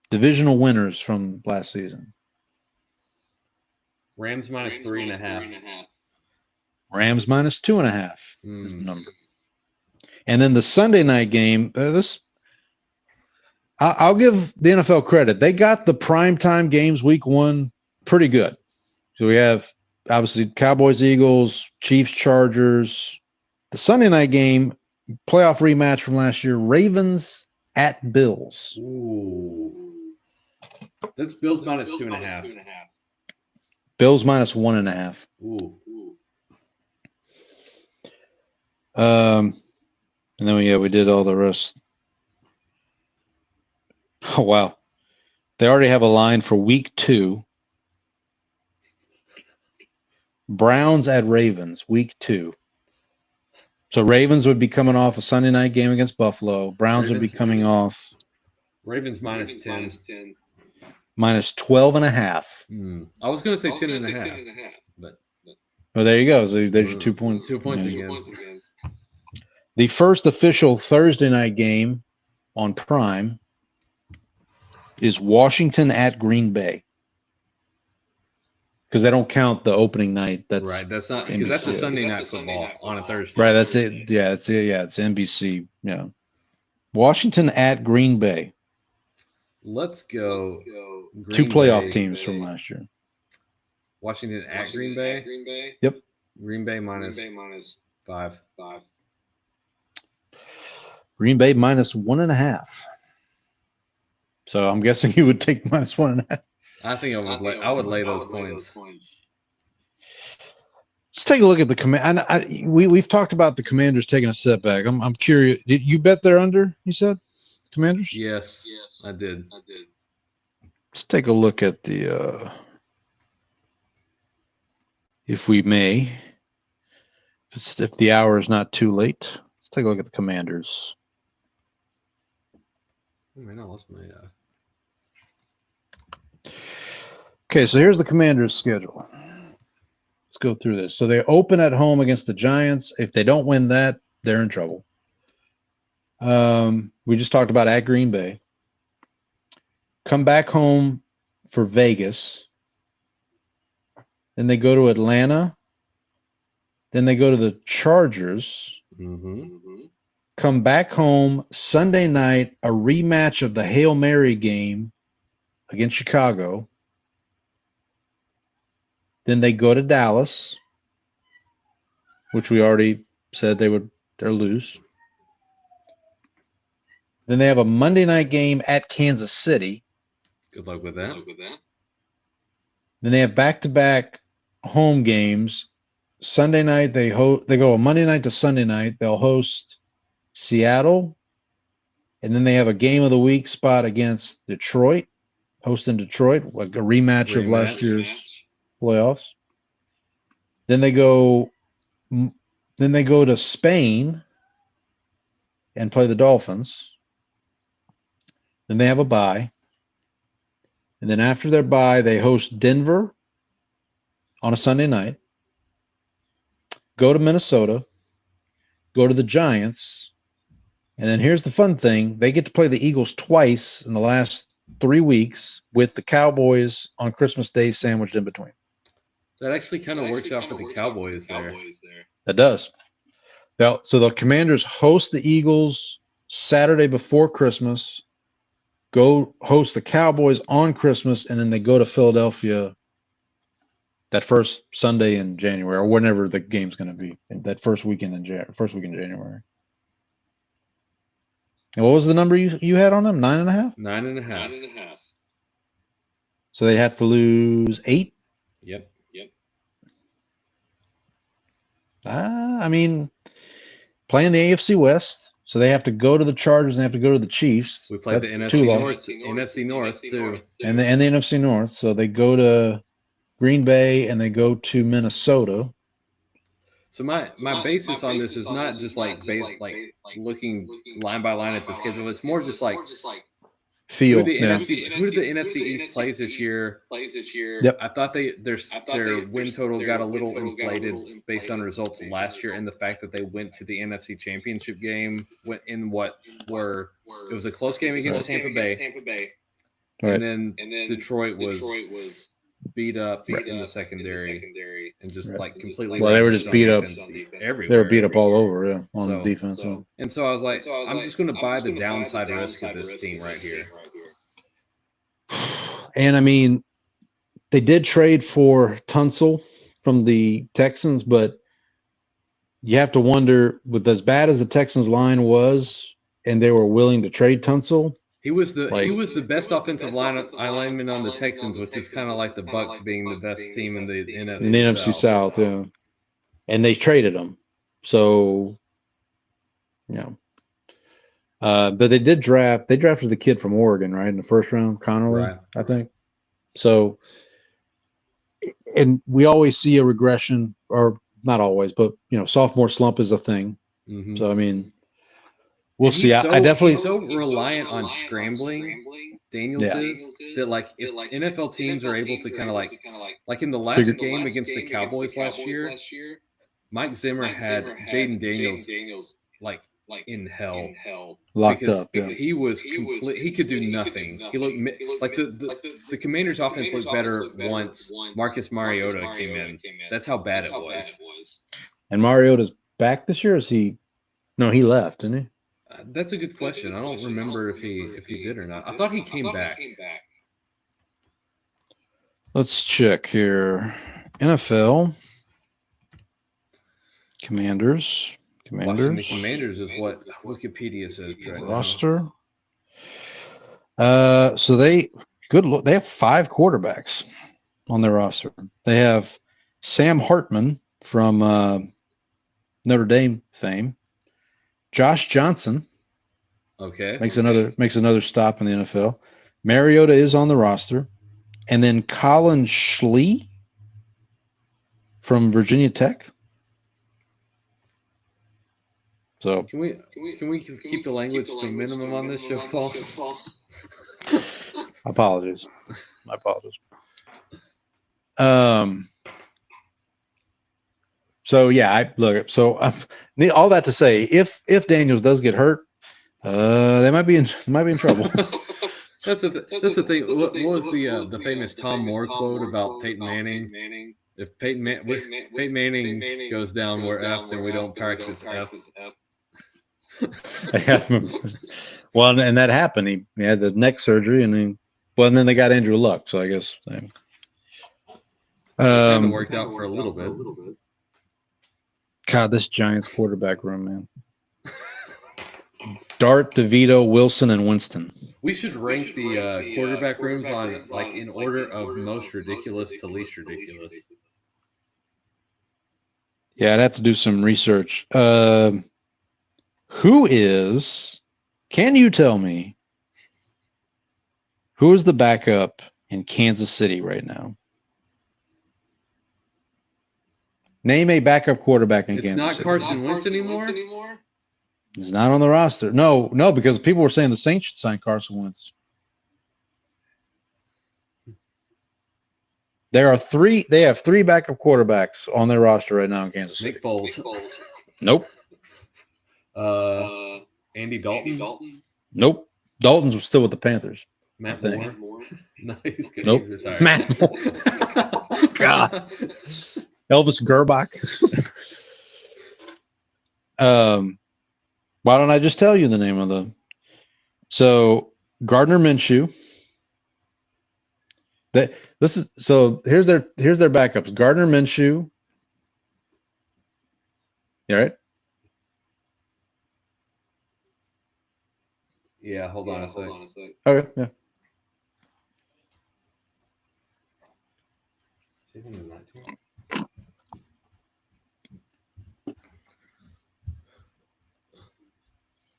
Divisional winners from last season. Rams minus 3.5. Rams minus 2.5 is the Mm. number. And then the Sunday night game, I'll give the NFL credit. They got the primetime games week 1 pretty good. So we have obviously Cowboys, Eagles, Chiefs, Chargers. The Sunday night game, playoff rematch from last year, Ravens at Bills. Ooh. That's Bills minus 2.5. Bills minus 1.5. Ooh. And then we did all the rest. Oh wow. They already have a line for week 2. Browns at Ravens, week 2. So Ravens would be coming off a Sunday night game against Buffalo. Browns would be coming off Ravens minus 10. minus 12.5. I was going to say 10.5. But Well, there you go. So there's your 2 points. 2 points Yeah. again. The first official Thursday night game on Prime is Washington at Green Bay. Because they don't count the opening night. That's Right. That's not because that's a NBC. Sunday night football on a Thursday. Right, that's it. Yeah, it's NBC. Yeah. Washington at Green Bay. Let's go. Two Green playoff Bay. teams from last year. Washington at Green Bay. Yep. Green Bay minus 5. Green Bay minus 1.5. So I'm guessing you would take minus 1.5. I think I would lay those points. Let's take a look at the command. We've talked about the Commanders taking a step back. I'm curious. Did you bet they're under? You said Commanders. Yes, I did. Let's take a look at the. If we may, if the hour is not too late, let's take a look at the Commanders. Oh man, I lost my. Okay, so here's the Commanders' schedule. Let's go through this. So they open at home against the Giants. If they don't win that, they're in trouble. We just talked about at Green Bay. Come back home for Vegas. Then they go to Atlanta. Then they go to the Chargers. Come back home Sunday night, a rematch of the Hail Mary game against Chicago. Then they go to Dallas, which we already said they'll lose. Then they have a Monday night game at Kansas City. Good luck with that. Then they have back-to-back home games. Sunday night they go a Monday night to Sunday night. They'll host Seattle, and then they have a game of the week spot against Detroit, hosting Detroit, like a rematch of last year's playoffs. Then they go to Spain and play the Dolphins. Then they have a bye. And then after their bye, they host Denver on a Sunday night. Go to Minnesota. Go to the Giants. And then here's the fun thing. They get to play the Eagles twice in the last 3 weeks with the Cowboys on Christmas Day sandwiched in between. That actually kind of works out for the Cowboys there. That does. Now, so the Commanders host the Eagles Saturday before Christmas, go host the Cowboys on Christmas, and then they go to Philadelphia that first Sunday in January, or whenever the game's going to be, that first week in January. And what was the number you had on them? 9.5? 9.5. So they'd have to lose 8? Yep. I mean, playing the AFC West, So they have to go to the Chargers and they have to go to the Chiefs. We played the That's NFC two North, NFC North too. and the NFC North. So they go to Green Bay and they go to Minnesota. So my basis on this is not just like looking line by line at the schedule. It's more just like Feel. who did Yeah. the NFC East plays this year. Yep. I thought their win total got a little inflated based on results last year and the fact that they went to the NFC Championship game it was a close game against Tampa Bay. Right. And then Detroit was beat up in the secondary and just like completely. Well, they were just beat up everywhere. They were beat up all over, on defense. And so I was like, I'm just going to buy the downside risk of this team right here. And I mean, they did trade for Tunsil from the Texans, but you have to wonder, with as bad as the Texans line was, and they were willing to trade Tunsil. He was the best offensive lineman on the Texans, which is kind of like the Bucks being the best team in the NFC. In the NFC South, yeah. And they traded him, so but they did draft. They drafted the kid from Oregon, right, in the first round, Connolly, right. I think. So, and we always see a regression, or not always, but sophomore slump is a thing. Mm-hmm. So I mean. We'll see. I definitely he's so reliant on scrambling. Daniels is that like if NFL teams are able to kind of like in the last game against the Cowboys last year, Mike Zimmer had Jaden Daniels like in hell locked up. Yeah. He was he could do nothing. He looked like the Commanders' offense looked better once Marcus Mariota came in. That's how bad it was. And Mariota's back this year? Or is he? No, he left, didn't he? That's a good question. I don't remember if he did or not. I thought he came back. Let's check here. NFL Commanders. Washington Commanders is what Wikipedia says right roster. So they have 5 quarterbacks on their roster. They have Sam Hartman from Notre Dame fame. Josh Johnson, makes another stop in the NFL. Mariota is on the roster, and then Colin Schlee from Virginia Tech. So can we keep the language to a minimum on this show, Paul? Apologies. My apologies. So yeah, all that to say, if Daniels does get hurt, they might be in trouble. That's the thing. What was the famous Tom Moore quote about Peyton Manning? If Peyton Manning goes down, we're F, then we don't practice F. Well, and that happened. He had the neck surgery, and then they got Andrew Luck. So I guess it worked out for a little bit. God, this Giants quarterback room, man. Dart, DeVito, Wilson, and Winston. We should rank the quarterback rooms on in order of most ridiculous to least ridiculous. Yeah, I'd have to do some research. Can you tell me who is the backup in Kansas City right now? Name a backup quarterback in Kansas City. It's not Carson Wentz anymore? He's not on the roster. No, because people were saying the Saints should sign Carson Wentz. They have 3 backup quarterbacks on their roster right now in Kansas City. Nick Foles. Nope. Andy Dalton? Nope. Dalton's still with the Panthers. Matt Moore? No, he's good. Nope. He's retired. Matt Moore. God. Elvis Gerbach. Why don't I just tell you the name of them? So Gardner Minshew. Here's their backups. Gardner Minshew. You all right? Yeah, hold on a sec. Okay, yeah.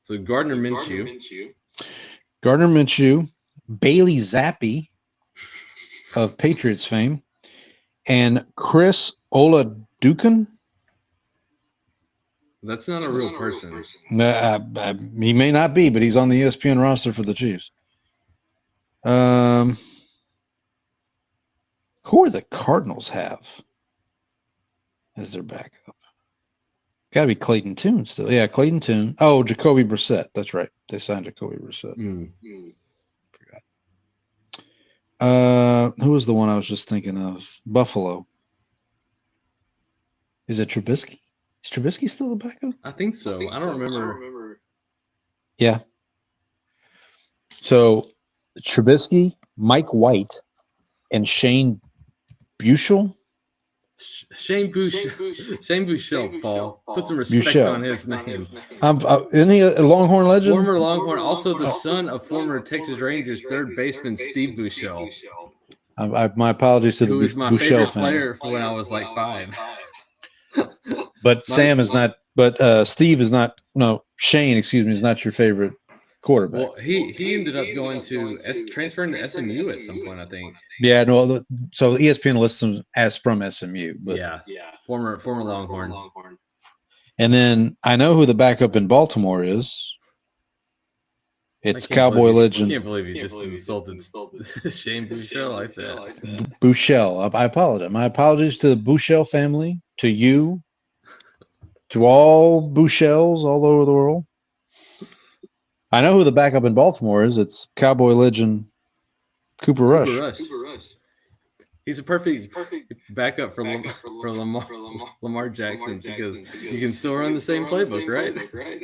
So So Gardner Minshew. Gardner Minshew, Bailey Zappi of Patriots fame, and Chris Oladukin. That's not a real person. He may not be, but he's on the ESPN roster for the Chiefs. Who are the Cardinals have as their backup? Got to be Clayton Tune still. Yeah, Clayton Tune. Oh, Jacoby Brissett. That's right. They signed Jacoby Brissett. Forgot. Who was the one I was just thinking of? Buffalo. Is it Trubisky? Is Trubisky still the backup? I think so. I don't remember. Yeah. So Trubisky, Mike White, and Shane Buechel. Shane Buechele, Paul. Put some respect Buechele. on his name. Isn't he a Longhorn legend? Former Longhorn, also the son of former Texas Rangers third baseman Steve Buechele. My apologies to the who was my Buechele favorite fan. player when I was like 5. But Sam is not. But Steve is not. No, Shane, excuse me, is not your favorite quarterback. Well, he ended up going to transferring to SMU at some point, I think. Yeah, no. So ESPN lists him as from SMU, but Yeah, former Longhorn. And then I know who the backup in Baltimore is. It's Cowboy legend I can't believe you just insulted Shane Buechele like that. Buechele. I apologize. My apologies to the Buechele family, to you, to all Buechels all over the world. I know who the backup in Baltimore is. It's Cowboy legend Cooper Rush. He's a perfect backup for Lamar Jackson because you can still run the same playbook, right?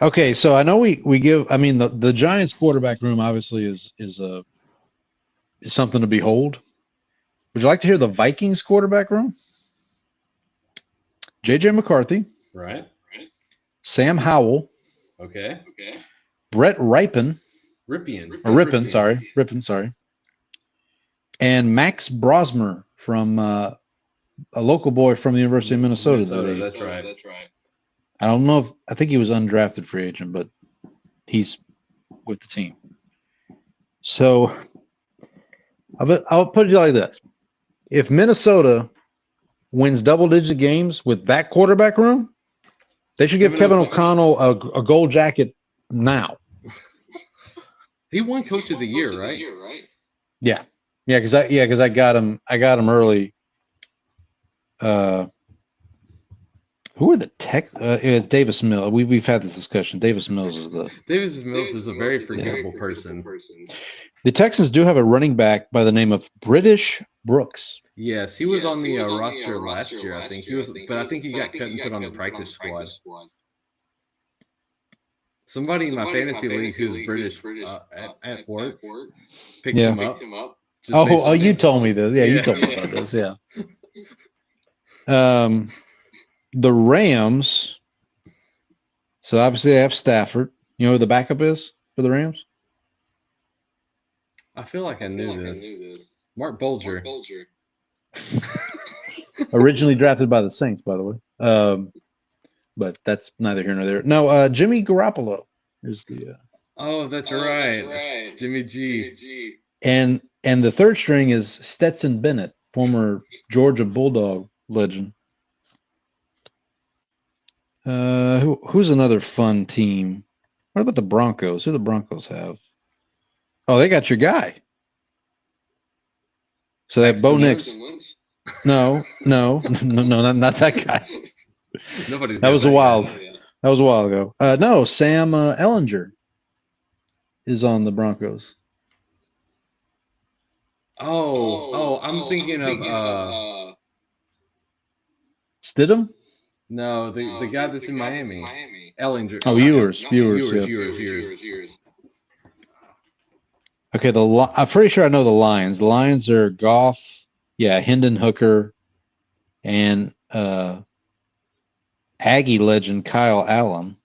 Okay, so I know we give. I mean, the Giants quarterback room obviously is something to behold. Would you like to hear the Vikings quarterback room? J.J. McCarthy, Right. Sam Howell, Okay. Brett Ripon, Ripien. sorry, and Max Brosmer from a local boy from the University of Minnesota. That's right. I don't know I think he was undrafted free agent, but he's with the team. So I'll put it like this. If Minnesota wins double-digit games with that quarterback room, they should give Kevin O'Connell a gold jacket now. He won Coach of the Year, right? Yeah, because I got him early. Who are the Tech? It's Davis Mills. We've had this discussion. Davis Mills is a very forgettable person. The Texans do have a running back by the name of British Brooks. Yes, he was on the roster last year. I think but I think he got cut and put on the practice squad. Somebody in my fantasy league who's British at work picked him up. Oh, you told me this. Yeah, you told me about this. Yeah. The Rams. So obviously they have Stafford. You know who the backup is for the Rams? I feel like I knew this. Mark Bulger. Originally drafted by the Saints, by the way. But that's neither here nor there. No, Jimmy Garoppolo is the. Oh, that's right. Jimmy G. And the third string is Stetson Bennett, former Georgia Bulldog legend. Who's another fun team? What about the Broncos? Who do the Broncos have? Oh, they got your guy. So they have Bo Nix. No, not that guy. Nobody's That was a while ago. No, Sam Ellinger is on the Broncos. I'm thinking of Stidham? No, the guy that's in Miami. Ellinger. Oh, Ewers. Okay, I'm pretty sure I know the Lions. The Lions are Goff, Hendon Hooker, and Aggie legend Kyle Allen.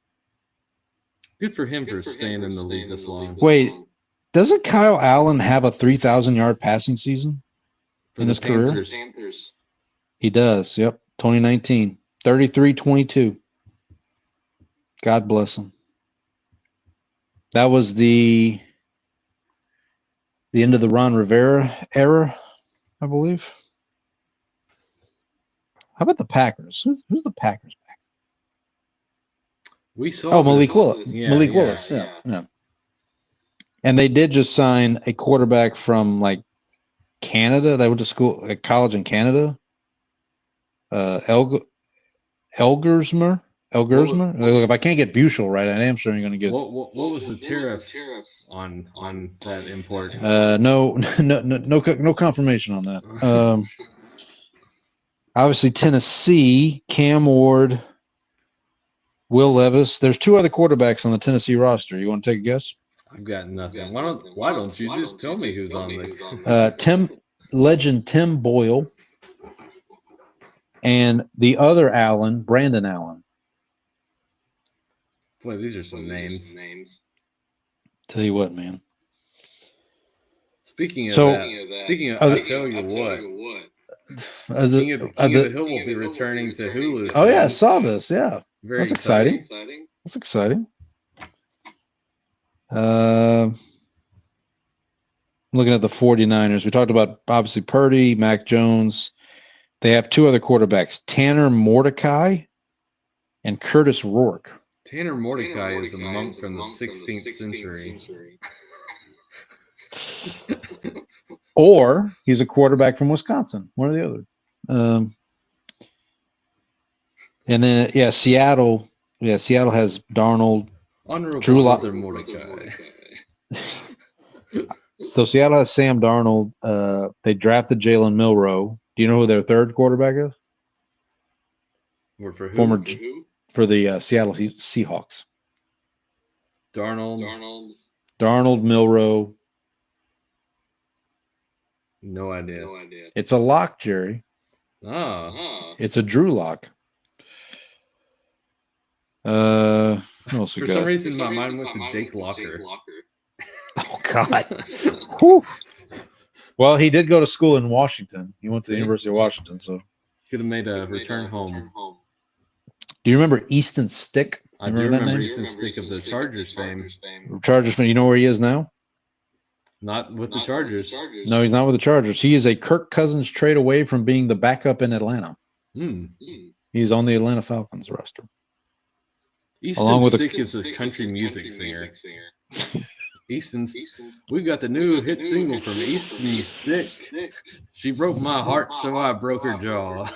Good for him for staying in the league this long. Wait, doesn't Kyle Allen have a 3,000-yard passing season in his career? He does. Yep, 2019, 33-22. God bless him. That was the end of the Ron Rivera era, I believe. How about the Packers? Who's the Packers back? We saw. Oh, Malik this. Willis. Yeah, Malik yeah, Willis. Yeah. And they did just sign a quarterback from like Canada. They went to school, like college in Canada. Elgersmer. Look, if I can't get Bushel right, I am sure you're going to get. What was the tariff on that import? No confirmation on that. Obviously, Tennessee, Cam Ward, Will Levis. There's 2 other quarterbacks on the Tennessee roster. You want to take a guess? I've got nothing. Why don't you just tell me who's on the legend Tim Boyle, and the other Allen, Brandon Allen. Boy, these are some names. Tell you what, man. Speaking of, I tell you what. King of the Hill will be returning to Hulu. Oh yeah, I saw this. Yeah, Very that's exciting. That's exciting. Looking at the 49ers, we talked about obviously Purdy, Mac Jones. They have 2 other quarterbacks, Tanner Mordecai and Curtis Rourke. Tanner Mordecai is a monk from the 16th century. Or he's a quarterback from Wisconsin, one or the other. And then, Seattle. Yeah, Seattle has Darnold. Honorable Drew Lock. Mordecai. So Seattle has Sam Darnold. They drafted Jalen Milroe. Do you know who their 3rd quarterback is? For who? For the Seattle Seahawks. Darnold, Milroe. No idea. It's a lock, Jerry. It's a Drew Lock. For some reason, my mind went to Jake Locker. Oh God. Whew. Well, he did go to school in Washington. He went to the University of Washington, so could have made a return home. Do you remember Easton Stick? I do remember Easton Stick of the Chargers fame. Chargers fan. You know where he is now? Not with the Chargers. No, he's not with the Chargers. He is a Kirk Cousins trade away from being the backup in Atlanta. He's on the Atlanta Falcons roster. Easton Stick is a country music singer. Easton's. We got the new hit single from Easton Stick. She broke my heart, so I broke her jaw.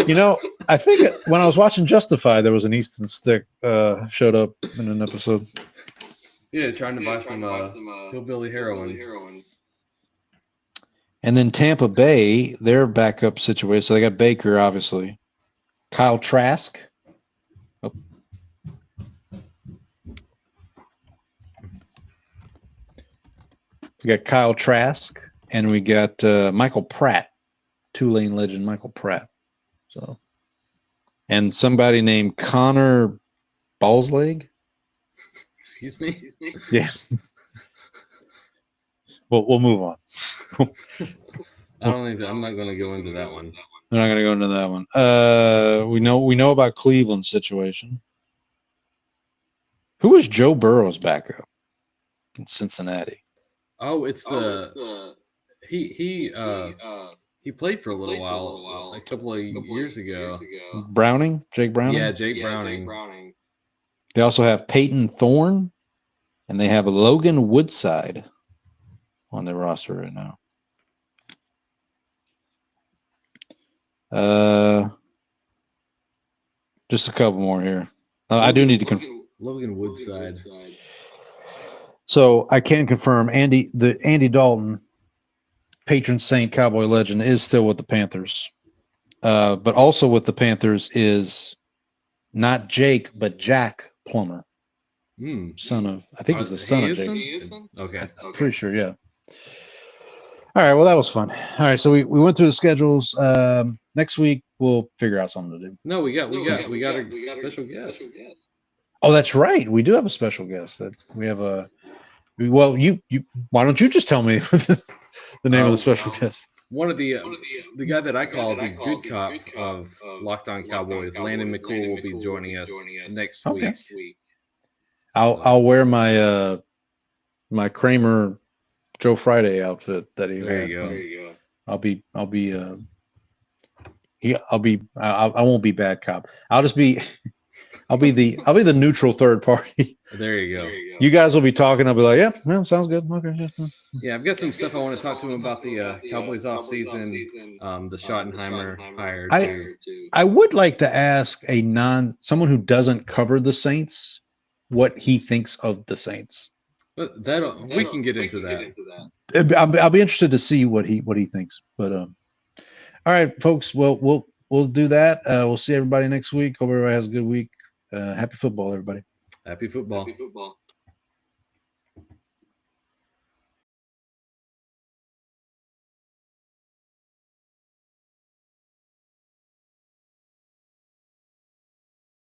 You know, I think when I was watching Justified, there was an Easton Stick showed up in an episode. Yeah, trying to buy some hillbilly heroin. And then Tampa Bay, their backup situation. So they got Baker, obviously. Kyle Trask. Oh. So we got Kyle Trask, and we got Michael Pratt, Tulane legend Michael Pratt. So, and somebody named Connor Ballsleg. Excuse me. Yeah. We'll move on. I'm not going to go into that one. We're not going to go into that one. We know about Cleveland's situation. Who was Joe Burrow's backup in Cincinnati? Oh, it's he played for a little while, a couple of years ago. Browning? Jake Browning? Yeah, Jake Browning. They also have Peyton Thorne, and they have Logan Woodside on their roster right now. Just a couple more here. I do need to Logan Woodside. So I can confirm Andy Dalton, patron saint Cowboy legend, is still with the Panthers. But also with the Panthers is not Jake, but Jack Plummer. Son of, I think he's the son of Jake. Okay. I'm pretty sure, yeah. All right, well, that was fun. All right, so we went through the schedules. Next week we'll figure out something to do. No, we got a special guest. Oh, that's right. We do have a special guest. That we have you why don't you just tell me the name of the special guest? one of the guy that I call the good cop of Locked On Cowboys, Landon McCool, will be joining us next Okay. week. I'll wear my my Kramer Joe Friday outfit that he There had. you go. There you go. I won't be bad cop. I'll just be I'll be the neutral third party. There you go. You guys will be talking. I'll be like, yeah, well, sounds good. Okay. Yeah, I've got some stuff I want to talk to him about the Cowboys off season, the Schottenheimer hire too. I would like to ask someone who doesn't cover the Saints what he thinks of the Saints. But we can get into that. I'll be interested to see what he thinks. But all right, folks. Well, we'll do that. We'll see everybody next week. Hope everybody has a good week. Happy football, everybody. Happy football.